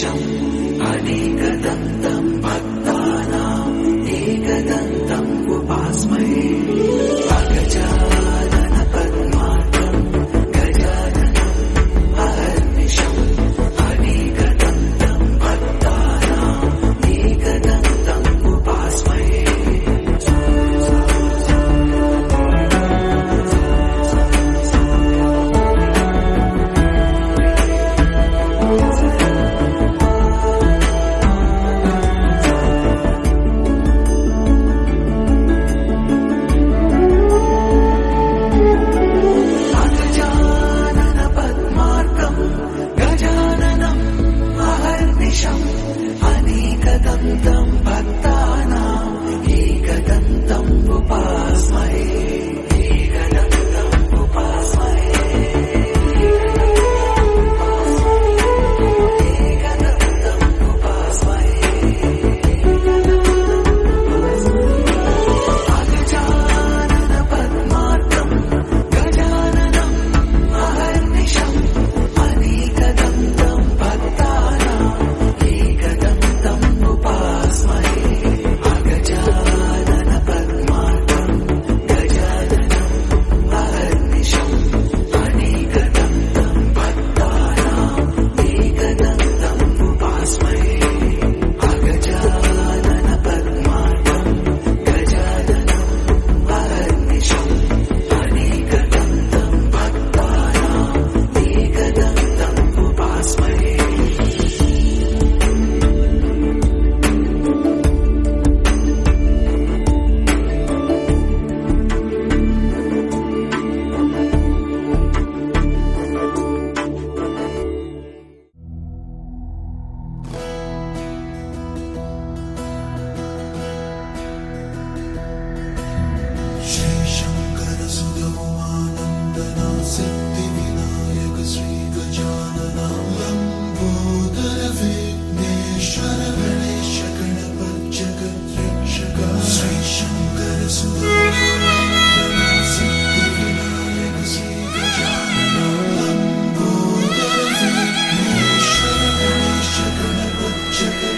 अहर्निशम् अनेकदन्तं भक्तानाम् एकदन्तम् उपास्महे अगजानन पद्मार्कं गजाननम् अहर्निशम् अनेकदन्तं भक्तानाम् एकदन्तम् उपास्महे अनेकदन्तं भक्तानाम् एकदन्तम् उपास्महे एकदन्तम् उपास्महे एकदन्तम् उपास्महे अगजानन पद्मार्कं गजाननम् अहर्निशम् अनेकदन्तं भक्तानाम् एकदन्तम् उपास्महे अगजानन पद्मार्कं गजाननम् अहर्निशम् अनेकदन्तं भक्तानाम् एकदन्तम् उपास्महे अगजानन पद्मार्कं गजाननम् अहर्निशम् अनेकदन्तं भक्तानाम् एकदन्तम् उपास्महे श्री शंकर सुगमानंदना सिद्धि विनायक श्री गजानना लंबोदर विघ्नेश्वर गणेश गणपत जगत रक्षका श्री शंकर सुगमानंदना सिद्धि विनायक श्री गजानना लंबोदर विघ्नेश्वर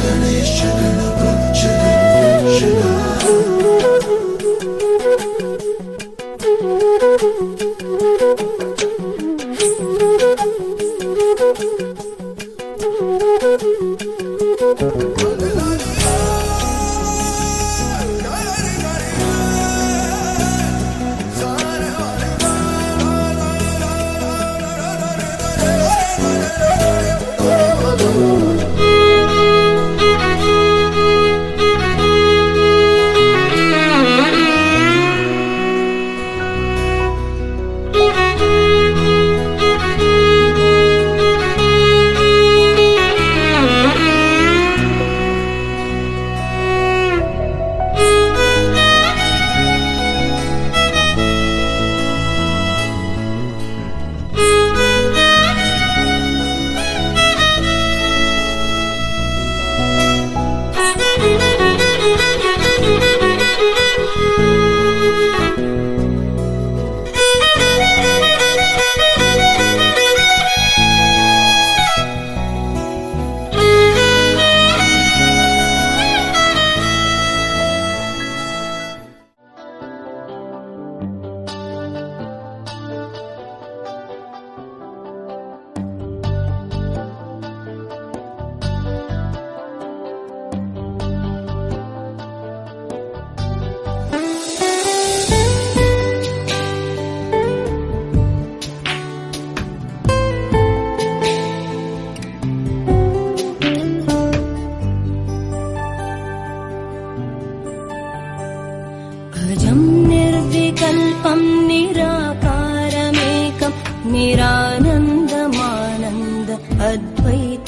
गणेश गणपत जगत रक्षका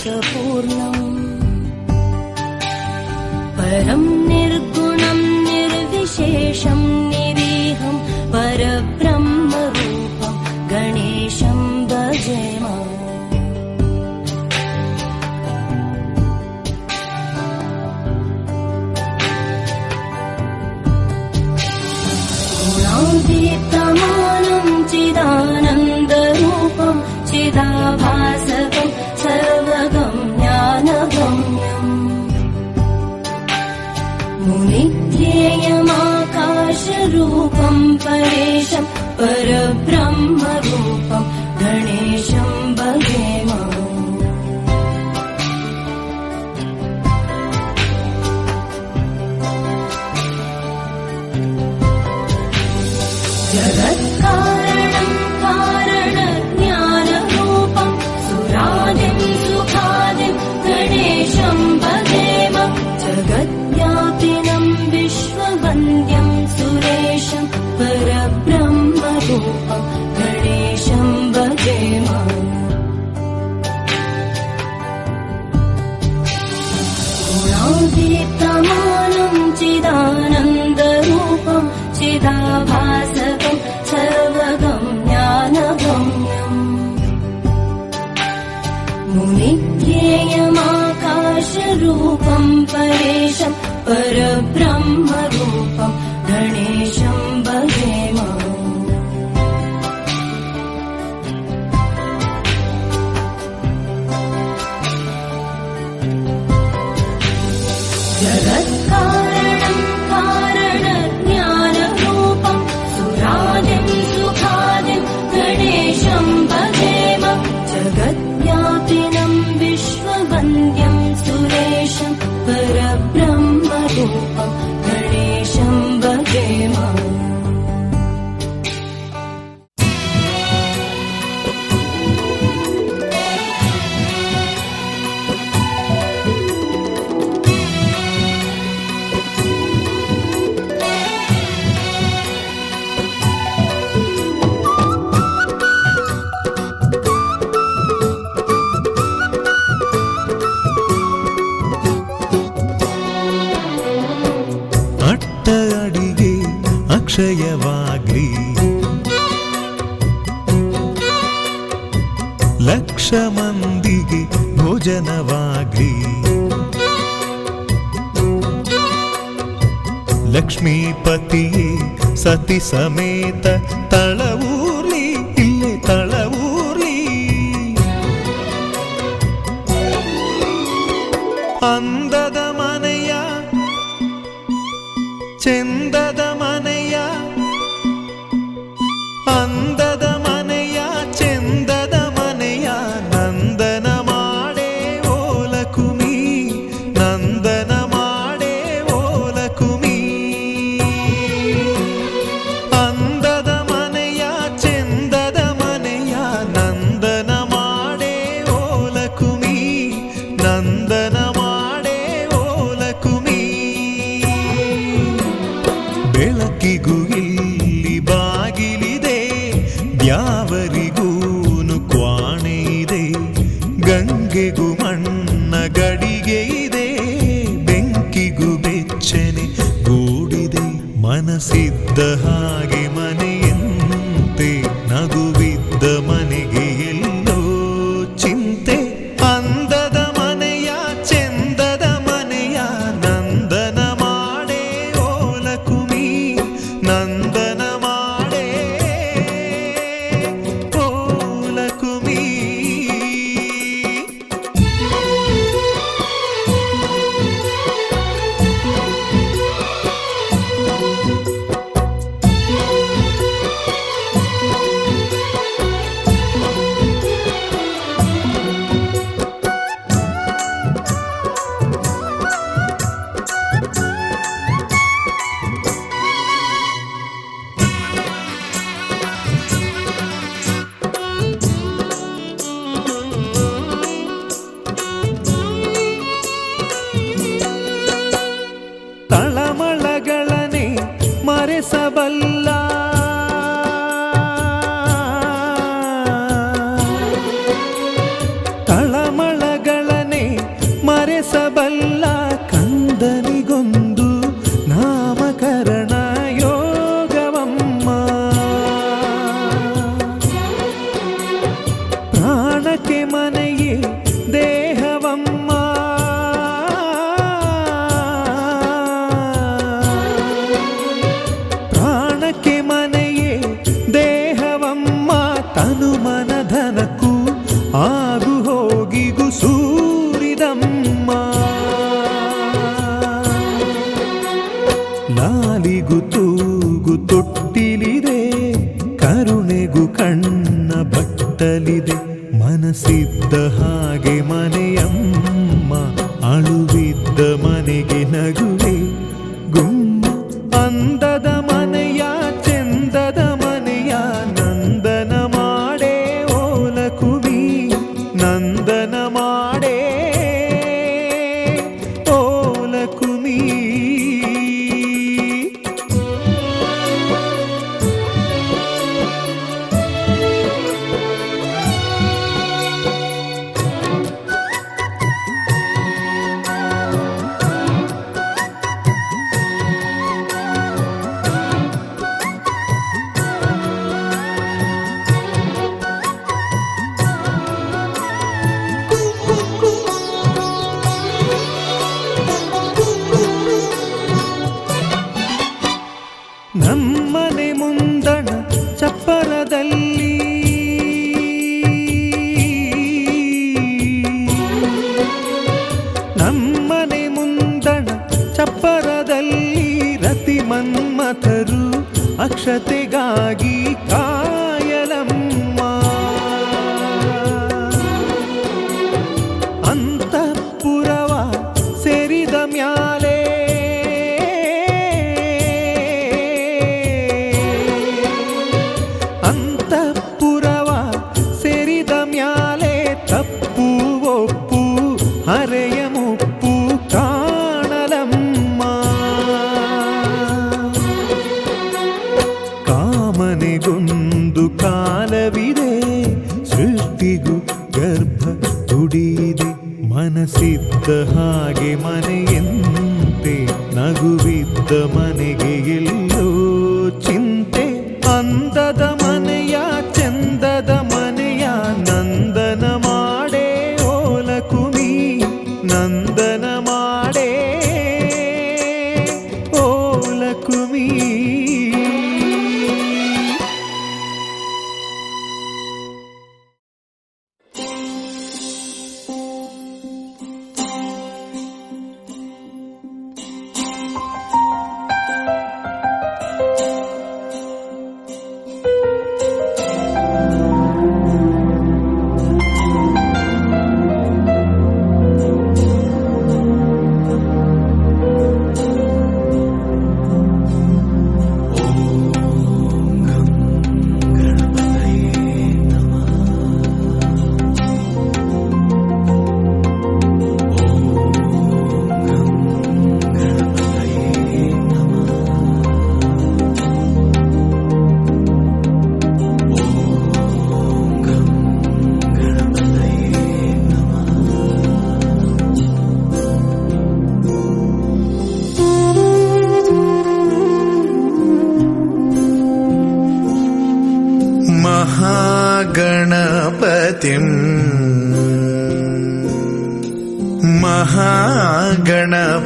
विश्वपूर्णम् परं निर्गुणं निर्विशेषं निरीहं परब्रह्मरूपं गणेशं भजेम। गुणातीतमानं चिदानन्दरूपं चिदाभासकं सर्वगम्यानगम्यम् मुनिध्येयमाकाशरूपं परेशं परब्रह्मरूपं गणेशं भजेम। जगत्कारणं कारणज्ञानरूपं सुरादिं सुखादिं गणेशं भजेम। जगद्व्यापिनं विश्ववन्द्यं सुरेशं परब्रह्मरूपं गणेशं भजेम। गुणातीतमानं चिदानन्दरूपं चिदाभासकं सर्वगम्यानगम्यम् मुनिध्येयमाकाशरूपं परेशं परब्रह्मरूपं गणेशं भजेम। जगत्कारणं कारणज्ञानरूपं सुरादिं सुखादिं गणेशं भजेम। जगद्व्यापिनं विश्ववन्द्यं सुरेशं परब्रह्मरूपं गणेशं भजेम। ಅಕ್ಷಯವಾಗ್ಲಿ ಲಕ್ಷ ಮಂದಿಗೆ ಭೋಜನವಾಗ್ಲಿ ಲಕ್ಷ್ಮೀಪತಿಯೇ ಸತಿ ಸಮೇತ ತಳವೂರ್ಲಿ ಇಲ್ಲೇ ತಳವೂರ್ಲಿ ಅಂದದ ಮನೆಯ ಚೆಂದದ ಮನೆಯ ಅಂದದ ಮನೆಯ ಚೆಂದದ ಮನೆಯ ನಂದನ ಮಾಡೇ ಓಲಕುಮಿ ನಂದನ ಮಾಡೇ ಓಲಕುಮಿ ಅಂದದ ಮನೆಯ ಚೆಂದದ ಮನೆಯ ನಂದನ ಮಾಡೇ ಓಲಕುಮಿ ನಂದನ ಮಾಡೇ ಓಲಕುಮಿ ಬೆಳಕಿಗೂ ಇಲ್ಲಿ ಬಾಗಿಲಿದೆ ದ್ಯಾವರಿಗೂನು ಕ್ವಾಣೆ ಇದೆ ಗಂಗೆಗೂ ಮಣ್ಣ ಗಡಿಗೆ ಇದೆ ಬೆಂಕಿಗೂ ಬೆಚ್ಚನೆ ಗೂಡಿದೆ ಮನಸ್ಸಿದ್ದ ಹಾಗೆ ಮನೆಯಂತೆ ನಗುವಿದ್ದ ಮನೆಗೆ ಎಲ್ಲೋ ಚಿಂತೆ ಅಂದದ ಮನೆಯ ಚೆಂದದ ಮನೆಯ ನಂದನ ಮಾಡೇ ಓಲಕುಮಿ ನಂದನ ಮಾಡೇ ಓಲಕುಮಿ ತಳಮಳಗಳನೆ ಮರೆಸಬಲ್ಲ ತಳಮಳಗಳನೆ ನಡೆಸಬಲ್ಲ ಕಂದನಿಗೊಂದು ನಾಮಕರಣ ಯೋಗವಮ್ಮ. ಪ್ರಾಣಕ್ಕೆ ಮನೆಯೇ ದೇಹವಮ್ಮ. ಪ್ರಾಣಕ್ಕೆ ಮನೆಯೇ ದೇಹವಮ್ಮ. ತನು ಮನಧನಕ್ಕೂ ಆಗು ಹೋಗಿಗು ಸೂರಿದಮ್ಮ. ಲಾಲಿಗು ತೂಗು ತೊಟ್ಟಿಲಿದೆ, ಕರುಣೆಗು ಕಣ್ಣ ಬಟ್ಟಲಿದೆ. ಮನಸ್ಸಿದ್ದ ಹಾಗೆ ಮನೆಯಮ್ಮ, ಅಳುವಿದ್ದ ಮನೆಗೆ ನಗುವೆ ಗುಮ್ಮ. ಅಂದದ ಮನೆಯ ಚೆಂದದ ಮನೆಯ ನಂದನ ಮಾಡೇ ಓಲಕುಮಿ. ನಂದನ ಮಾಡೇ ಓಲಕುಮಿ. ನಮ್ಮನೆ ಮುಂದಣ ಚಪ್ಪರದಲ್ಲಿ ನಮ್ಮನೆ ಮುಂದಣ ಚಪ್ಪರದಲ್ಲಿ ರತಿ ಮನ್ಮಥರು ಅಕ್ಷತೆಗಾಗಿ ಕಾಯಲಮ್ಮ. ಅಂತಃಪುರವ ಸೇರಿದ ಮ್ಯಾಲೆ ಅಂತಃಪುರವ ಸೇರಿದ ಮ್ಯಾಲೆ ತಪ್ಪು ಒಪ್ಪು ಹರೆಯ ಮುಪ್ಪು ಕಾಣಲಮ್ಮ. ಕಾಮನೆಗೊಂದು ಕಾಲವಿದೆ, ಸೃಷ್ಟಿಗೂ ಗರ್ಭ ತುಡಿಯಿದೆ. ಮನಸ್ಸಿದ್ದ ಹಾಗೆ ಮನೆಯಂತೆ, ನಗುವಿದ್ದ ಮನೆಗೆ ಎಲ್ಲೋ ಚಿಂತೆ. ಅಂದದ ಮನೆಯ ಚಂದದ ಮನೆಯ ನಂದನ ಮಾಡೇ ಓಲಕುಮಿ. ನಂದನ ಮಾಡೇ ಓಲಕುಮಿ.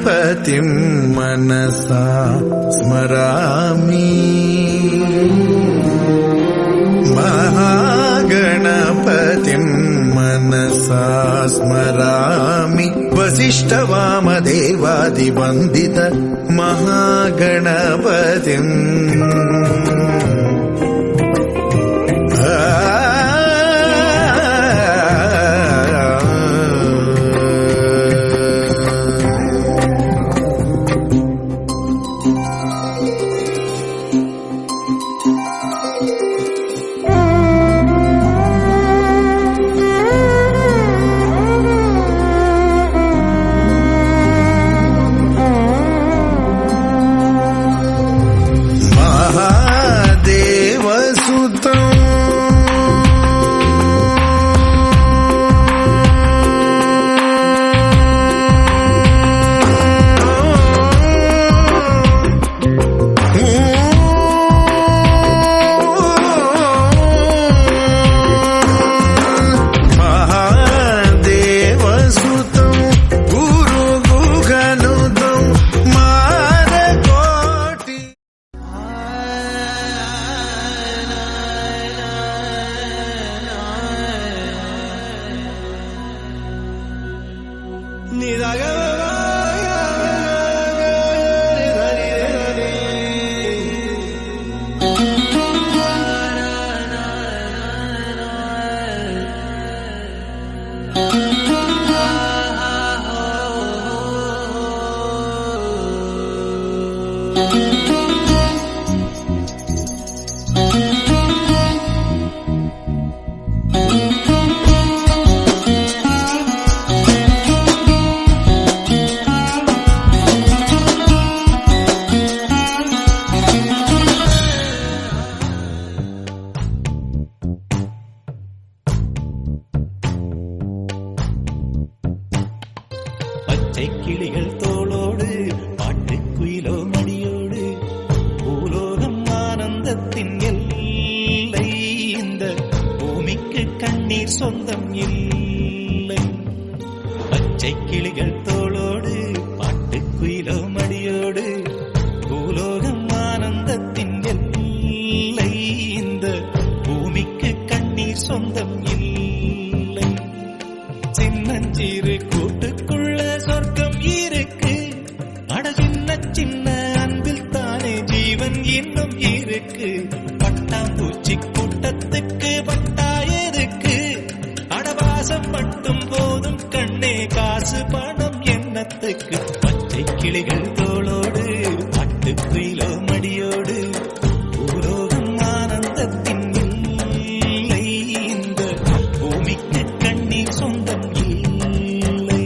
महागणपतिं मनसा स्मरामि महागणपतिं मनसा स्मरामि वसिष्ठवामदेवादिवन्दित महागणपतिम् கிளிகள் தோளோடு பாட்டுக்குயிலோ மடியோடு பூலோகம் ஆனந்தத்தின் எல்லை. இந்த பூமிக்கு கண்ணீர் சொந்தம் இல்லை. பச்சை கிளிகள் தோளோடு பாட்டுக்குயிலோ மடியோடு பூலோகம் ஆனந்தத்தின் எல்லை. இந்த பூமிக்கு கண்ணீர் சொந்தம் இல்லை. சின்னஞ்சிறு கூட்டுக்குள்ள சொர்க்கம் இருக்கு. அட சின்ன சின்ன அன்பில் தானே ஜீவன் இன்னும் இருக்கு. பட்டாம்பூச்சி கூட்டத்துக்கு பட்டா எதுக்கு? அடவாசம் மட்டும் போதும் கண்ணே, காசு பணம் எண்ணத்துக்கு. பச்சை கிளிகள் தோளோடு பட்டுக்குயிலோ மடியோடு பூலோகம் ஆனந்தத்தின் இல்லை. இந்த பூமிக்கு கண்ணீர் சொந்தம் இல்லை.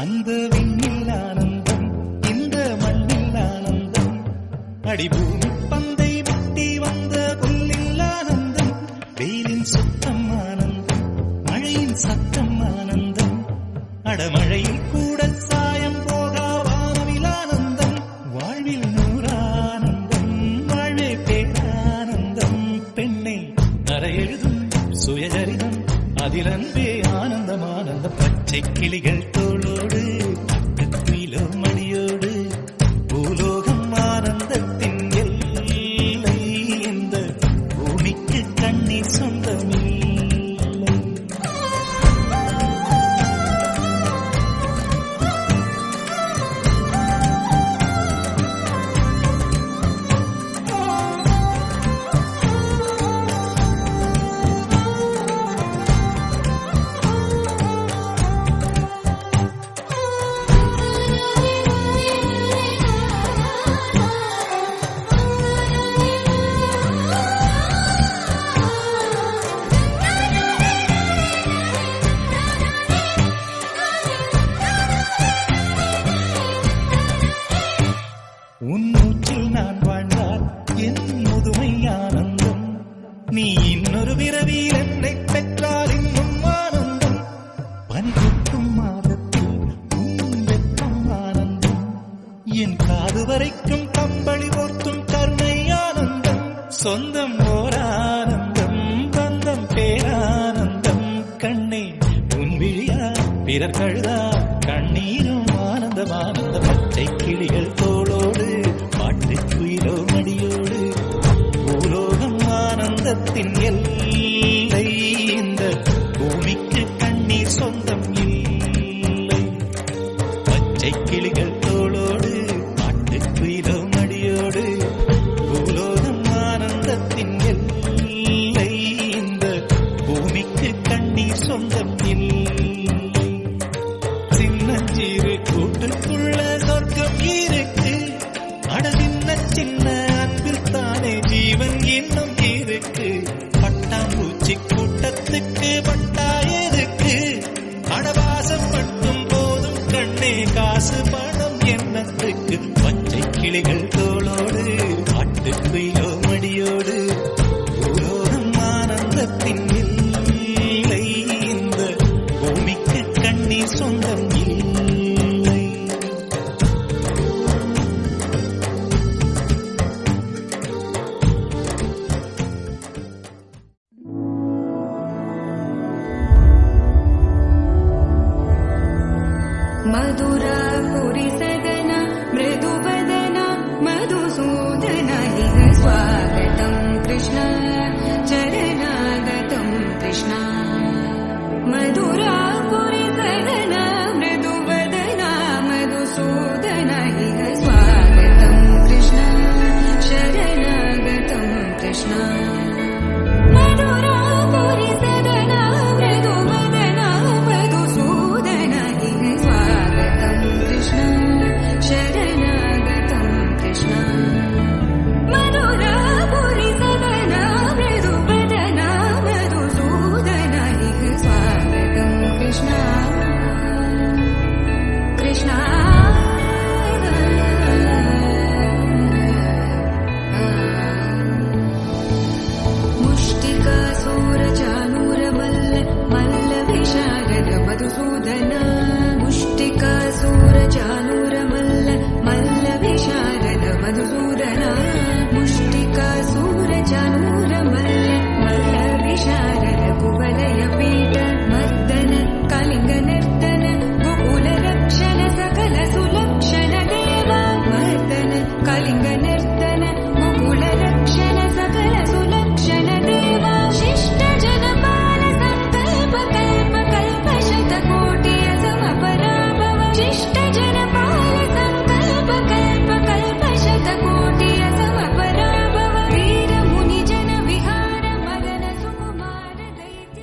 அந்த விண்ணில் ஆனந்தம், இந்த மண்ணில் ஆனந்தம். அடிபூமி பந்தை விட்டி வந்த புல்லில் ஆனந்தம். வெயிலின் சுத்தம் ஆனந்தம், மழையின் சத்தம் ஆனந்தம். அடமழையில் கூட சாயம் போகா வானவில் ஆனந்தம். வாழ்வில் நூறானந்தம், வாழ்வே பேரானந்தம். பெண்ணை அறையெழுதும் சுயசரிதம், அதில் அன்பே ஆனந்தம் ஆனந்தம். பச்சை கிளிகள் தோளோடு பட்டுக்குயிலோ மடியோடு பூலோகம் ஆனந்தத்தின் எல்லை. இந்த பூமிக்கு கண்ணீர் சொந்தமில்லை. உன் மூச்சில் நான் வாழ்ந்தால் என் முதுமை ஆனந்தம். நீ இன்னொரு விரவியில் என்னை பெற்றால் இன்னும் ஆனந்தம். பனிகொட்டும் மாதத்தில் உன் வெப்பம் ஆனந்தம். என் காது வரைக்கும் கம்பளி போர்த்தும் கருணை ஆனந்தம். சொந்தம் ஓர் ஆனந்தம், பந்தம் பேரானந்தம். கண்ணே உன் விழியா பிறர் கழுதா கண்ணீரும் ஆனந்தம் ஆனந்தம். பச்சை கிளிகள் தோளோடு பாட்டுக்குயிலோ மடியோடு பூலோகம் ஆனந்தத்தின் எல்லை. இந்த பூமிக்கு கண்ணீர் சொந்தம் இல்லை. பச்சை கிளிகள் தோளோடு பாட்டுக்குயிலோ மடியோடு பூலோகம் ஆனந்தத்தின் எல்லை. இந்த பூமிக்கு கண்ணீர் சொந்தம் இல்லை. சின்னஞ்சிறு கூட்டுக்குள்ள சொர்க்கம் இருக்கு. அட சின்ன சின்ன அன்பில் தானே ஜீவன் இன்னும் இருக்கு. பட்டாம்பூச்சி கூட்டத்துக்கு பட்டா எதுக்கு? அடவாசம் மட்டும் போதும் கண்ணே, காசு பணம் எண்ணத்துக்கு. பச்சை கிளிகள் தோளோடு பாட்டுக்குயிலோ மடியோடு பூலோகம் ஆனந்தத்தின் இல்லை. இந்த பூமி சொந்தம் இல்லை. मधुरापुरि सदन मृदुवदन मधुसूदन इह स्वागतं कृष्ण चरणागतं कृष्ण. मधुरापुरि सदन मृदुवदन मधुसूदन इह स्वागतं कृष्ण शरणागतं कृष्ण. मधुरापुरि सदन मृदुवदन मधुसूदन इह स्वागतं कृष्ण शरणागतं कृष्ण. मधुरापुरि सदन मृदुवदन मधुसूदन इह स्वागतं कृष्ण कृष्ण. मुष्टिकासूरचानूरमल्ल मल्लविशारद मधुसूदन. मुष्टिकासूरचानूरमल्ल मल्लविशारद मधुसूदन. मुष्टिकासूरचानूरमल्ल मल्लविशारद कुवलयपीठ मर्दन कलिङ्गनर्तन गोकुलरक्षण सकल सुलक्षण देव. मर्दन कलिङ्गनर्तन गोकुलरक्षण सकल सुलक्षण देव. शिष्ट जनपाल संकल्प कल्प कल्प शतकोटि असमपराभव. शिष्ट जनपाल संकल्प कल्प कल्प शतकोटि असमपराभव. वीर मुनि जन विहार मदन सुकुमार दैत्य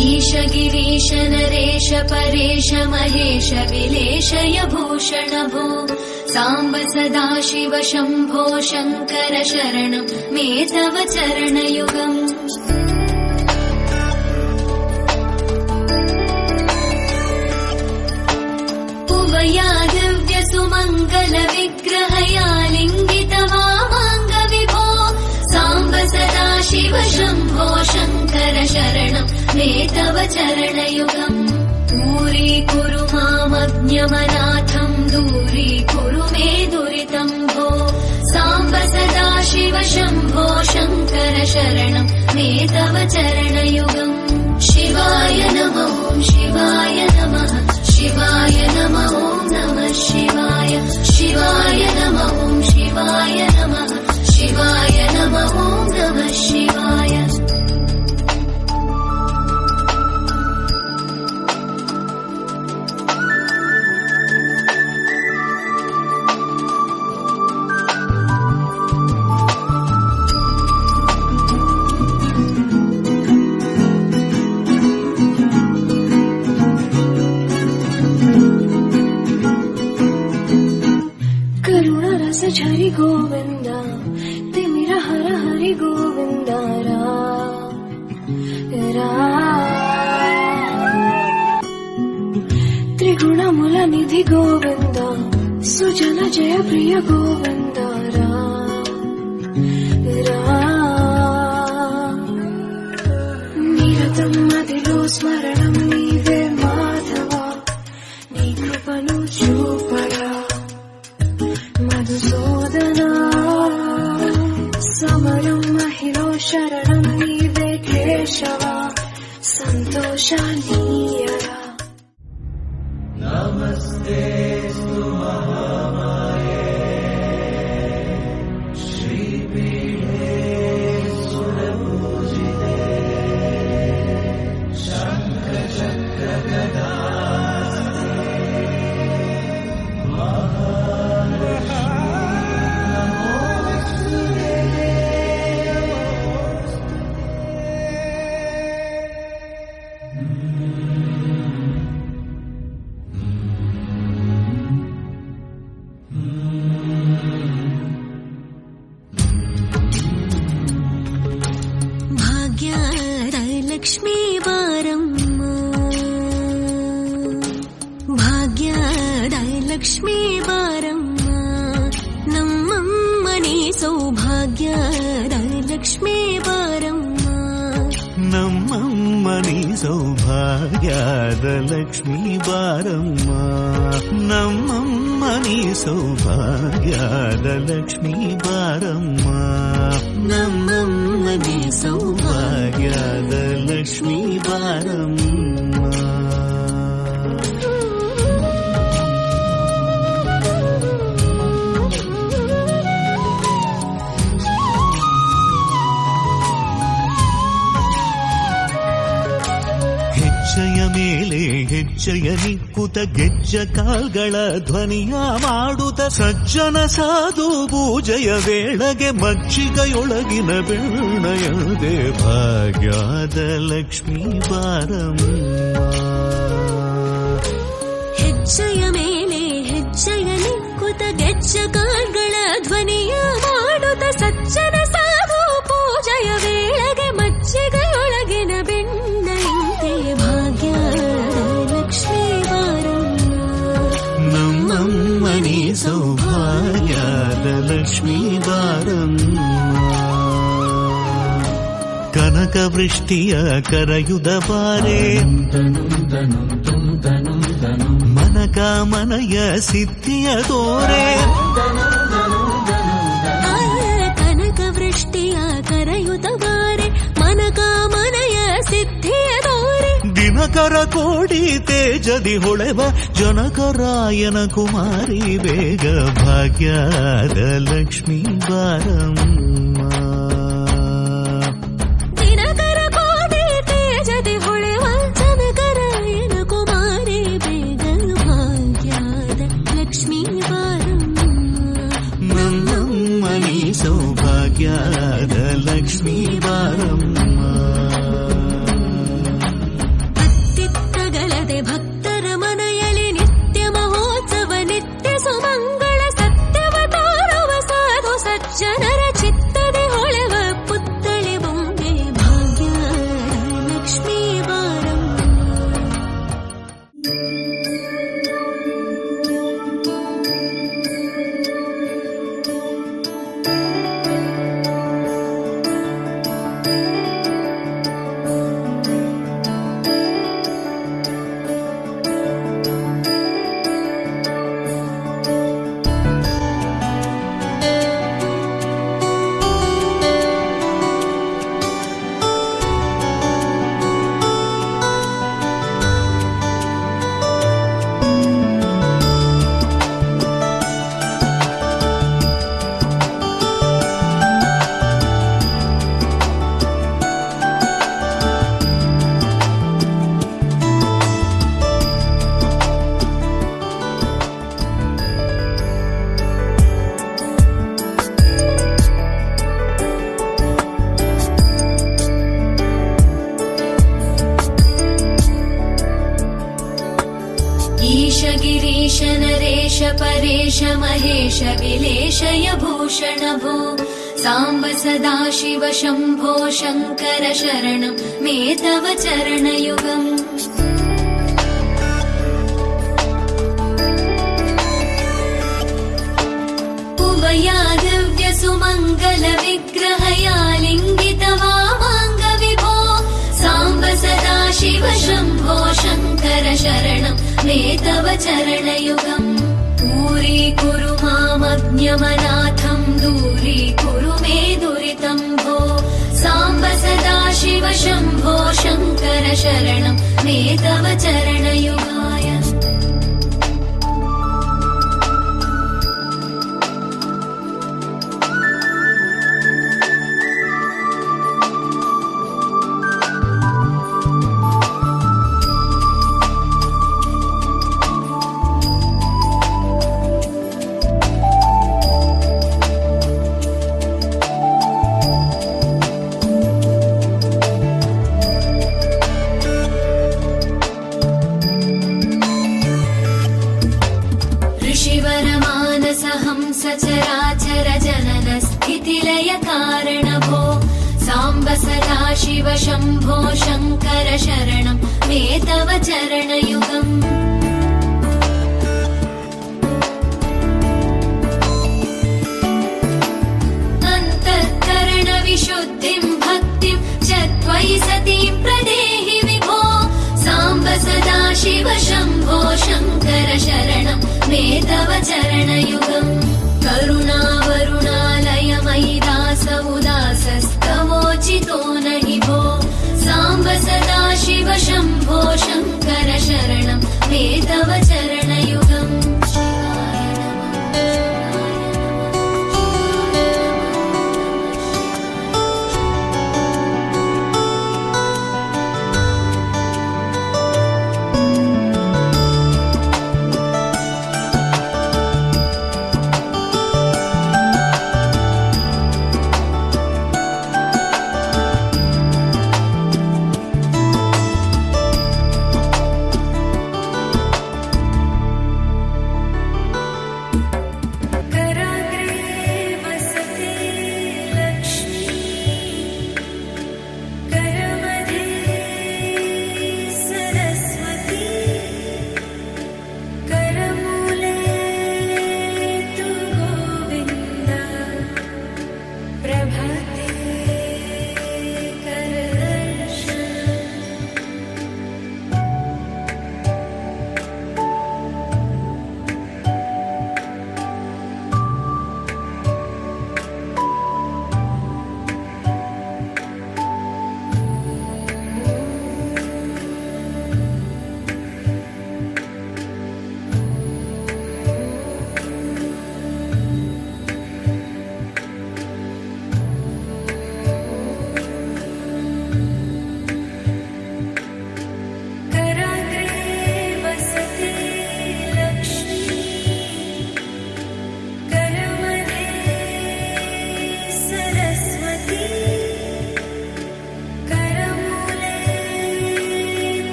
ईश गिरीश नरेश परेश महेश विलेशय भूषण भो. साम्ब सदाशिव शम्भो शङ्कर शरणं मे तव चरणयुगम्. पुवया दिव्य सुमङ्गल विग्रहया लिङ्गित वामाङ्ग विभो. साम्ब सदाशिव शम्भो शङ्कर शरणं मे तव चरणयुगम्. दूरीकुरु मामज्ञमनाथं दूरीकुरु मे दुरितं भो. साम्ब सदाशिव शम्भो शङ्कर शरणं मे तव चरणयुगम्. शिवाय नमः शिवाय नमः शिवाय नमः नमः शिवाय. शिवाय नमः शिवाय नमः शिवाय नमः नमः शिवाय. करुणरस झरि गोविन्द तिमिर हर हरि गोविन्द त्रिगुणमुल निधि गोविन्द सुजन जय प्रिय गोविन्द निरतं मदिलो स्मरणं नीवे माधव नी कृपनु चूपरा. मधुसूदन समरं महिलो शरणं नीवे केशव सन्तोषानीयरा. नमस्तेऽस्तु महामाये श्रीपीठे सुरपूजिते शङ्खचक्रगदा ಲಕ್ಷ್ಮೀ ಬಾರಮ್ಮ ನಮ್ಮಮ್ಮನಿ ಸೌಭಾಗ್ಯದ ಲಕ್ಷ್ಮೀ ಬಾರಮ್ಮ ನಮ್ಮಮ್ಮನಿ ಸೌಭಾಗ್ಯದ ಲಕ್ಷ್ಮೀ ಬಾರಮ್ಮ ನಮ್ಮಮ್ಮನಿ ಸೌಭಾಗ್ಯದ ಲಕ್ಷ್ಮೀ ಬಾರಮ್ಮ ನಮ್ಮಮ್ಮನಿ ಸೌಭಾಗ್ಯದ ಲಕ್ಷ್ಮೀ ಬಾರಮ್ಮ. ಹೆಜ್ಜೆಯ ಮೇಲೆ ಹೆಜ್ಜೆಯ ನಿಕ್ಕುತ ಗೆಜ್ಜ ಕಾಲ್ಗಳ ಧ್ವನಿಯ ಮಾಡುತ್ತ ಸಜ್ಜನ ಸಾಧು ಪೂಜೆಯ ವೇಳೆಗೆ ಮಜ್ಜಿಗೆಯೊಳಗಿನ ಬೆಣ್ಣೆಯದೆ ಭಾಗ್ಯದ ಲಕ್ಷ್ಮೀ ಬಾರಮ್ಮ. ಹೆಜ್ಜೆಯ ಮೇಲೆ ಹೆಜ್ಜೆಯ ನಿಕ್ಕುತ ಗೆಜ್ಜ ಕಾಲ್ಗಳ ಧ್ವನಿಯ ಮಾಡುತ್ತ ಸಜ್ಜನ ಸಾಧು ಪೂಜೆಯ ವೇಳೆಗೆ ಮಜ್ಜಿಗೆಯೊಳಗಿನ ಬೆಣ್ಣೆಯಂತೆ ಭಾಗ್ಯದ ಲಕ್ಷ್ಮೀ ಬಾರಮ್ಮ ನಮ್ಮಮ್ಮನಿ ಸೌಭಾಗ್ಯದ ಲಕ್ಷ್ಮೀ ಬಾರಮ್ಮ. ಕನಕ ವೃಷ್ಟಿಯ ಕರೆಯುದ ಬಾರೆ ಮನಕ ಮನಯ ಸಿದ್ಧಿಯ ತೋರೆ ಕನಕ ವೃಷ್ಟಿಯ ಕರೆಯುದ ಬಾರೆ ಮನಕ ಮನಯ ಸಿದ್ಧಿಯ ತೋರೆ ದಿನಕರ ಕೋಡಿ ತೇಜದಿ ಹೊಳೆವ ಜನಕರಾಯನ ಕುಮಾರಿ ಬೇಗ ಭಾಗ್ಯದ ಲಕ್ಷ್ಮೀ ಬಾರಮ್ಮ. ದಿನಕರ ಕೋಡಿ ತೇಜದಿ ಹೊಳೆವ ಜನಕರಾಯನ ಕುಮಾರಿ ಬೇಗ ಭಾಗ್ಯದ ಲಕ್ಷ್ಮೀ ಬಾರಮ್ಮ ನಮ್ಮಮ್ಮನಿ ಸೌಭಾಗ್ಯದ ಲಕ್ಷ್ಮೀ ಬಾರಮ್ಮ. ಅತ್ತಿತ್ತಗಲದೆ ಭಕ್ತರ ಮನೆಯಲ್ಲಿ ನಿತ್ಯ ಮಹೋತ್ಸವ ನಿತ್ಯ ಸುಮಂಗಳ ಸತ್ಯವ ತೋರುವ ಸಾಧು ಸಜ್ಜನರ ಚಿತ್ತದೆ ಹೊಳೆವ ಪುತ್ತಳೆ ಬೊಂಬೆ ಭಾಗ್ಯದ ಲಕ್ಷ್ಮೀ ಬಾರಮ್ಮ. ईश गिरीश नरेश परेश महेश विलेशय भूषण भो साम्ब सदाशिव शम्भो शङ्कर शरणं मे तव चरणयुगम्. उभया दिव्य सुमङ्गल विग्रहया लिङ्गित वामाङ्ग विभो साम्ब सदाशिव शम्भो शङ्कर शरणं मे तव चरणयुगम्. दूरीकुरु मामज्ञमनाथं दूरीकुरु मे दुरितं भो साम्ब सदाशिव शम्भो शङ्कर शरणं मे तव चरणयुगाय. सचराचर जनन स्थितिलय कारण भो साम्ब सदाशिव शम्भो शङ्कर शरणं मे तव चरणयुगम्. चरणयुगम् करुणावरुणालयमयि दास उदासस्तवोचितो नहि भो साम्ब सदा शिव शम्भो शङ्कर शरणं मे तव चरणयुगम्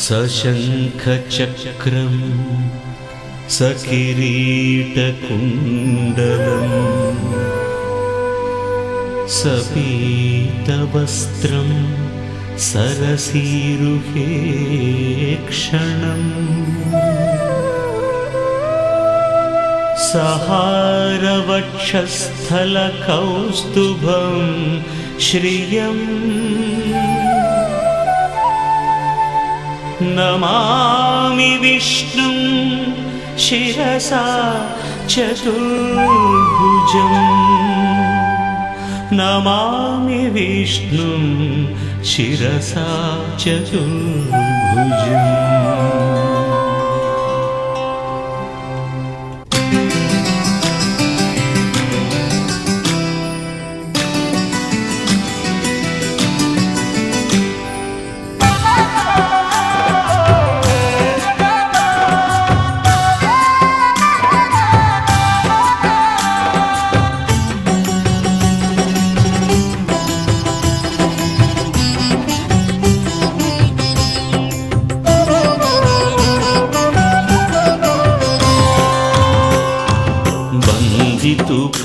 सशङ्खचक्रं सकिरीटकुण्डलम् सपीतवस्त्रं सरसीरुहे क्षणम् सहारवक्षस्थलकौस्तुभं श्रियम् नमामि विष्णुं शिरसा चतुर्भुजम् नमामि विष्णुं शिरसा चतुर्भुजम्।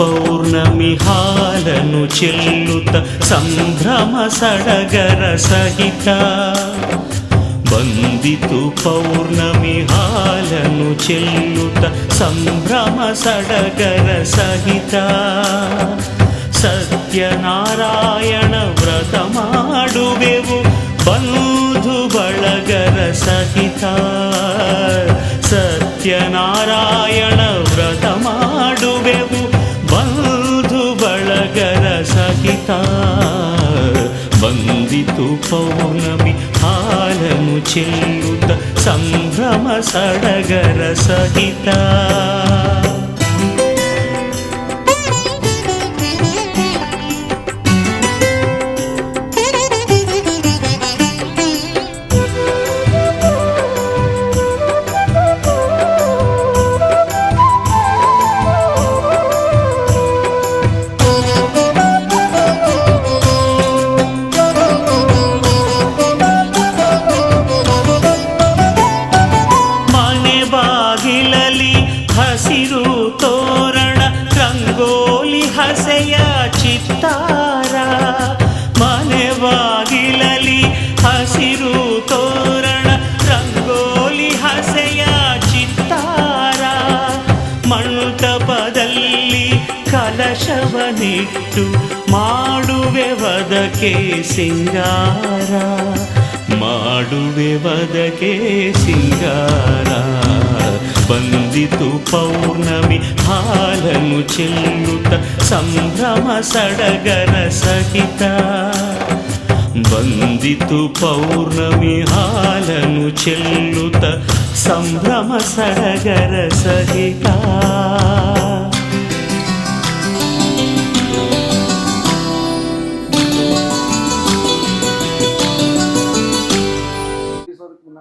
ಪೌರ್ಣಮಿ ಹಾಲನು ಚೆಲ್ಲುತ್ತ ಸಂಭ್ರಮ ಸಡಗರ ಸಹಿತ ಬಂದಿತು ಪೌರ್ಣಮಿ ಹಾಲನು ಚೆಲ್ಲುತ್ತ ಸಂಭ್ರಮ ಸಡಗರ ಸಹಿತ ಸತ್ಯನಾರಾಯಣ ವ್ರತ ಮಾಡುವೆವು ಬಂಧು ಬಳಗರ ಸಹಿತ ಸತ್ಯನಾರಾಯಣ ವ್ರತ ಮಾಡುವೆವು ಬಂಧು ಬಳಗರ ಸಹಿತ ಬಂದಿತು ಪೌರ್ಣಮಿ ಹಾಲನು ಚೆಲ್ಲುತ್ತ ಸಂಭ್ರಮ ಸಡಗರ ಸಹಿತ ಹಸಿರು ತೋರಣ ರಂಗೋಲಿ ಹಸೆಯ ಚಿತ್ತಾರ ಮನೆ ಬಾಗಿಲಲಿ ಹಸಿರು ತೋರಣ ರಂಗೋಲಿ ಹಸೆಯ ಚಿತ್ತಾರ ಮಂಟಪದಲ್ಲಿ ಕಲಶವನಿಟ್ಟು ಮಾಡುವೆ ವದಕೆ ಸಿಂಗಾರ ಮಾಡುವೆ ವದಕೆ ಸಿಂಗಾರ ಬಂದಿತು ಪೌರ್ಣಮಿ ಹಾಲನು ಚೆಲ್ಲುತ್ತ ಸಂಭ್ರಮ ಸಡಗರ ಸಹಿತ ಬಂದಿತು ಪೌರ್ಣಮಿ ಹಾಲನು ಚೆಲ್ಲುತ್ತ ಸಂಭ್ರಮ ಸಡಗರ ಸಹಿತ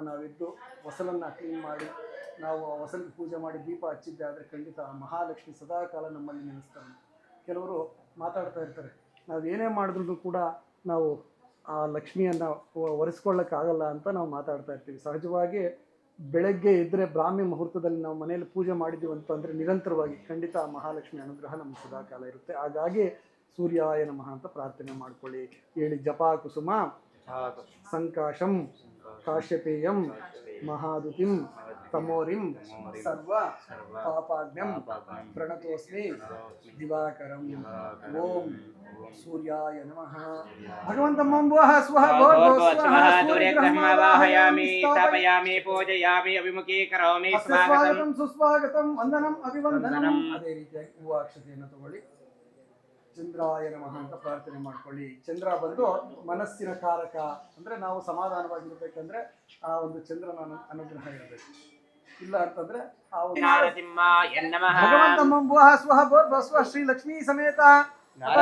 ನಾವಿದ್ದು ಹೊಸಲನ್ನು ಕ್ಲೀನ್ ಮಾಡಿ ನಾವು ಹೊಸಲಿಗೆ ಪೂಜೆ ಮಾಡಿ ದೀಪ ಹಚ್ಚಿದ್ದೆ ಆದರೆ ಖಂಡಿತ ಮಹಾಲಕ್ಷ್ಮಿ ಸದಾಕಾಲ ನಮ್ಮಲ್ಲಿ ನೆನೆಸ್ತಾರೆ. ಕೆಲವರು ಮಾತಾಡ್ತಾ ಇರ್ತಾರೆ, ನಾವು ಏನೇ ಮಾಡಿದ್ರು ಕೂಡ ನಾವು ಆ ಲಕ್ಷ್ಮಿಯನ್ನು ಒರೆಸ್ಕೊಳ್ಳೋಕ್ಕಾಗಲ್ಲ ಅಂತ ನಾವು ಮಾತಾಡ್ತಾ ಇರ್ತೀವಿ. ಸಹಜವಾಗಿ ಬೆಳಗ್ಗೆ ಇದ್ದರೆ ಬ್ರಾಹ್ಮಿ ಮುಹೂರ್ತದಲ್ಲಿ ನಾವು ಮನೆಯಲ್ಲಿ ಪೂಜೆ ಮಾಡಿದ್ದೀವಿ ಅಂತಂದರೆ ನಿರಂತರವಾಗಿ ಖಂಡಿತ ಆ ಮಹಾಲಕ್ಷ್ಮಿ ಅನುಗ್ರಹ ನಮಗೆ ಸದಾಕಾಲ ಇರುತ್ತೆ. ಹಾಗಾಗಿ ಸೂರ್ಯಾಯ ನಮಃ ಅಂತ ಪ್ರಾರ್ಥನೆ ಮಾಡ್ಕೊಳ್ಳಿ. ಹೇಳಿ ಜಪ ಕುಸುಮ ಸಂಕಾಶಂ ಕಾಶ್ಯಪೇಯಂ ಮಹಾದುತಿಂ ತಮೋರಿಂ ಸರ್ವ ಪಾಪಾಜ್ಞಂ ಪ್ರಣತೋಸ್ಮಿ ದಿವಾಕರಂ. ಓಂ ಸೂರ್ಯಾಯ ನಮಃ. ಭಗವಂತಮ್ಮಂಬುವಃ ಸ್ವಃ ಸೂರ್ಯಗ್ರಹಮಾವಾಹಯಾಮಿ ಸ್ಥಾಪಯಾಮಿ ಪೂಜಯಾಮಿ ಅಭಿಮುಖೀ ಕರೋಮಿ ಸ್ವಾಗತಂ ಸುಸ್ವಾಗತಂ ವಂದನಂ ಅಭಿವಂದನಂ. ಅದೇ ರೀತಿಯಾಗಿ ಹೂವು ಅಕ್ಷತೆಯನ್ನು ತಗೊಳ್ಳಿ. ಚಂದ್ರಾಯ ನಮಃ ಅಂತ ಪ್ರಾರ್ಥನೆ ಮಾಡ್ಕೊಳ್ಳಿ. ಚಂದ್ರ ಬಂದು ಮನಸ್ಸಿನ ಕಾರಕ, ಅಂದರೆ ನಾವು ಸಮಾಧಾನವಾಗಿರ್ಬೇಕಂದ್ರೆ ಆ ಒಂದು ಚಂದ್ರನ ಅನುಗ್ರಹ ಇರಬೇಕು. ಇಲ್ಲ ಅಂತಂದ್ರೆ ಆ ಒಂದು ಭಗವಂತಮ್ಮಂಬುವಃ ಸ್ವಃ ಬಸವ ಶ್ರೀ ಲಕ್ಷ್ಮೀ ಸಮೇತ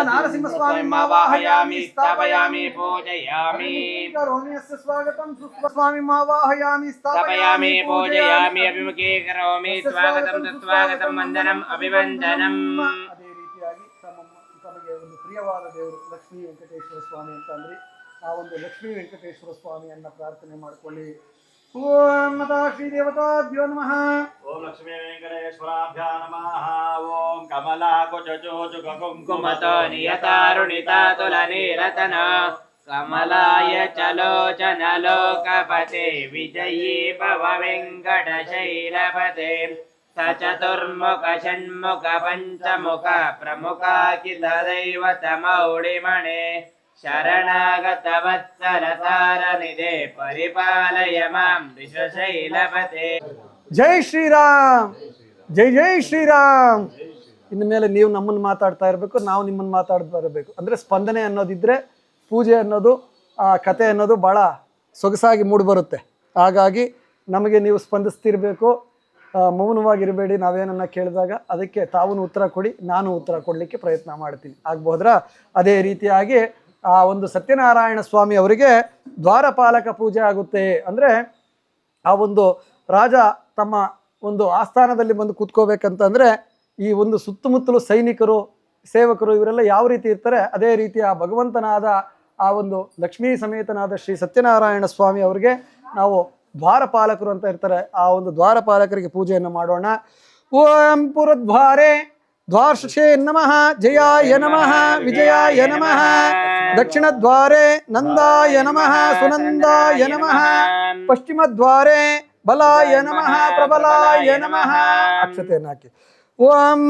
ನಾರಸಿಂಹ ಸ್ವಾಮಿ ಮಾವಾಹಯಾಮಿ ಸ್ಥಾಪಯಾಮಿ ಪೂಜಯಾಮಿ ಕರೋಮಿ ಅಸ್ಯ ಸ್ವಾಗತಂ ಸ್ವಾಮಿ ಮಾವಾಹಯಾಮಿ ಸ್ಥಾಪಯಾಮಿ ಪೂಜಯಾಮಿ ಅಭಿಮುಖೀ ಕರೋಮಿ ಸ್ವಾಗತಂ ತತ್ಸ್ವಾಗತಂ ವಂದನಂ ಅಭಿವಂದನಂ. ಅದೇ ರೀತಿಯಾಗಿ ತಮಗೆ ಒಂದು ಪ್ರಿಯವಾದ ದೇವರು ಲಕ್ಷ್ಮೀ ವೆಂಕಟೇಶ್ವರ ಸ್ವಾಮಿ ಅಂತ ಅಂದ್ರಿ, ಆ ಒಂದು ಲಕ್ಷ್ಮೀ ವೆಂಕಟೇಶ್ವರ ಸ್ವಾಮಿಯನ್ನ ಪ್ರಾರ್ಥನೆ ಮಾಡ್ಕೊಳ್ಳಿ. ಓಂ ಮಾತಾ ಶ್ರೀ ದೇವತಾಭ್ಯೋ ನಮಃ. ಓಂ ಲಕ್ಷ್ಮೀ ವೆಂಕಟೇಶ್ವರಾಭ್ಯೋ ನಮಃ. ಓಂ ಕಮಲಾ ಕುಚಚೋಚು ಕುಂಕುಮತ ನಿಯತಾರುಣಿತ ತುಲನೀರತನ ಕಮಲಾಯ ಚಲೋಚನ ಲೋಕಪತೆ ವಿಜಯೀ ಭವ ವೆಂಕಟಶೈಲಪತೆ ಸಚತುರ್ಮುಖ ಷಣ್ಮುಖ ಪಂಚಮುಖ ಪ್ರಮುಖಾಕಿತ ದೈವತ ಮೌಳಿಮಣೆ ಶರಣಾಗತ ವತ್ಸಲ ತಾರನಿದೆ ಪರಿಪಾಲಯ ಮಾಂ ವಿಶ್ವಶೈಲಪತೆ. ಜೈ ಶ್ರೀರಾಮ್, ಜೈ ಜೈ ಶ್ರೀರಾಮ್. ಇನ್ನು ಮೇಲೆ ನೀವು ನಮ್ಮನ್ನು ಮಾತಾಡ್ತಾ ಇರಬೇಕು, ನಾವು ನಿಮ್ಮನ್ನು ಮಾತಾಡ್ತಾ ಇರಬೇಕು. ಅಂದರೆ ಸ್ಪಂದನೆ ಅನ್ನೋದಿದ್ದರೆ ಪೂಜೆ ಅನ್ನೋದು, ಆ ಕತೆ ಅನ್ನೋದು ಭಾಳ ಸೊಗಸಾಗಿ ಮೂಡಿಬರುತ್ತೆ. ಹಾಗಾಗಿ ನಮಗೆ ನೀವು ಸ್ಪಂದಿಸ್ತಿರಬೇಕು, ಮೌನವಾಗಿರಬೇಡಿ. ನಾವೇನನ್ನ ಕೇಳಿದಾಗ ಅದಕ್ಕೆ ತಾವು ಉತ್ತರ ಕೊಡಿ, ನಾನು ಉತ್ತರ ಕೊಡಲಿಕ್ಕೆ ಪ್ರಯತ್ನ ಮಾಡ್ತೀನಿ. ಆಗ್ಬೋದ್ರಾ? ಅದೇ ರೀತಿಯಾಗಿ ಆ ಒಂದು ಸತ್ಯನಾರಾಯಣ ಸ್ವಾಮಿ ಅವರಿಗೆ ದ್ವಾರಪಾಲಕ ಪೂಜೆ ಆಗುತ್ತೆ. ಅಂದರೆ ಆ ಒಂದು ರಾಜ ತಮ್ಮ ಒಂದು ಆಸ್ಥಾನದಲ್ಲಿ ಬಂದು ಕೂತ್ಕೋಬೇಕಂತಂದರೆ ಈ ಒಂದು ಸುತ್ತಮುತ್ತಲು ಸೈನಿಕರು, ಸೇವಕರು ಇವರೆಲ್ಲ ಯಾವ ರೀತಿ ಇರ್ತಾರೆ, ಅದೇ ರೀತಿ ಆ ಭಗವಂತನಾದ ಆ ಒಂದು ಲಕ್ಷ್ಮೀ ಸಮೇತನಾದ ಶ್ರೀ ಸತ್ಯನಾರಾಯಣ ಸ್ವಾಮಿ ಅವರಿಗೆ ನಾವು ದ್ವಾರಪಾಲಕರು ಅಂತ ಇರ್ತಾರೆ. ಆ ಒಂದು ದ್ವಾರಪಾಲಕರಿಗೆ ಪೂಜೆಯನ್ನು ಮಾಡೋಣ. ಓಂ ಪುರದ್ವಾರೆ ದ್ವಾರ್ಷೇ ನಮಃ, ಜಯಾಯ ನಮಃ, ವಿಜಯಾಯ ನಮಃ. ದಕ್ಷಿಣದ್ವಾರೆ ನಂದಾಯ ನಮಃ, ಸುನಂದಾಯ ನಮಃ. ಪಶ್ಚಿಮದ್ವಾರೆ ಬಲಾಯ ನಮಃ, ಪ್ರಬಲಾಯ ನಮಃ. ಅಕ್ಷತೆಯನ್ನು ಹಾಕಿ. ಓಂ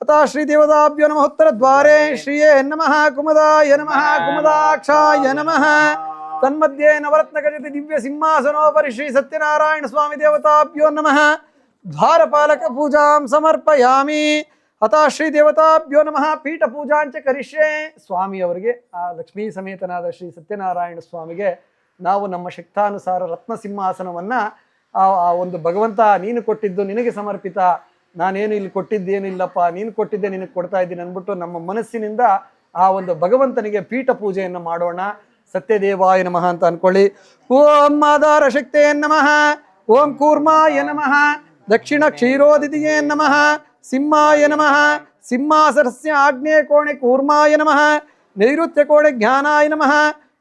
ಅಥ ಶ್ರೀ ದೇವತಾಭ್ಯೋ ನಮಃ. ಉತ್ತರದ್ವಾರೆ ಶ್ರೀಯೇ ನಮಃ, ಕುಮದಾಯ ನಮಃ, ಕುಮದಾಕ್ಷಾಯ ನಮಃ. ತನ್ಮಧ್ಯೆ ನವರತ್ನ ಖಚಿತ ದಿವ್ಯ ಸಿಂಹಾಸನೋಪರಿ ಶ್ರೀ ಸತ್ಯನಾರಾಯಣ ಸ್ವಾಮಿ ದೇವತಾಭ್ಯೋ ನಮಃ. ದ್ವಾರಪಾಲಕ ಪೂಜಾಂ ಸಮರ್ಪಯಾಮಿ. ಅಥ ಶ್ರೀ ದೇವತಾಭ್ಯೋ ನಮಃ. ಪೀಠ ಪೂಜಾಂಚ ಕರಿಷ್ಯೆ. ಸ್ವಾಮಿಯವರಿಗೆ, ಆ ಲಕ್ಷ್ಮೀ ಸಮೇತನಾದ ಶ್ರೀ ಸತ್ಯನಾರಾಯಣ ಸ್ವಾಮಿಗೆ ನಾವು ನಮ್ಮ ಶಕ್ತಾನುಸಾರ ರತ್ನ ಸಿಂಹಾಸನವನ್ನು ಆ ಒಂದು ಭಗವಂತ ನೀನು ಕೊಟ್ಟಿದ್ದು ನಿನಗೆ ಸಮರ್ಪಿತ, ನಾನೇನು ಇಲ್ಲಿ ಕೊಟ್ಟಿದ್ದೇನಿಲ್ಲಪ್ಪ, ನೀನು ಕೊಟ್ಟಿದ್ದೆ ನಿನಗೆ ಕೊಡ್ತಾ ಇದ್ದೀನಿ ಅಂದ್ಬಿಟ್ಟು ನಮ್ಮ ಮನಸ್ಸಿನಿಂದ ಆ ಒಂದು ಭಗವಂತನಿಗೆ ಪೀಠ ಪೂಜೆಯನ್ನು ಮಾಡೋಣ. ಸತ್ಯದೇವಾಯ ನಮಃ ಅಂತ ಅನ್ಕೊಳ್ಳಿ. ಓಂ ಆಧಾರ ಶಕ್ತಿಯೇ ನಮಃ. ಓಂ ಕೂರ್ಮಾಯ ನಮಃ. ದಕ್ಷಿಣ ಕ್ಷೀರೋದಿತಿಯೇ ನಮಃ. ಸಿಂಹಾಯ ನಮಃ. ಸಿಂಹಾಸನಸ್ಯ ಆಗ್ನೇಯ ಕೋಣೆ ಕೂರ್ಮಾಯ ನಮಃ. ನೈಋತ್ಯ ಕೋಣೆ ಜ್ಞಾನಾಯ ನಮಃ.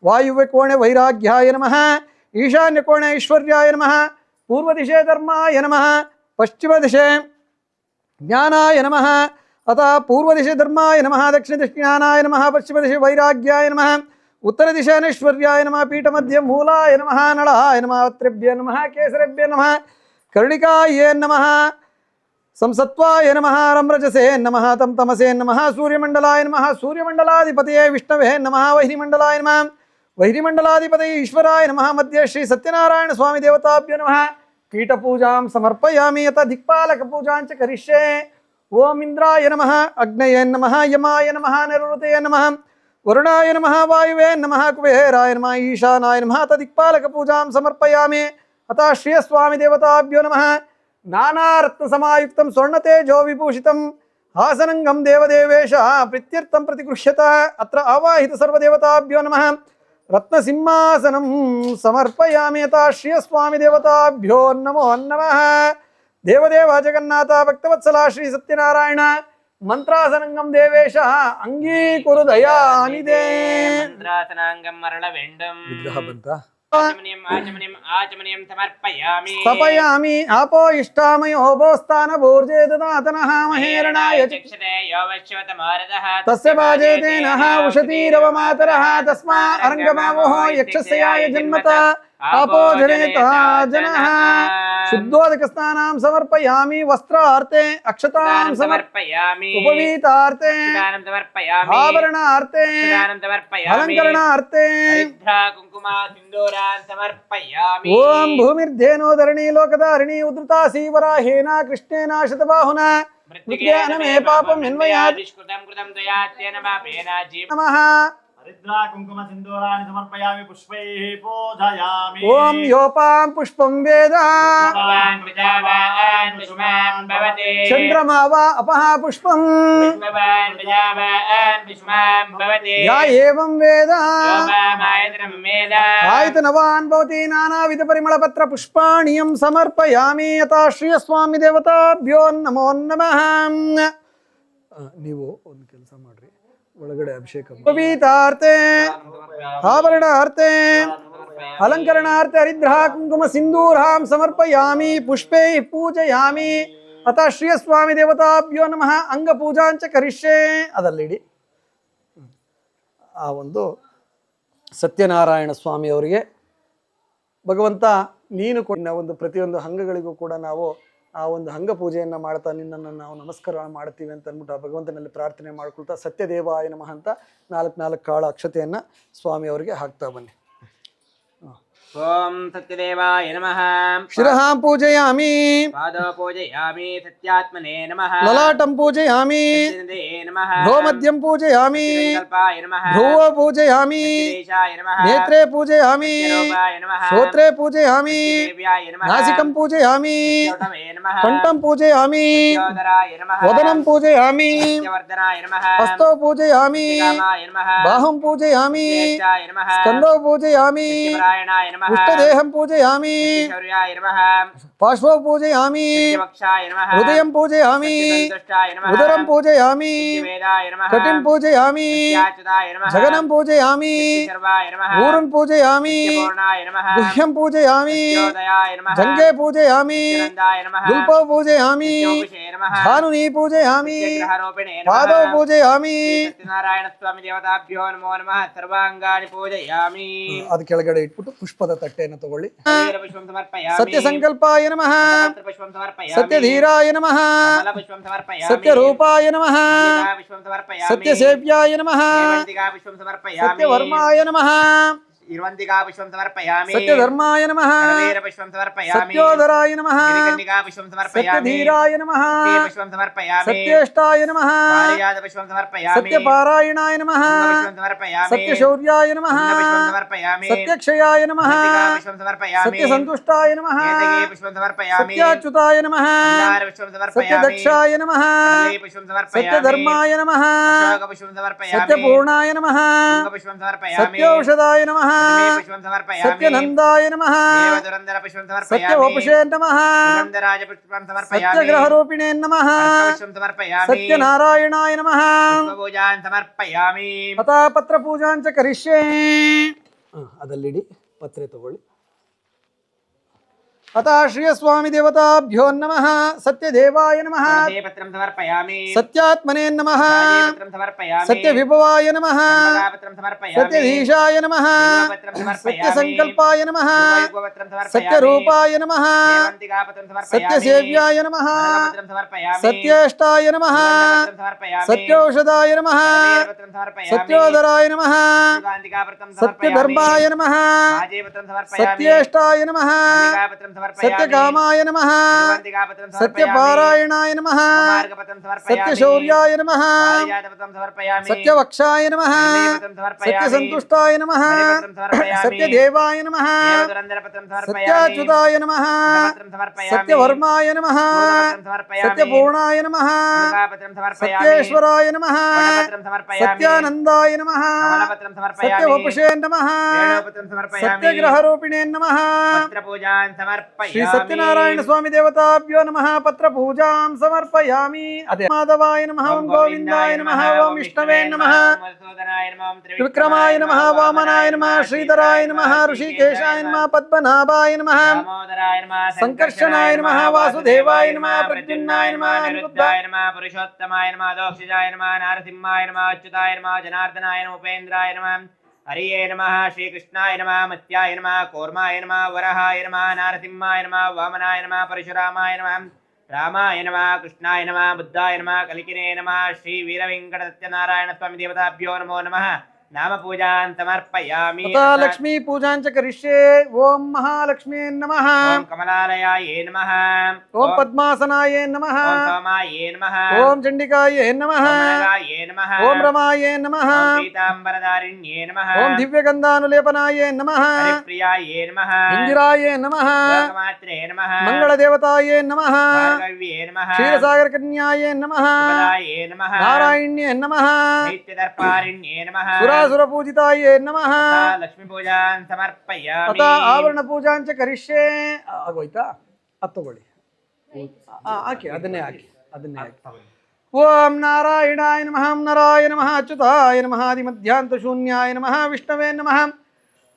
ವಾಯುವ್ಯ ಕೋಣೆ ವೈರಾಗ್ಯಾಯ ನಮಃ. ಈಶಾನ್ಯ ಕೋಣೆ ಐಶ್ವರ್ಯಾಯ ನಮಃ. ಪೂರ್ವ ದಿಶೆ ಧರ್ಮಾಯ ನಮಃ. ಪಶ್ಚಿಮ ದಿಶೆ ಜ್ಞಾನಾಯ ನಮಃ. ಅಥ ಪೂರ್ವ ದಿಶೆ ಧರ್ಮಾಯ ನಮಃ, ದಕ್ಷಿಣ ದಿಶೆ ಜ್ಞಾನಾಯ ನಮಃ, ಪಶ್ಚಿಮ ದಿಶೆ ವೈರಾಗ್ಯಾಯ ನಮಃ, ಉತ್ತರ ದಿಶೆ ನೈಶ್ವರ್ಯಾಯ ನಮಃ, ಪೀಠ ಮಧ್ಯ ಮೂಲಾಯ ನಮಃ, ನಳಾಯ ನಮಃ, ವತ್ರೇಭ್ಯ ನಮಃ, ಕೇಸರೇಭ್ಯ ನಮಃ, ಕರ್ಣಿಕಾಯೇ ನಮಃ, ಸಂಸತ್ವಾಯ ನಮಃ, ರಮ್ರಜಸೇ ನಮಃ, ತಂ ತಮಸೇ ನಮಃ, ಸೂರ್ಯಮಂಡಲಾಯ ನಮಃ, ಸೂರ್ಯಮಂಡಲಾಧಿಪತಿಯೇ ವಿಷ್ಣವೇ ನಮಃ, ವೈರಿಮಂಡಲಾಯ ನಮಃ, ವೈರಿಮಂಡಲಾಧಿಪತಿಯೇ ಈಶ್ವರಾಯ ನಮಃ. ಮಧ್ಯೆ ಶ್ರೀ ಸತ್ಯನಾರಾಯಣ ಸ್ವಾಮಿ ದೇವತಾಭ್ಯೋ ನಮಃ. ಪೀಠ ಪೂಜಾಂ ಸಮರ್ಪಯಾಮಿ. ಯಥ ದಿಕ್ಪಾಲಕ ಪೂಜಾಂಚ ಕರಿಷ್ಯೆ. ಓಂ ಇಂದ್ರಾಯ ನಮಃ, ಅಗ್ನಯೇ ನಮಃ, ಯಮಾಯ ನಮಃ, ನಿರುತಯೇ ನಮಃ, ವರುಣಾಯ ನಮಃ, ವಾಯುವೇ ನಮಃ, ಕುಬೇರಾಯ ನಮಃ, ಈಶಾನಾಯ ನಮಃ. ಅಥ ದಿಕ್ಪಾಲಕ ಪೂಜಾಂ ಸಮರ್ಪಯಾಮಿ. ಅಥ ಶ್ರೀಯ ಸ್ವಾಮಿ ದೇವತಾಭ್ಯೋ ನಮಃ. ನಾನಾ ರತ್ನ ಸಮಾಯುಕ್ತಂ ಸ್ವರ್ಣತೇಜೋ ವಿಭೂಷಿತಂ ಹಾಸನಂಗಂ ದೇವದೇವೇಶ ಪ್ರೀತ್ಯರ್ಥಂ ಪ್ರತಿಗೃಹ್ಯತ. ಅತ್ರ ಆವಾಹಿತ ಸರ್ವದೇವತಾಭ್ಯೋ ನಮಃ. ರತ್ನ ಸಿಂಹಾಸನಂ ಸಮರ್ಪಯಾಮಿ. ಯಥಾ ಶ್ರೀಯ ಸ್ವಾಮಿ ದೇವತಾಭ್ಯೋ ನಮೋ ನಮಃ. ದೇವದೇವ ಜಗನ್ನಾಥ ಭಕ್ತವತ್ಸಲ ಶ್ರೀ ಸತ್ಯನಾರಾಯಣ ಮಂತ್ರಾಸನಂಗಂ ದೇವೇಶ ಅಂಗೀಕುರು ದಯಾನಿದೆ. ಮಂತ್ರಾಸನಾಂಗಂ ಮರಳ ವೆಂಡಂ ವಿಗ್ರಹ ಬಂತ. ಆಚಮನಿಯಂ ಸಮರ್ಪಯಾಮಿ. ತಪಯಾಮಿ. ಆಪೋ ಇಷ್ಟಾಮಯೋ ಭೋಸ್ಥಾನ ಭೋರ್ಜೇ ದದಾತನಃ ಮಹೇರಣಾಯ ಚಕ್ಷತೆ ಯೋವಶ್ವತ ಮಾರದಃ ತಸ್ಯ ಬಾಜೇತೇನಃ ಉಷತೀರವ ಮಾತರಃ ತಸ್ಮಾ ಅರಂಗಮಾವೋಃ ಯಕ್ಷಸ್ಯಾಯ ಜನ್ಮತ ಆಪೋ ಜನೇತ ಜನಃ. ಶುದ್ಧೋದಕ ಸ್ನಾನಾಂ ಸಮರ್ಪಯಾಮಿ. ವಸ್ತ್ರಾರ್ತೆ ಅಕ್ಷತಾಂ ಸಮರ್ಪಯಾಮಿ. ಉಪವೀತಾರ್ತೆ ದಾನಂ ಸಮರ್ಪಯಾಮಿ. ಆಭರಣಾರ್ತೆ ದಾನಂ ಸಮರ್ಪಯಾಮಿ. ಅಲಂಕರಣಾರ್ತೆ ಹರಿದ್ರಾ ಕುಂಕುಮ ಸಿಂಧೂರಾನ್ ಸಮರ್ಪಯಾಮಿ. ಓಂ ಭೂಮಿರ್ಧೇನೋ ಧರಣಿ ಲೋಕಧಾರಣಿ ಉದ್ರುತಾಸಿ ವರಾಹೇನ ಕೃಷ್ಣೇನ ಶತಬಾಹುನ ಮೃತ್ಯುಂಜಯ ಮೇ ಪಾಪಂ ಎನ್ವಯಾತ್ ದುಷ್ಕೃತಂ ಕೃತಂ ತ್ವಯಾತ್ಯೇನ ಪಾಪೇನ ಜೀವ ನಮಃ. ಹರಿದ್ರಾ ಕುಂಕುಮ ಸಿಂಧೂರಾಣಿ ಸಮರ್ಪಯಾಮಿ. ಪುಷ್ಪೈಃ ಪೂಜಯಾಮಿ. ಓಂ ಯೋಪಾಂ ಪುಷ್ಪಂ ವೇದ ಭವಾನ್ ಪ್ರಜಾವಾನ್ ಪುಷ್ಪಂ ಭವತಿ. ಚಂದ್ರಮಾ ವಾ ಅಪಃ ಪುಷ್ಪಂ ಭವಾನ್ ಪ್ರಜಾವಾನ್ ಪುಷ್ಪಂ ಭವತಿ. ಯಾ ಏವಂ ವೇದ ಯೋಪಾಮಾಯತನಂ ವೇದ. ಆಯತನವಾನ್ ಭವತಿ. ನಾನಾವಿಧ ಪರಿಮಳ ಪತ್ರ ಪುಷ್ಪಾಣಿಯಂ ಸಮರ್ಪಯಾಮಿ. ಯಥಾ ಶ್ರೀಯ ಸ್ವಾಮಿ ದೇವತಾಭ್ಯೋ ನಮೋ ನಮಃ. ನೀವು ಒಂದು ಕೆಲಸ ಮಾಡ್ರಿ, ಒಳಗಡೆ ಅಭಿಷೇಕ ಪವಿತಾರ್ತೆ ಆಭರಣಾರ್ತೆ ಅಲಂಕರಣಾರ್ತೆ ಹರಿದ್ರಾ ಕುಂಕುಮ ಸಿಂಧೂರಾಂ ಸಮರ್ಪಯಾಮಿ. ಪುಷ್ಪೈ ಪೂಜಯಾಮಿ. ಅಥ ಶ್ರೀಯ ಸ್ವಾಮಿ ದೇವತಾಭ್ಯೋ ನಮಃ. ಅಂಗ ಪೂಜಾಂಚ ಕರಿಷ್ಯೆ. ಅದಲ್ಲಿಡಿ. ಆ ಒಂದು ಸತ್ಯನಾರಾಯಣ ಸ್ವಾಮಿ ಅವರಿಗೆ ಭಗವಂತ ನೀನು ಕೊಟ್ಟ ಒಂದು ಪ್ರತಿಯೊಂದು ಅಂಗಗಳಿಗೂ ಕೂಡ ನಾವು ಆ ಒಂದು ಅಂಗ ಪೂಜೆಯನ್ನು ಮಾಡ್ತಾ ನಿನ್ನನ್ನು ನಾವು ನಮಸ್ಕಾರ ಮಾಡ್ತೀವಿ ಅಂತ ಅಂದ್ಬಿಟ್ಟು ಆ ಭಗವಂತನಲ್ಲಿ ಪ್ರಾರ್ಥನೆ ಮಾಡ್ಕೊಳ್ತಾ ಸತ್ಯದೇವಾಯ ನಮಃ ಅಂತ 4 ಕಾಳು ಅಕ್ಷತೆಯನ್ನು ಸ್ವಾಮಿ ಅವರಿಗೆ ಹಾಕ್ತಾ ಬನ್ನಿ. ओम सत्यदेवाय नमः शिरः पूजयामि पादौ पूजयामि सत्यात्मने नमः ललाटं पूजयामि सत्यनिधये नमः भ्रूमध्यं पूजयामि सत्यसङ्कल्पाय नमः भ्रुवो पूजयामि सत्यदेशाय नमः नेत्रे पूजयामि सत्यरूपाय नमः श्रोत्रे पूजयामि सत्यदेव्याय नमः नासिकं पूजयामि सत्यौतमे नमः कण्ठं पूजयामि सत्योदराय नमः वदनं पूजयामि सत्यवर्धनाय नमः हस्तौ पूजयामि सत्यकामाय नमः बाहुं पूजयामि सत्येच्छाय नमः स्कन्दौ पूजयामि सत्यपरायणाय नमः पुष्टदेहं पूजयामि सत्यशौर्याय नमः पार्श्वौ पूजयामि सत्यवक्षाय नमः हृदयं पूजयामि सत्यसन्तुष्टाय नमः उदरं पूजयामि सत्यवेदाय नमः कटिं पूजयामि सत्याच्युताय नमः जगनं पूजयामि सत्यशर्वाय नमः ऊरुं पूजयामि सत्यपूर्णाय नमः गुह्यं पूजयामि सत्योदयाय नमः जङ्गे पूजयामि सत्यनन्दाय नमः गुल्पौ पूजयामि सत्योपशे नमः झानुनी पूजयामि सत्यग्रहरूपिणे नमः पादौ पूजयामि सत्यनारायण स्वामी देवताभ्यो नमो नमः सर्वाङ्गानि पूजयामि ಅದು ಕೆಳಗಡೆ ಇಟ್ಬಿಟ್ಟು ಪುಷ್ಪದ ತಟ್ಟೆಯನ್ನು ತಗೊಳ್ಳಿ पुष्पं समर्पयामि ಸತ್ಯ ಸಂಕಲ್ಪಾಯ ನಮಃ पुष्पं समर्पयामि ಸತ್ಯಧೀರಾಯ ನಮಃ पुष्पं समर्पयामि ಸತ್ಯರೂಪಾಯ ನಮಃ पुष्पं समर्पयामि ಸತ್ಯಸೇವ್ಯಾಯ ನಮಃ पुष्पं समर्पयामि ಸತ್ಯವರ್ಮಾಯ ನಮಃ इर्वन्तिका पुष्पं समर्पयामि सत्यधर्माय नमः पुष्पं समर्पयामि सत्योदराय नमः गिरिकन्निका पुष्पं समर्पयामि सत्यधीराय नमः पुष्पं समर्पयामि सत्येष्टाय नमः पारिजात पुष्पं समर्पयामि सत्यपारायणाय नमः पुष्पं समर्पयामि सत्यशौर्याय नमः पुष्पं समर्पयामि सत्यक्षयाय नमः पुष्पं समर्पयामि सत्यसन्तुष्टाय नमः पुष्पं समर्पयामि सत्याच्युताय नमः पुष्पं समर्पयामि सत्यदक्षाय नमः पुष्पं समर्पयामि सत्यधर्माय नमः पुष्पं समर्पयामि सत्यपूर्णाय नमः पुष्पं समर्पयामि सत्यौषधाय नमः पुष्पं समर्पयामि सत्यनन्दाय नमः देवदुरन्दर पुष्पं समर्पयामि सत्यवपुषे नमः सुगन्धराज पुष्पं समर्पयामि सत्यग्रहरूपिणे नमः पुष्पं समर्पयामि सत्यनारायणाय नमः पुष्पपूजां समर्पयामि तथा पत्रपूजां च करिष्ये ಅದಲ್ಲಿಡಿ ಪತ್ರೆ ತಗೊಳ್ಳಿ अतः श्रीस्वामी देवताभ्यो नमः सत्यदेवाय नमः पत्रं समर्पयामि सत्यात्मने नमः पत्रं समर्पयामि सत्यविभवाय नमः पत्रं समर्पयामि सत्यधीशाय नमः पत्रं समर्पयामि सत्यसङ्कल्पाय नमः पत्रं समर्पयामि सत्यरूपाय नमः देवन्तिका पत्रं समर्पयामि सत्यसेव्याय नमः पत्रं समर्पयामि सत्येष्टाय नमः पत्रं समर्पयामि सत्यौषधाय नमः पत्रं समर्पयामि सत्योदराय नमः सुगन्धिका पत्रं समर्पयामि सत्यधर्माय नमः पत्रं समर्पयामि सत्येष्टाय नमः पत्रं सत्यकामाय नमः सत्यपारायणाय नमः सत्यशौर्याय नमः सत्यवक्षाय नमः सत्यसन्तुष्टाय नमः सत्यदेवाय नमः सत्याच्युताय नमः सत्यवर्माय नमः सत्यपूर्णाय नमः सत्येश्वराय नमः सत्यानन्दाय नमः सत्यवपुषे नमः सत्यग्रहरूपिणे नमः श्री सत्यनारायण स्वामी देवताभ्यो नमः पत्र पूजां समर्पयामि अदे माधवाय नमः ओम गोविंदाय नमः ओम विष्णवे नमः त्रिविक्रमाय नमः वामनाय नमः श्रीधराय नमः ऋषिकेशाय नमः पद्मनाभाय नमः संकर्षणाय नमः वासुदेवाय नमः प्रद्युम्नाय नमः अनिरुद्धाय नमः पुरुषोत्तमाय नमः दोक्षजाय नमः नारसिंहाय नमः अच्युताय नमः जनार्दनाय नमः उपेन्द्राय नमः हरिये नमः श्रीकृष्णाय नमः मत्याय नमः कूर्माय नमः वरहाय नमः नारसिंहाय नमः वामनाय नमः परशुरामाय नमः रामाय नमः कृष्णाय नमः बुद्धाय नमः कलिकिने नमः श्री वीरवेंकट सत्यनारायण स्वामी देवताभ्यो नमो नमः नाम पूजां समर्पयामि तथा लक्ष्मी पूजां च करिष्ये ओम महालक्ष्मी नमः ओम कमलालयाय नमः ओम पद्मासनाय नमः ओम सोमाय नमः ओम चंडिकाय नमः ओम नगाय नमः ओम रमाय नमः ओम पीतांबरधारिण्ये नमः ओम दिव्यगंधानुलेपनाय नमः हरिप्रियाय नमः इंदिराय नमः लोकमात्रे नमः मंगलदेवताय नमः भार्गव्ये नमः क्षीरसागरकन्याय नमः शिवदाय नमः नारायण्ये नमः दैत्यदर्पारिण्ये नमः सुरासुरपूजिताय नमः लक्ष्मी पूजां समर्पयामि तथा आवरण पूजां च करिष्ये ಆಗೋಯ್ತಾ ಅದು ತಗೊಳ್ಳಿ ಹಾಕಿ ಅದನ್ನೇ ಹಾಕಿ ಓಂ ನಾರಾಯಣಾಯ ನಮಃ ನರಾಯ ನಮಃ ಅಚ್ಯುತಾಯ ನಮಃ ಆದಿಮಧ್ಯಾಂತ ಶೂನ್ಯಾಯ ನಮಃ ವಿಷ್ಣವೇ ನಮಃ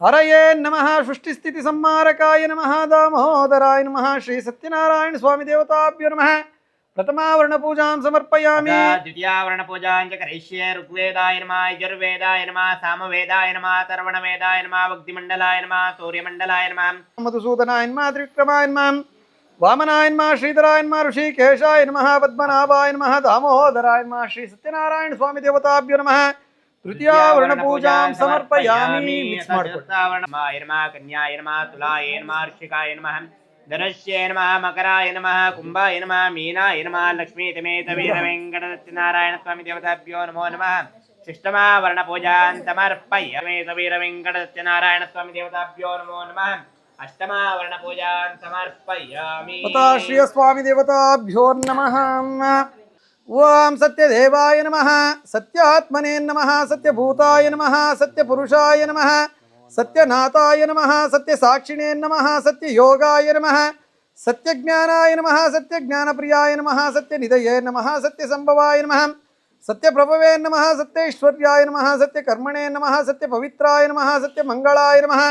ಹರಯೇ ನಮಃ ಸೃಷ್ಟಿಸ್ಥಿತಿ ಸಂಹಾರಕಾಯ ನಮಃ ದಾಮೋದರಾಯ ನಮಃ ಶ್ರೀ ಸತ್ಯನಾರಾಯಣ ಸ್ವಾಮಿ ದೇವತಾಭ್ಯೋ ನಮಃ प्रथमावरण पूजां समर्पयामि द्वितीयावरण पूजां च करिष्ये ऋग्वेदाय नमः यजुर्वेदाय नमः सामवेदाय नमः अथर्वणवेदाय नमः भक्तिमण्डलाय नमः सूर्यमण्डलाय नमः मधुसूदनाय नमः त्रिविक्रमाय नमः वामनाय नमः श्रीधराय नमः ऋषिकेशाय नमः पद्मनाभाय नमः दामोदराय नमः श्री सत्यनारायण स्वामी देवताभ्यो नमः ತೃತೀಯಾವರಣ ಪೂಜಾಂ ಸಮರ್ಪಯಾಮಿ. ಮಿಕ್ಸ್ ಮಾಡ್ಕೊಳ್ಳಿ. ಕನ್ಯಾಯ ನಮಃ ತುಲಾಯ ನಮಃ ವೃಶ್ಚಿಕಾಯ ನಮಃ ಧನುಷ್ಯೇ ನಮಃ ಮಕರಾಯ ನಮಃ ಕುಂಭಾಯ ನಮಃ ಮೀನಾಯ ನಮಃ ಲಕ್ಷ್ಮೀ ತಮೇತ ವೀರ ವೆಂಕಟನಾರಾಯಣ ಸ್ವಾಮಿ ದೇವತಾಭ್ಯೋ ನಮೋ ನಮಃ. ಶಿಷ್ಟಮಾವರಣ ಪೂಜಾಂ ಸಮರ್ಪಯಾಮಿ ವೀರ ವೆಂಕಟನಾರಾಯಣ ಸ್ವಾಮಿ ದೇವತಾಭ್ಯೋ ನಮೋ ನಮಃ. ಅಷ್ಟಮಾವರಣ ಪೂಜಾಂ ಸಮರ್ಪಯಾಮಿ. ಶ್ರೀಯ ಸ್ವಾಮಿ ದೇವತಾಭ್ಯೋ ನಮಃ. ಓಂ ಸತ್ಯದೇವಾಯ ನಮಃ, ಸತ್ಯಾತ್ಮನೇ ನಮಃ, ಸತ್ಯಭೂತಾಯ ನಮಃ, ಸತ್ಯಪುರುಷಾಯ ನಮಃ, ಸತ್ಯನಾಥಾಯ ನಮಃ, ಸತ್ಯಸಾಕ್ಷಿಣೇ ನಮಃ, ಸತ್ಯಯೋಗಾಯ ನಮಃ, ಸತ್ಯಜ್ಞಾನಾಯ ನಮಃ, ಸತ್ಯಜ್ಞಾನಪ್ರಿಯಾಯ ನಮಃ, ಸತ್ಯನಿಧಯೇ ನಮಃ, ಸತ್ಯಸಂಭವಾಯ ನಮಃ, ಸತ್ಯಪ್ರಭವೇ ನಮಃ, ಸತ್ಯೈಶ್ವರ್ಯಾಯ ನಮಃ, ಸತ್ಯಕರ್ಮಣೇ ನಮಃ, ಸತ್ಯಪವಿತ್ರಾಯ ನಮಃ, ಸತ್ಯಮಂಗಳಾಯ ನಮಃ,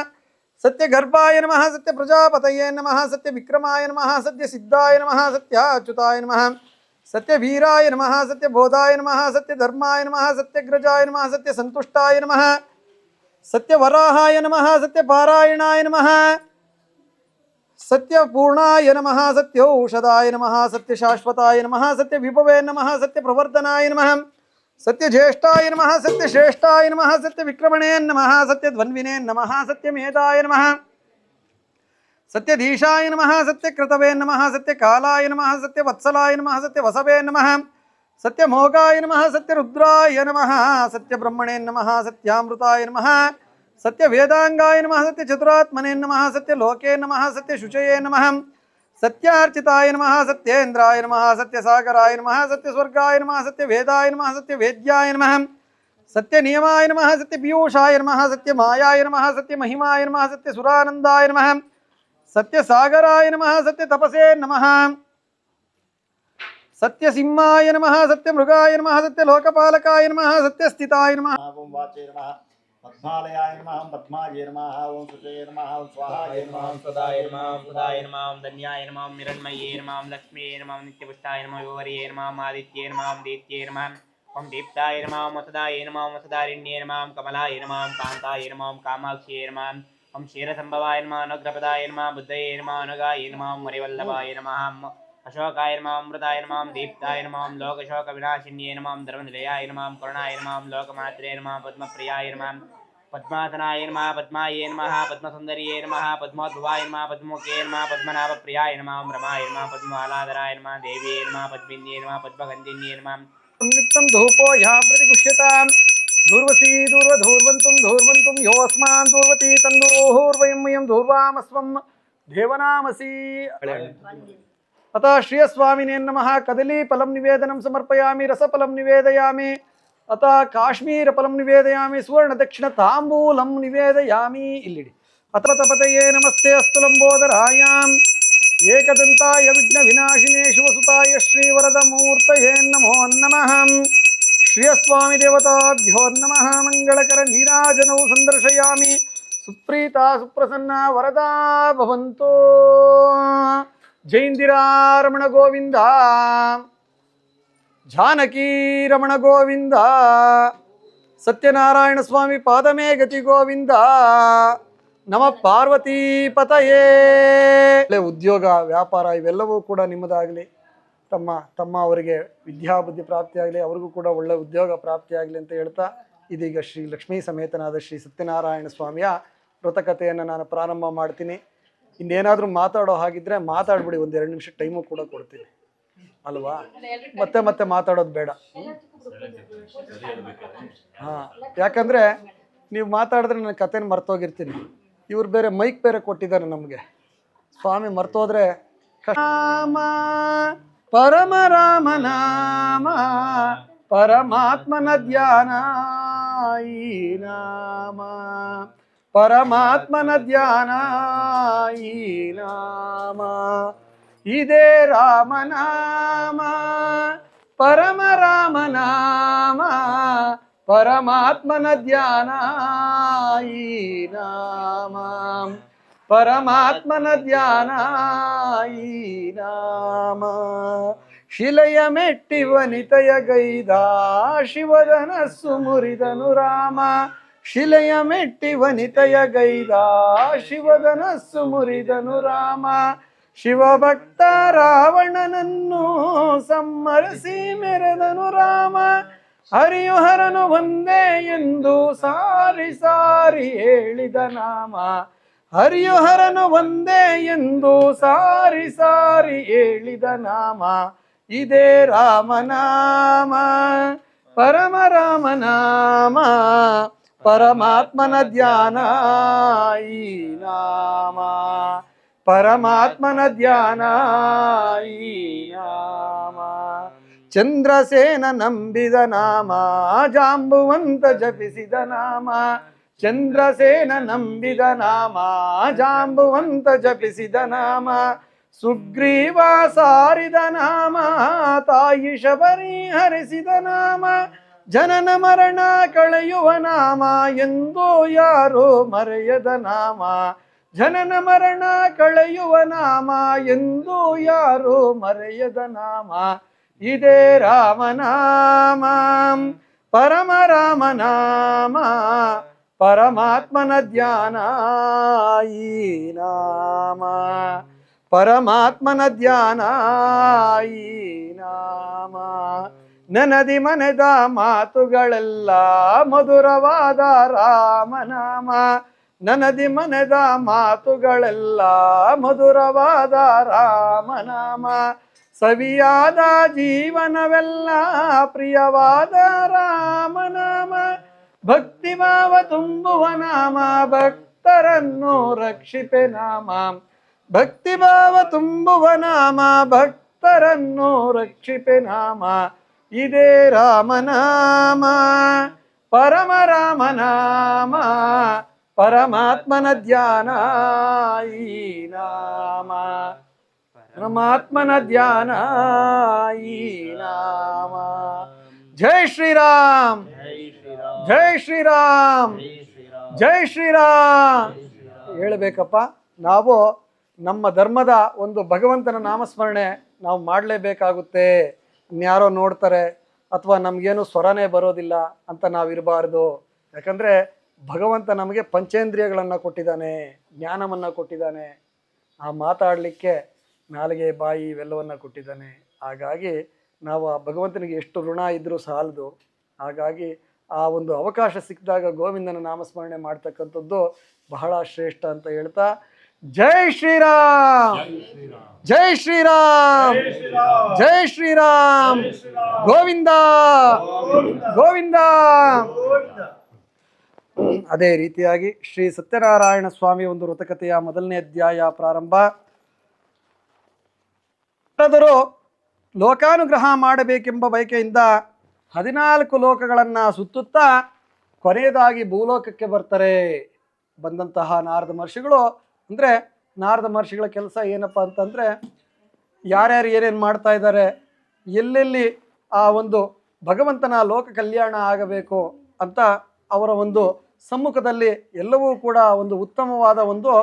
ಸತ್ಯಗರ್ಭಾಯ ನಮಃ, ಸತ್ಯಪ್ರಜಾಪತಯೇ ನಮಃ, ಸತ್ಯವಿಕ್ರಮಾಯ ನಮಃ, ಸತ್ಯಸಿದ್ಧಾಯ ನಮಃ, ಸತ್ಯಾಚ್ಯುತಾಯ ನಮಃ, ಸತ್ಯವೀರಾಯ ನಮಃ, ಸತ್ಯಬೋಧಾಯ ನಮಃ, ಸತ್ಯಧರ್ಮಾಯ ನಮಃ, ಸತ್ಯಗ್ರಜಾಯ ನಮಃ, ಸತ್ಯಸಂತುಷ್ಟಾಯ ನಮಃ, ಸತ್ಯವರಾಹಾಯ ನಮಃ, ಸತ್ಯಪಾರಾಯಣಾಯ ನಮಃ, ಸತ್ಯಪೂರ್ಣಾಯ ನಮಃ, ಸತ್ಯೌಷಧಾಯ ನಮಃ, ಸತ್ಯಶಾಶ್ವತಾಯ ನಮಃ, ಸತ್ಯವಿಭವೇ ನಮಃ, ಸತ್ಯಪ್ರವರ್ಧನಾಯ ನಮಃ, ಸತ್ಯಜ್ಯೇಷ್ಠಾಯ ನಮಃ, ಸತ್ಯಶ್ರೇಷ್ಠಾಯ ನಮಃ, ಸತ್ಯವಿಕ್ರಮಣೇ ನಮಃ, ಸತ್ಯಧ್ವನ್ವಿನೇ ನಮಃ, ಸತ್ಯಮೇಧಾಯ ನಮಃ, ಸತ್ಯಧೀಶಾಯ ನಮಃ, ಸತ್ಯಕೃತವೇ ನಮಃ, ಸತ್ಯಕಾಲಾಯ ನಮಃ, ಸತ್ಯವತ್ಸಲಾಯ ನಮಃ, ಸತ್ಯವಸವೇ ನಮಃ, ಸತ್ಯಮೋಗಾಯ ನಮಃ, ಸತ್ಯರುದ್ರಾಯ ನಮಃ, ಸತ್ಯಬ್ರಹ್ಮಣೇ ನಮಃ, ಸತ್ಯಾಮೃತಾಯ ನಮಃ, ಸತ್ಯವೇದಾಂಗಾಯ ನಮಃ, ಸತ್ಯಚತುರಾತ್ಮನೇ ನಮಃ, ಸತ್ಯಲೋಕೆ ನಮಃ, ಸತ್ಯಶುಚಯೇ ನಮಃ, ಸತ್ಯಾರ್ಚಿತಾಯ ನಮಃ, ಸತ್ಯೇಂದ್ರಾಯ ನಮಃ, ಸತ್ಯಸಾಗರಾಯ ನಮಃ, ಸತ್ಯಸ್ವರ್ಗಾಯ ನಮಃ, ಸತ್ಯವೇದಾಯ ನಮಃ, ಸತ್ಯವೇದ್ಯಾಯ ನಮಃ, ಸತ್ಯನಿಯಮಾಯ ನಮಃ, ಸತ್ಯಪೀಯೂಷಾಯ ನಮಃ, ಸತ್ಯಮಾಯಾಯ ನಮಃ, ಸತ್ಯಮಹಿಮಾಯ ನಮಃ, ಸತ್ಯಸುರಾನಂದಾಯ ನಮಃ, ಸತ್ಯಸಾಗರಾಯ ನಮಃ, ಸತ್ಯತಪಸೇ ನಮಃ, ಸತ್ಯಸಿಂಹಾಯ ನಮಃ, ಸತ್ಯಮೃಗಾಯ ನಮಃ, ಸತ್ಯಲೋಕಪಾಲಕಾಯ ನಮಃ, ಸತ್ಯಸ್ಥಿತಾಯ ನಮಃ. ಓಂ ವಾಚೇ ನಮಃ, ಪದ್ಮಾಲಯಾಯ ನಮಃ, ಪದ್ಮಾಯ ನಮಃ, ಓಂ ಸುತೇ ನಮಃ, ಓಂ ಸ್ವಾಹಾಯ ನಮಃ, ಓಂ ಸದಾಯ ನಮಃ, ಓಂ ಸದಾಯ ನಮಃ, ಓಂ ಧನ್ಯಾಯ ನಮಃ, ಓಂ ಹಿರಣ್ಮಯೇ ನಮಃ, ಓಂ ಲಕ್ಷ್ಮೀಯೇ ನಮಃ, ಓಂ ನಿತ್ಯಪುಷ್ಟಾಯ ನಮಃ, ವಿವರ್ಯೇ ನಮಃ, ಓಂ ಆದಿತ್ಯೇ ನಮಃ, ಓಂ ದೀಪ್ತ್ಯೇ ನಮಃ, ಓಂ ದೀಪ್ತಾಯ ನಮಃ, ಓಂ ವಸದಾಯ ನಮಃ, ಓಂ ವಸದಾರಿಣ್ಯೇ ನಮಃ, ಓಂ ಕಮಲಾಯ ನಮಃ, ಓಂ ಕಾಂತಾಯ ನಮಃ, ಓಂ ಕಾಮಾಕ್ಷಿಯೇ ನಮಃ, ಓಂ ಕ್ಷೀರಸಂಭವಾಯ ನಮಃ, ಅನುಗ್ರಹಪದಾಯ ನಮಃ, ಬುದ್ಧಯೇ ನಮಃ, ಅನುಗಾಯ ನಮಃ, ಓಂ ಮರಿವಲ್ಲಭಾಯ ನಮಃ, ಅಶೋಕಾಯ ನಮಃ, ಅಮೃತಾಯ ನಮಃ, ಓಂ ದೀಪ್ತಾಯ ನಮಃ, ಓಂ ಲೋಕಶೋಕ ವಿನಾಶಿನ್ಯೇ ನಮಃ, ಓಂ ಧರ್ಮನಿಲಯಾಯ ನಮಃ, ಓಂ ಕರುಣಾಯ ನಮಃ, ಓಂ ಲೋಕಮಾತ್ರೇ ನಮಃ, ಪದ್ಮಪ್ರಿಯಾಯ ನಮಃ, ಪದ್ಮಾಸನಾಯ ನಮಃ, ಪದ್ಮಾಯೇ ನಮಃ, ಪದ್ಮಸುಂದರಿಯೇ ನಮಃ, ಪದ್ಮೋದ್ಭವಾಯ ನಮಃ, ಪದ್ಮಮುಖೇ ನಮಃ, ಪದ್ಮನಾಭಪ್ರಿಯಾಯ ನಮಃ, ಓಂ ರಮಾಯ ನಮಃ, ಪದ್ಮಮಾಲಾಧರಾಯ ನಮಃ, ದೇವಿಯೇ ನಮಃ, ಪದ್ಮಿನ್ಯೇ ನಮಃ, ಪದ್ಮಗಂಧಿನ್ಯೇ ನಮಃ. ನಿತ್ಯಂ ಧೂಪೋ ಯಾ ಪ್ರತಿಗುಷ್ಯತಾಂ ಧೂರ್ವಸಿ ದೂರ್ವಧೂರ್ವಂತುಂ ಧೂರ್ವಂತುಂ ಯೋಸ್ಮಾನ್ ಧೂರ್ವತಿ ತಂದೂರ್ವಯಂ ವಯಂ ಧೂರ್ವಾಮಸ್ವಂ ದೇವನಾಮಸಿ. अतः श्रियस्वामिने नमः. कदलीफलं निवेदनं समर्पयामि, रसफलं निवेदयामि, अतः काश्मीरफलं निवेदयामि, सुवर्णदक्षिणताम्बूलं निवेदयामि. इल्लिडि अतपतये नमस्ते अस्तु लंबोदरायाम् एकदन्ताय विघ्नविनाशिने शिवसुताय श्रीवरदमूर्तये नमो नमः. श्रियस्वामी देवताभ्यो नमः. मंगलकर नीराजनौ संदर्शयामि. सुप्रीता सुप्रसन्ना वरदा भवन्तु. जयेंद्रा रमण गोविंद, जानकी रमण गोविंद, सत्यनारायण स्वामी पादमे गति गोविंद. नम पार्वती पतये. उद्योग व्यापार इवेल्लवೂ ಕೂಡ ನಿಮ್ಮದಾಗಲಿ. ತಮ್ಮ ಅವರಿಗೆ ವಿದ್ಯಾಬುದ್ಧಿ ಪ್ರಾಪ್ತಿಯಾಗಲಿ, ಅವರಿಗೂ ಕೂಡ ಒಳ್ಳೆ ಉದ್ಯೋಗ ಪ್ರಾಪ್ತಿಯಾಗಲಿ ಅಂತ ಹೇಳ್ತಾ ಇದೀಗ ಶ್ರೀ ಲಕ್ಷ್ಮೀ ಸಮೇತನಾದ ಶ್ರೀ ಸತ್ಯನಾರಾಯಣ ಸ್ವಾಮಿಯ ವ್ರತಕಥೆಯನ್ನು ನಾನು ಪ್ರಾರಂಭ ಮಾಡ್ತೀನಿ. ಇನ್ನೇನಾದರೂ ಮಾತಾಡೋ ಹಾಗಿದ್ರೆ ಮಾತಾಡ್ಬಿಡಿ, ಒಂದು 2 ನಿಮಿಷ ಟೈಮು ಕೂಡ ಕೊಡ್ತೀನಿ ಅಲ್ವಾ. ಮತ್ತೆ ಮಾತಾಡೋದು ಬೇಡ. ಹಾಂ, ಯಾಕಂದರೆ ನೀವು ಮಾತಾಡಿದ್ರೆ ನನ್ನ ಕಥೆನ ಮರ್ತೋಗಿರ್ತೀನಿ. ಇವ್ರು ಬೇರೆ ಮೈಕ್ ಬೇರೆ ಕೊಟ್ಟಿದ್ದಾರೆ ನಮಗೆ. ಸ್ವಾಮಿ ಮರ್ತೋದ್ರೆ ರಾಮ ಪರಮ ರಾಮ ನಾಮ ಪರಮಾತ್ಮನ ಧ್ಯಾನ ಈ ನಾಮ ಪರಮಾತ್ಮನ ಧ್ಯಾನ ಈ ನಾಮ ಇದೇ ರಾಮನಾಮ ಪರಮ ರಾಮನಾಮ ಪರಮಾತ್ಮನ ಧ್ಯಾನ ಈ ನಾಮ ಪರಮಾತ್ಮನ ಧ್ಯಾನ ಈ ನಾಮ. ಶಿಲೆಯ ಮೆಟ್ಟಿ ವನಿತೆಯ ಗೈದ ಶಿವಧನಸ್ಸು ಮುರಿದನು ರಾಮ. ಶಿಲೆಯ ಮೆಟ್ಟಿ ವನಿತೆಯ ಗೈದ ಶಿವಧನಸ್ಸು ಮುರಿದನು ರಾಮ. ಶಿವಭಕ್ತ ರಾವಣನನ್ನು ಸಮ್ಮರಿಸಿ ಮೆರೆದನು ರಾಮ. ಹರಿಯು ಹರನು ಒಂದೇ ಎಂದು ಸಾರಿ ಸಾರಿ ಹೇಳಿದ ನಾಮ. ಹರಿಯು ಹರನು ಒಂದೇ ಎಂದು ಸಾರಿ ಸಾರಿ ಹೇಳಿದ ನಾಮ. ಇದೇ ರಾಮನಾಮ ಪರಮ ರಾಮನಾಮ. ಪರಮಾತ್ಮನ ಧ್ಯಾನ ಈ ನಾಮ. ಪರಮಾತ್ಮನ ಧ್ಯಾನ ಈ ನಾಮ. ಚಂದ್ರಸೇನ ನಂಬಿದ ನಾಮ ಜಾಂಬುವಂತ ಜಪಿಸಿದ ನಾಮ. ಚಂದ್ರಸೇನ ನಂಬಿದ ನಾಮ ಜಾಂಬುವಂತ ಜಪಿಸಿದ ನಾಮ. ಸುಗ್ರೀವ ಸಾರಿದ ನಾಮ ತಾಯಿ ಶಬರಿ ಹರಿಸಿದ ನಾಮ. ಜನನ ಮರಣ ಕಳೆಯುವ ನಾಮ ಎಂದು ಯಾರು ಮರೆಯದ ನಾಮ. ಜನನ ಮರಣ ಕಳೆಯುವ ನಾಮ ಎಂದು ಯಾರು ಮರೆಯದ ನಾಮ. ಇದೇ ರಾಮನಾಮ ಪರಮ ರಾಮನಾಮ. ಪರಮಾತ್ಮನ ಧ್ಯಾನ ಈ ನಾಮ. ಪರಮಾತ್ಮನ ಧ್ಯಾನ ಈ ನಾಮ. ನೆನದಿ ಮನೆದ ಮಾತುಗಳೆಲ್ಲ ಮಧುರವಾದ ರಾಮನಾಮ. ನನದಿ ಮನೆದ ಮಾತುಗಳೆಲ್ಲ ಮಧುರವಾದ ರಾಮನಾಮ. ಸವಿಯಾದ ಜೀವನವೆಲ್ಲ ಪ್ರಿಯವಾದ ರಾಮನಾಮ. ಭಕ್ತಿಭಾವ ತುಂಬುವ ನಾಮ ಭಕ್ತರನ್ನು ರಕ್ಷಿಪೆ ನಾಮ. ಭಕ್ತಿಭಾವ ತುಂಬುವ ನಾಮ ಭಕ್ತರನ್ನು ರಕ್ಷಿಪೆ ನಾಮ. ಇದೇ ರಾಮನಾಮ ಪರಮ ರಾಮನಾಮ. ಪರಮಾತ್ಮನ ಧ್ಯಾನ ಈ ನಾಮ. ಪರಮಾತ್ಮನ ಧ್ಯಾನ ಈ ನಾಮ. ಜೈ ಶ್ರೀರಾಮ್ ಜೈ ಶ್ರೀರಾಮ್ ಜೈ ಶ್ರೀರಾಮ್. ಹೇಳಬೇಕಪ್ಪ, ನಾವು ನಮ್ಮ ಧರ್ಮದ ಒಂದು ಭಗವಂತನ ನಾಮಸ್ಮರಣೆ ನಾವು ಮಾಡಲೇಬೇಕಾಗುತ್ತೆ. ಇನ್ಯಾರೋ ನೋಡ್ತಾರೆ ಅಥವಾ ನಮಗೇನು ಸ್ವರನೇ ಬರೋದಿಲ್ಲ ಅಂತ ನಾವಿರಬಾರ್ದು. ಯಾಕಂದರೆ ಭಗವಂತ ನಮಗೆ ಪಂಚೇಂದ್ರಿಯಗಳನ್ನು ಕೊಟ್ಟಿದ್ದಾನೆ, ಜ್ಞಾನವನ್ನು ಕೊಟ್ಟಿದ್ದಾನೆ, ಆ ಮಾತಾಡಲಿಕ್ಕೆ ನಾಲಿಗೆ ಬಾಯಿ ಇವೆಲ್ಲವನ್ನು ಕೊಟ್ಟಿದ್ದಾನೆ. ಹಾಗಾಗಿ ನಾವು ಆ ಭಗವಂತನಿಗೆ ಎಷ್ಟು ಋಣ ಇದ್ದರೂ ಸಾಲದು. ಹಾಗಾಗಿ ಆ ಒಂದು ಅವಕಾಶ ಸಿಕ್ಕಿದಾಗ ಗೋವಿಂದನ ನಾಮಸ್ಮರಣೆ ಮಾಡ್ತಕ್ಕಂಥದ್ದು ಬಹಳ ಶ್ರೇಷ್ಠ ಅಂತ ಹೇಳ್ತಾ, ಜೈ ಶ್ರೀರಾಮ್ ಜೈ ಶ್ರೀರಾಮ್ ಜೈ ಶ್ರೀರಾಮ್. ಗೋವಿಂದ ಗೋವಿಂದ. ಅದೇ ರೀತಿಯಾಗಿ ಶ್ರೀ ಸತ್ಯನಾರಾಯಣ ಸ್ವಾಮಿ ಒಂದು ವೃತಕಥೆಯ ಮೊದಲನೇ ಅಧ್ಯಾಯ ಪ್ರಾರಂಭ. ಲೋಕಾನುಗ್ರಹ ಮಾಡಬೇಕೆಂಬ ಬಯಕೆಯಿಂದ 14 ಲೋಕಗಳನ್ನು ಸುತ್ತುತ್ತಾ ಕೊನೆಯದಾಗಿ ಭೂಲೋಕಕ್ಕೆ ಬರ್ತಾರೆ. ಬಂದಂತಹ ನಾರದ ಮಹರ್ಷಿಗಳು, ಅಂದರೆ ನಾರದ ಮಹರ್ಷಿಗಳ ಕೆಲಸ ಏನಪ್ಪ ಅಂತಂದರೆ, ಯಾರ್ಯಾರು ಏನೇನು ಮಾಡ್ತಾ ಇದ್ದಾರೆ, ಎಲ್ಲೆಲ್ಲಿ ಆ ಒಂದು ಭಗವಂತನ ಲೋಕ ಕಲ್ಯಾಣ ಆಗಬೇಕು ಅಂತ ಅವರ ಒಂದು ಸಮ್ಮುಖದಲ್ಲಿ ಎಲ್ಲವೂ ಕೂಡ ಒಂದು ಉತ್ತಮವಾದ ಒಂದು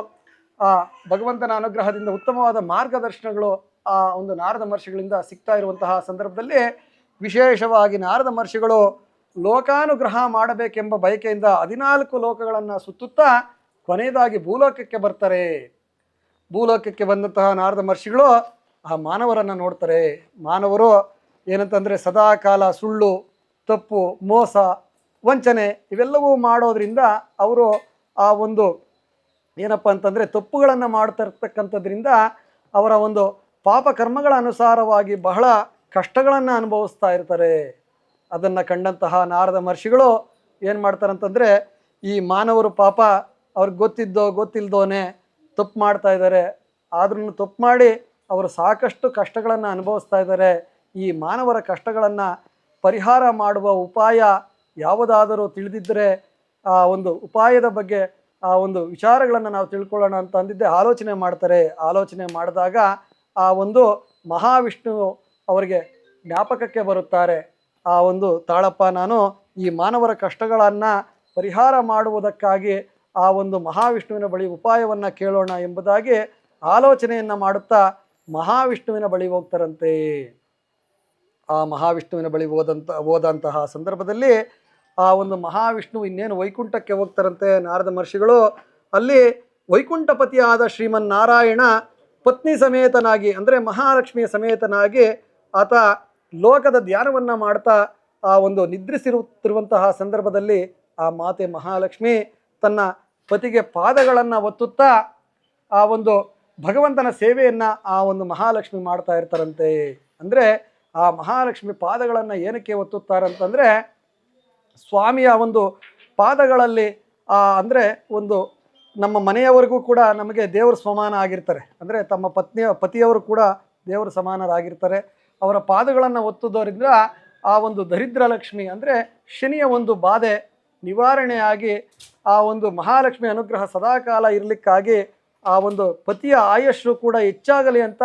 ಆ ಭಗವಂತನ ಅನುಗ್ರಹದಿಂದ ಉತ್ತಮವಾದ ಮಾರ್ಗದರ್ಶನಗಳು ಆ ಒಂದು ನಾರದ ಮಹರ್ಷಿಗಳಿಂದ ಸಿಗ್ತಾ ಇರುವಂತಹ ಸಂದರ್ಭದಲ್ಲಿ ವಿಶೇಷವಾಗಿ ನಾರದ ಮಹರ್ಷಿಗಳು ಲೋಕಾನುಗ್ರಹ ಮಾಡಬೇಕೆಂಬ ಬಯಕೆಯಿಂದ 14 ಲೋಕಗಳನ್ನು ಸುತ್ತುತ್ತಾ ಕೊನೆಯದಾಗಿ ಭೂಲೋಕಕ್ಕೆ ಬರ್ತಾರೆ. ಭೂಲೋಕಕ್ಕೆ ಬಂದಂತಹ ನಾರದ ಮಹರ್ಷಿಗಳು ಆ ಮಾನವರನ್ನು ನೋಡ್ತಾರೆ. ಮಾನವರು ಏನಂತಂದರೆ ಸದಾ ಕಾಲ ಸುಳ್ಳು, ತಪ್ಪು, ಮೋಸ, ವಂಚನೆ ಇವೆಲ್ಲವೂ ಮಾಡೋದ್ರಿಂದ ಅವರು ಆ ಒಂದು ಏನಪ್ಪ ಅಂತಂದರೆ ತಪ್ಪುಗಳನ್ನು ಮಾಡ್ತಾ ಇರ್ತಕ್ಕಂಥದ್ರಿಂದ ಅವರ ಒಂದು ಪಾಪ ಕರ್ಮಗಳ ಅನುಸಾರವಾಗಿ ಬಹಳ ಕಷ್ಟಗಳನ್ನು ಅನುಭವಿಸ್ತಾ ಇರ್ತಾರೆ. ಅದನ್ನು ಕಂಡಂತಹ ನಾರದ ಮಹರ್ಷಿಗಳು ಏನು ಮಾಡ್ತಾರಂತಂದರೆ, ಈ ಮಾನವರು ಪಾಪ ಅವ್ರಿಗೆ ಗೊತ್ತಿದ್ದೋ ಗೊತ್ತಿಲ್ದೋನೆ ತಪ್ಪು ಮಾಡ್ತಾ ಇದ್ದಾರೆ, ಆದ್ರೂ ತಪ್ಪು ಮಾಡಿ ಅವರು ಸಾಕಷ್ಟು ಕಷ್ಟಗಳನ್ನು ಅನುಭವಿಸ್ತಾ ಇದ್ದಾರೆ. ಈ ಮಾನವರ ಕಷ್ಟಗಳನ್ನು ಪರಿಹಾರ ಮಾಡುವ ಉಪಾಯ ಯಾವುದಾದರೂ ತಿಳಿದಿದ್ದರೆ ಆ ಒಂದು ಉಪಾಯದ ಬಗ್ಗೆ ಆ ಒಂದು ವಿಚಾರಗಳನ್ನು ನಾವು ತಿಳ್ಕೊಳ್ಳೋಣ ಅಂತ ಅಂದಿದ್ದೆ ಆಲೋಚನೆ ಮಾಡ್ತಾರೆ. ಆಲೋಚನೆ ಮಾಡಿದಾಗ ಆ ಒಂದು ಮಹಾವಿಷ್ಣು ಅವರಿಗೆ ಜ್ಞಾಪಕಕ್ಕೆ ಬರುತ್ತಾರೆ. ಆ ಒಂದು ತಾಳಪ್ಪ, ನಾನು ಈ ಮಾನವರ ಕಷ್ಟಗಳನ್ನು ಪರಿಹಾರ ಮಾಡುವುದಕ್ಕಾಗಿ ಆ ಒಂದು ಮಹಾವಿಷ್ಣುವಿನ ಬಳಿ ಉಪಾಯವನ್ನು ಕೇಳೋಣ ಎಂಬುದಾಗಿ ಆಲೋಚನೆಯನ್ನು ಮಾಡುತ್ತಾ ಮಹಾವಿಷ್ಣುವಿನ ಬಳಿ ಹೋಗ್ತಾರಂತೆ. ಆ ಮಹಾವಿಷ್ಣುವಿನ ಬಳಿ ಹೋದಂತಹ ಸಂದರ್ಭದಲ್ಲಿ ಆ ಒಂದು ಮಹಾವಿಷ್ಣು ಇನ್ನೇನು ವೈಕುಂಠಕ್ಕೆ ಹೋಗ್ತಾರಂತೆ. ನಾರದ ಮಹರ್ಷಿಗಳು ಅಲ್ಲಿ ವೈಕುಂಠಪತಿಯಾದ ಶ್ರೀಮನ್ನಾರಾಯಣ ಪತ್ನಿ ಸಮೇತನಾಗಿ, ಅಂದರೆ ಮಹಾಲಕ್ಷ್ಮಿಯ ಸಮೇತನಾಗಿ ಆತ ಲೋಕದ ಧ್ಯಾನವನ್ನು ಮಾಡ್ತಾ ಆ ಒಂದು ನಿದ್ರಿಸಿರುತ್ತಿರುವಂತಹ ಸಂದರ್ಭದಲ್ಲಿ ಆ ಮಾತೆ ಮಹಾಲಕ್ಷ್ಮಿ ತನ್ನ ಪತಿಗೆ ಪಾದಗಳನ್ನು ಒತ್ತುತ್ತಾ ಆ ಒಂದು ಭಗವಂತನ ಸೇವೆಯನ್ನು ಆ ಒಂದು ಮಹಾಲಕ್ಷ್ಮಿ ಮಾಡ್ತಾ ಇರ್ತಾರಂತೆ. ಅಂದರೆ ಆ ಮಹಾಲಕ್ಷ್ಮಿ ಪಾದಗಳನ್ನು ಏನಕ್ಕೆ ಒತ್ತುತ್ತಾರಂತಂದರೆ ಸ್ವಾಮಿಯ ಒಂದು ಪಾದಗಳಲ್ಲಿ ಅಂದರೆ ಒಂದು ನಮ್ಮ ಮನೆಯವರೆಗೂ ಕೂಡ ನಮಗೆ ದೇವರು ಸಮಾನ ಆಗಿರ್ತಾರೆ. ಅಂದರೆ ತಮ್ಮ ಪತಿಯವರು ಕೂಡ ದೇವರ ಸಮಾನರಾಗಿರ್ತಾರೆ. ಅವರ ಪಾದಗಳನ್ನು ಒತ್ತುವುದರಿಂದ ಆ ಒಂದು ದರಿದ್ರ ಲಕ್ಷ್ಮಿ ಅಂದರೆ ಶನಿಯ ಒಂದು ಬಾಧೆ ನಿವಾರಣೆಯಾಗಿ ಆ ಒಂದು ಮಹಾಲಕ್ಷ್ಮಿ ಅನುಗ್ರಹ ಸದಾಕಾಲ ಇರಲಿಕ್ಕಾಗಿ ಆ ಒಂದು ಪತಿಯ ಆಯಸ್ಸು ಕೂಡ ಹೆಚ್ಚಾಗಲಿ ಅಂತ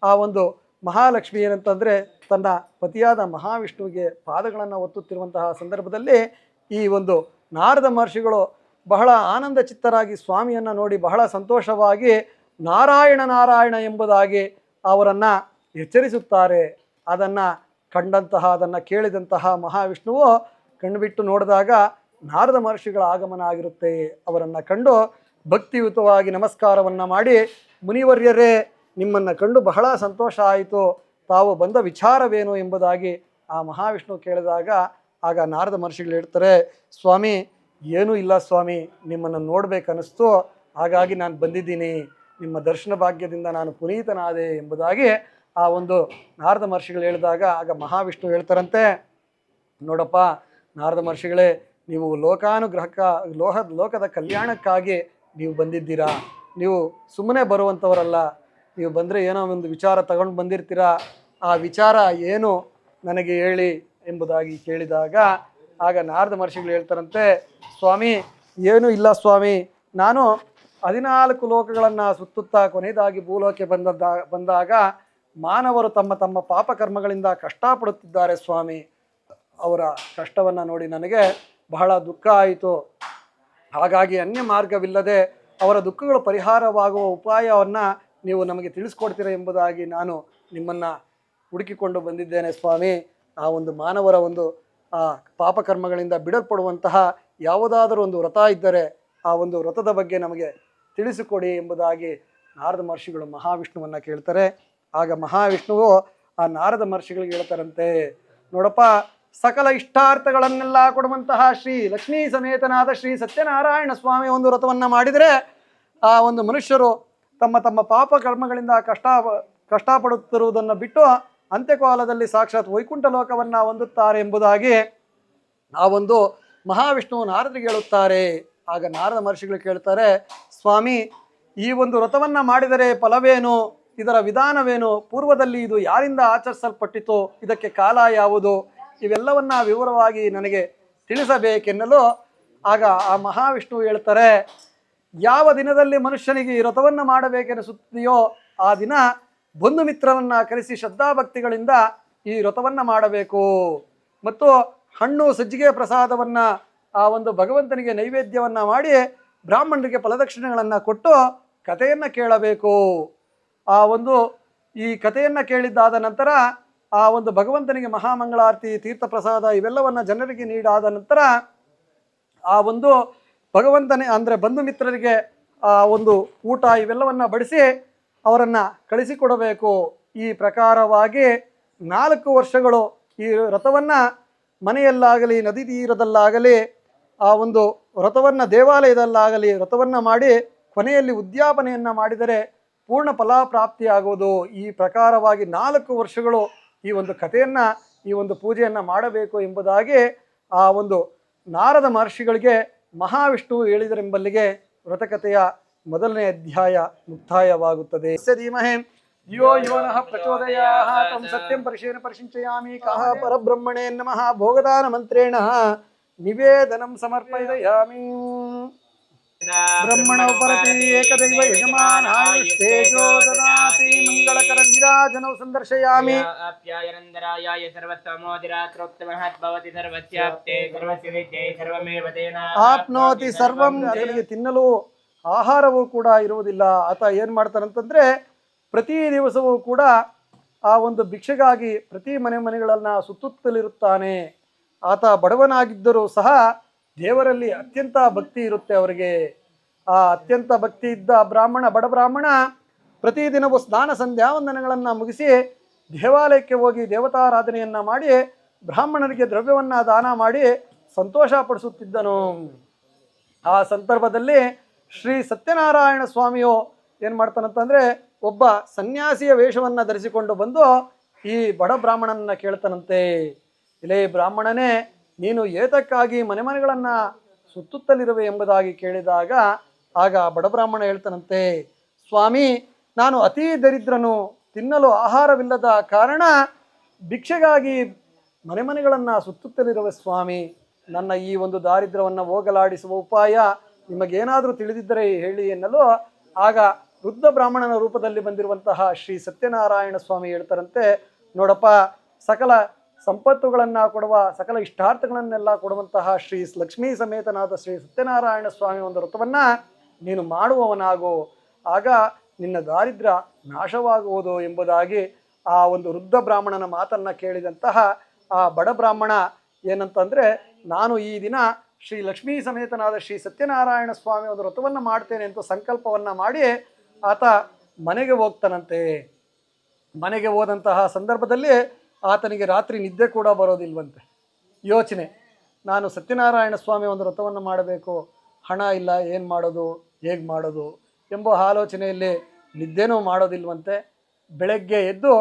ಆ ಒಂದು ಮಹಾಲಕ್ಷ್ಮಿ ಏನಂತಂದರೆ ತನ್ನ ಪತಿಯಾದ ಮಹಾವಿಷ್ಣುವಿಗೆ ಪಾದಗಳನ್ನು ಒತ್ತುತ್ತಿರುವಂತಹ ಸಂದರ್ಭದಲ್ಲಿ ಈ ಒಂದು ನಾರದ ಮಹರ್ಷಿಗಳು ಬಹಳ ಆನಂದ ಚಿತ್ತರಾಗಿ ಸ್ವಾಮಿಯನ್ನು ನೋಡಿ ಬಹಳ ಸಂತೋಷವಾಗಿ ನಾರಾಯಣ ನಾರಾಯಣ ಎಂಬುದಾಗಿ ಅವರನ್ನು ಎಚ್ಚರಿಸುತ್ತಾರೆ. ಅದನ್ನು ಅದನ್ನು ಕೇಳಿದಂತಹ ಮಹಾವಿಷ್ಣುವು ಕಣ್ಬಿಟ್ಟು ನೋಡಿದಾಗ ನಾರದ ಮಹರ್ಷಿಗಳ ಆಗಮನ ಆಗಿರುತ್ತೆ. ಅವರನ್ನು ಕಂಡು ಭಕ್ತಿಯುತವಾಗಿ ನಮಸ್ಕಾರವನ್ನು ಮಾಡಿ, ಮುನಿವರ್ಯರೇ, ನಿಮ್ಮನ್ನು ಕಂಡು ಬಹಳ ಸಂತೋಷ ಆಯಿತು, ತಾವು ಬಂದ ವಿಚಾರವೇನು ಎಂಬುದಾಗಿ ಆ ಮಹಾವಿಷ್ಣು ಕೇಳಿದಾಗ ಆಗ ನಾರದ ಮಹರ್ಷಿಗಳು ಹೇಳ್ತಾರೆ, ಸ್ವಾಮಿ ಏನೂ ಇಲ್ಲ ಸ್ವಾಮಿ, ನಿಮ್ಮನ್ನು ನೋಡಬೇಕನ್ನಿಸ್ತು, ಹಾಗಾಗಿ ನಾನು ಬಂದಿದ್ದೀನಿ, ನಿಮ್ಮ ದರ್ಶನ ಭಾಗ್ಯದಿಂದ ನಾನು ಪುನೀತನಾದೆ ಎಂಬುದಾಗಿ ಆ ಒಂದು ನಾರದ ಮಹರ್ಷಿಗಳು ಹೇಳಿದಾಗ ಆಗ ಮಹಾವಿಷ್ಣು ಹೇಳ್ತಾರಂತೆ, ನೋಡಪ್ಪ ನಾರದ ಮಹರ್ಷಿಗಳೇ, ನೀವು ಲೋಕದ ಕಲ್ಯಾಣಕ್ಕಾಗಿ ನೀವು ಬಂದಿದ್ದೀರಾ, ನೀವು ಸುಮ್ಮನೆ ಬರುವಂಥವರಲ್ಲ, ನೀವು ಬಂದರೆ ಏನೋ ಒಂದು ವಿಚಾರ ತಗೊಂಡು ಬಂದಿರ್ತೀರಾ, ಆ ವಿಚಾರ ಏನು ನನಗೆ ಹೇಳಿ ಎಂಬುದಾಗಿ ಕೇಳಿದಾಗ ಆಗ ನಾರದ ಮಹರ್ಷಿಗಳು ಹೇಳ್ತಾರಂತೆ, ಸ್ವಾಮಿ ಏನೂ ಇಲ್ಲ ಸ್ವಾಮಿ, ನಾನು 14 ಲೋಕಗಳನ್ನು ಸುತ್ತುತ್ತಾ ಕೊನೆಯದಾಗಿ ಭೂಲೋಕೆ ಬಂದಾಗ ಮಾನವರು ತಮ್ಮ ತಮ್ಮ ಪಾಪಕರ್ಮಗಳಿಂದ ಕಷ್ಟಪಡುತ್ತಿದ್ದಾರೆ ಸ್ವಾಮಿ. ಅವರ ಕಷ್ಟವನ್ನು ನೋಡಿ ನನಗೆ ಬಹಳ ದುಃಖ ಆಯಿತು. ಹಾಗಾಗಿ ಅನ್ಯ ಮಾರ್ಗವಿಲ್ಲದೆ ಅವರ ದುಃಖಗಳು ಪರಿಹಾರವಾಗುವ ಉಪಾಯವನ್ನು ನೀವು ನಮಗೆ ತಿಳಿಸ್ಕೊಡ್ತೀರ ಎಂಬುದಾಗಿ ನಾನು ನಿಮ್ಮನ್ನು ಹುಡುಕಿಕೊಂಡು ಬಂದಿದ್ದೇನೆ ಸ್ವಾಮಿ. ಆ ಒಂದು ಮಾನವರ ಒಂದು ಪಾಪಕರ್ಮಗಳಿಂದ ಬಿಡಲ್ಪಡುವಂತಹ ಯಾವುದಾದರೂ ಒಂದು ವ್ರತ ಇದ್ದರೆ ಆ ಒಂದು ವ್ರತದ ಬಗ್ಗೆ ನಮಗೆ ತಿಳಿಸಿಕೊಡಿ ಎಂಬುದಾಗಿ ನಾರದ ಮಹರ್ಷಿಗಳು ಮಹಾವಿಷ್ಣುವನ್ನು ಕೇಳ್ತಾರೆ. ಆಗ ಮಹಾವಿಷ್ಣುವು ಆ ನಾರದ ಮಹರ್ಷಿಗಳಿಗೆ ಹೇಳ್ತಾರಂತೆ, ನೋಡಪ್ಪ, ಸಕಲ ಇಷ್ಟಾರ್ಥಗಳನ್ನೆಲ್ಲ ಕೊಡುವಂತಹ ಶ್ರೀ ಲಕ್ಷ್ಮೀ ಸಮೇತನಾದ ಶ್ರೀ ಸತ್ಯನಾರಾಯಣ ಸ್ವಾಮಿ ಒಂದು ವ್ರತವನ್ನು ಮಾಡಿದರೆ ಆ ಒಂದು ಮನುಷ್ಯರು ತಮ್ಮ ತಮ್ಮ ಪಾಪ ಕರ್ಮಗಳಿಂದ ಕಷ್ಟಪಡುತ್ತಿರುವುದನ್ನು ಬಿಟ್ಟು ಅಂತ್ಯಕಾಲದಲ್ಲಿ ಸಾಕ್ಷಾತ್ ವೈಕುಂಠ ಲೋಕವನ್ನು ಹೊಂದುತ್ತಾರೆ ಎಂಬುದಾಗಿ ಆ ಒಂದು ಮಹಾವಿಷ್ಣುವು ನಾರದರಿಗೆ ಹೇಳುತ್ತಾರೆ. ಆಗ ನಾರದ ಮಹರ್ಷಿಗಳು ಕೇಳ್ತಾರೆ, ಸ್ವಾಮಿ, ಈ ಒಂದು ವ್ರತವನ್ನು ಮಾಡಿದರೆ ಫಲವೇನು, ಇದರ ವಿಧಾನವೇನು, ಪೂರ್ವದಲ್ಲಿ ಇದು ಯಾರಿಂದ ಆಚರಿಸಲ್ಪಟ್ಟಿತು, ಇದಕ್ಕೆ ಕಾಲ ಯಾವುದು, ಇವೆಲ್ಲವನ್ನ ವಿವರವಾಗಿ ನನಗೆ ತಿಳಿಸಬೇಕೆನ್ನಲು ಆಗ ಆ ಮಹಾವಿಷ್ಣು ಹೇಳ್ತಾರೆ, ಯಾವ ದಿನದಲ್ಲಿ ಮನುಷ್ಯನಿಗೆ ಈ ವ್ರತವನ್ನು ಮಾಡಬೇಕೆನಿಸುತ್ತದೆಯೋ ಆ ದಿನ ಬಂಧು ಮಿತ್ರರನ್ನು ಕರೆಸಿ ಶ್ರದ್ಧಾಭಕ್ತಿಗಳಿಂದ ಈ ವ್ರತವನ್ನು ಮಾಡಬೇಕು ಮತ್ತು ಹಣ್ಣು ಸಜ್ಜಿಗೆ ಪ್ರಸಾದವನ್ನು ಆ ಒಂದು ಭಗವಂತನಿಗೆ ನೈವೇದ್ಯವನ್ನು ಮಾಡಿ ಬ್ರಾಹ್ಮಣರಿಗೆ ಫಲದಕ್ಷಿಣೆಗಳನ್ನು ಕೊಟ್ಟು ಕಥೆಯನ್ನು ಕೇಳಬೇಕು. ಆ ಒಂದು ಈ ಕಥೆಯನ್ನು ಕೇಳಿದ್ದಾದ ನಂತರ ಆ ಒಂದು ಭಗವಂತನಿಗೆ ಮಹಾಮಂಗಳಾರತಿ ತೀರ್ಥ ಪ್ರಸಾದ ಇವೆಲ್ಲವನ್ನು ಜನರಿಗೆ ನೀಡಾದ ನಂತರ ಆ ಒಂದು ಭಗವಂತನೇ ಅಂದರೆ ಬಂಧು ಮಿತ್ರರಿಗೆ ಆ ಒಂದು ಊಟ ಇವೆಲ್ಲವನ್ನು ಬಡಿಸಿ ಅವರನ್ನು ಕಳಿಸಿಕೊಡಬೇಕು. ಈ ಪ್ರಕಾರವಾಗಿ 4 ವರ್ಷಗಳು ಈ ವ್ರತವನ್ನು ಮನೆಯಲ್ಲಾಗಲಿ ನದಿ ತೀರದಲ್ಲಾಗಲಿ ಆ ಒಂದು ವ್ರತವನ್ನು ದೇವಾಲಯದಲ್ಲಾಗಲಿ ವ್ರತವನ್ನು ಮಾಡಿ ಕೊನೆಯಲ್ಲಿ ಉದ್ಯಾಪನೆಯನ್ನು ಮಾಡಿದರೆ ಪೂರ್ಣ ಫಲಪ್ರಾಪ್ತಿಯಾಗುವುದು. ಈ ಪ್ರಕಾರವಾಗಿ 4 ವರ್ಷಗಳು ಈ ಒಂದು ಕಥೆಯನ್ನು ಈ ಒಂದು ಪೂಜೆಯನ್ನು ಮಾಡಬೇಕು ಎಂಬುದಾಗಿ ಆ ಒಂದು ನಾರದ ಮಹರ್ಷಿಗಳಿಗೆ ಮಹಾವಿಷ್ಣು ಹೇಳಿದರೆಂಬಲ್ಲಿಗೆ ವ್ರತಕಥೆಯ ಮೊದಲನೇ ಅಧ್ಯಾಯ ಮುಕ್ತಾಯವಾಗುತ್ತದೆ. ಧೀಮಹಿ ಧಿಯೋ ಯೋ ನಃ ಪ್ರಚೋದಯಾತ್ ತಂ ಸತ್ಯಂ ಪರಿಶೇನ ಪರಿಶಿಂಚಯಾಮಿ ಕಃ ಪರಬ್ರಹ್ಮಣೇ ನಮಃ ಭೋಗದಾನ ಮಂತ್ರೇಣ ನಿವೇದನಂ ಸಮರ್ಪಯಾಮಿ. ಬ್ರಹ್ಮಣ ಪರತಿ ಏಕದೈವ ಯಜಮಾನಾಯುಸ್ತೇಜೋ ದದಾತಿ ಮಂಗಳಕರ ನೀರಾಜನೌ ಸಂದರ್ಶಯಾಮಿ. ಆಪ್ಯಾಯನಂದರಾಯಾಯ ಸರ್ವತಮೋದಿರಾತ್ರೋಕ್ತಮಹತ್ ಭವತಿ ಸರ್ವಸ್ಯಾಪ್ತೆ ಸರ್ವಸ್ಯ ವಿದ್ಯೆ ಸರ್ವಮೇವ ತೇನ ಆಪ್ನೋತಿ ಸರ್ವಂ. ಜನರಿಗೆ ತಿನ್ನಲು ಆಹಾರವೂ ಕೂಡ ಇರುವುದಿಲ್ಲ. ಆತ ಏನು ಮಾಡ್ತಾನಂತಂದರೆ ಪ್ರತಿ ದಿವಸವೂ ಕೂಡ ಆ ಒಂದು ಭಿಕ್ಷೆಗಾಗಿ ಪ್ರತಿ ಮನೆಗಳನ್ನು ಸುತ್ತುತ್ತಲಿರುತ್ತಾನೆ. ಆತ ಬಡವನಾಗಿದ್ದರೂ ಸಹ ದೇವರಲ್ಲಿ ಅತ್ಯಂತ ಭಕ್ತಿ ಇರುತ್ತೆ ಅವರಿಗೆ. ಆ ಅತ್ಯಂತ ಭಕ್ತಿ ಇದ್ದ ಬಡ ಬ್ರಾಹ್ಮಣ ಪ್ರತಿದಿನವೂ ಸ್ನಾನ ಸಂಧ್ಯಾ ವಂದನೆಗಳನ್ನು ಮುಗಿಸಿ ದೇವಾಲಯಕ್ಕೆ ಹೋಗಿ ದೇವತಾರಾಧನೆಯನ್ನು ಮಾಡಿ ಬ್ರಾಹ್ಮಣರಿಗೆ ದ್ರವ್ಯವನ್ನ ದಾನ ಮಾಡಿ ಸಂತೋಷ ಪಡಿಸುತ್ತಿದ್ದನು. ಆ ಸಂದರ್ಭದಲ್ಲಿ ಶ್ರೀ ಸತ್ಯನಾರಾಯಣ ಸ್ವಾಮಿಯು ಏನು ಮಾಡ್ತಾನಂತಂದರೆ ಒಬ್ಬ ಸನ್ಯಾಸಿಯ ವೇಷವನ್ನು ಧರಿಸಿಕೊಂಡು ಬಂದು ಈ ಬಡ ಬ್ರಾಹ್ಮಣನನ್ನ ಕೇಳ್ತಾನಂತೆ, ಇಲೇ ಬ್ರಾಹ್ಮಣನೇ, ನೀನು ಏತಕ್ಕಾಗಿ ಮನೆಗಳನ್ನು ಸುತ್ತುತ್ತಲಿರುವೆ ಎಂಬುದಾಗಿ ಕೇಳಿದಾಗ ಆಗ ಬಡ ಬ್ರಾಹ್ಮಣ ಹೇಳ್ತಾನಂತೆ, ಸ್ವಾಮಿ, ನಾನು ಅತೀ ದರಿದ್ರನು, ತಿನ್ನಲು ಆಹಾರವಿಲ್ಲದ ಕಾರಣ ಭಿಕ್ಷೆಗಾಗಿ ಮನೆಗಳನ್ನು ಸುತ್ತುತ್ತಲಿರುವ ಸ್ವಾಮಿ, ನನ್ನ ಈ ಒಂದು ದಾರಿದ್ರ್ಯವನ್ನು ಹೋಗಲಾಡಿಸುವ ಉಪಾಯ ನಿಮಗೇನಾದರೂ ತಿಳಿದಿದ್ದರೆ ಹೇಳಿ ಎನ್ನಲು ಆಗ ವೃದ್ಧ ಬ್ರಾಹ್ಮಣನ ರೂಪದಲ್ಲಿ ಬಂದಿರುವಂತಹ ಶ್ರೀ ಸತ್ಯನಾರಾಯಣ ಸ್ವಾಮಿ ಹೇಳ್ತಾರಂತೆ, ನೋಡಪ್ಪ, ಸಕಲ ಸಂಪತ್ತುಗಳನ್ನು ಕೊಡುವ, ಸಕಲ ಇಷ್ಟಾರ್ಥಗಳನ್ನೆಲ್ಲ ಕೊಡುವಂತಹ ಶ್ರೀ ಲಕ್ಷ್ಮೀ ಸಮೇತನಾದ ಶ್ರೀ ಸತ್ಯನಾರಾಯಣ ಸ್ವಾಮಿ ಒಂದು ವ್ರತವನ್ನು ನೀನು ಮಾಡುವವನಾಗು, ಆಗ ನಿನ್ನ ದಾರಿದ್ರ್ಯ ನಾಶವಾಗುವುದು ಎಂಬುದಾಗಿ ಆ ಒಂದು ವೃದ್ಧ ಬ್ರಾಹ್ಮಣನ ಮಾತನ್ನು ಕೇಳಿದಂತಹ ಆ ಬಡ ಬ್ರಾಹ್ಮಣ ಏನಂತಂದರೆ, ನಾನು ಈ ದಿನ ಶ್ರೀ ಲಕ್ಷ್ಮೀ ಸಮೇತನಾದ ಶ್ರೀ ಸತ್ಯನಾರಾಯಣ ಸ್ವಾಮಿ ಒಂದು ವ್ರತವನ್ನು ಮಾಡ್ತೇನೆ ಅಂತ ಸಂಕಲ್ಪವನ್ನು ಮಾಡಿ ಆತ ಮನೆಗೆ ಹೋಗ್ತಾನಂತೆ. ಮನೆಗೆ ಹೋದಂತಹ ಸಂದರ್ಭದಲ್ಲಿ ಆತನಿಗೆ ರಾತ್ರಿ ನಿದ್ದೆ ಕೂಡ ಬರೋದಿಲ್ವಂತೆ. ಯೋಚನೆ, ನಾನು ಸತ್ಯನಾರಾಯಣ ಸ್ವಾಮಿ ಒಂದು ವ್ರತವನ್ನು ಮಾಡಬೇಕು, ಹಣ ಇಲ್ಲ, ಏನು ಮಾಡೋದು, ಹೇಗೆ ಮಾಡೋದು ಎಂಬ ಆಲೋಚನೆಯಲ್ಲಿ ನಿದ್ದೆನೂ ಮಾಡೋದಿಲ್ವಂತೆ. ಬೆಳಗ್ಗೆ ಎದ್ದು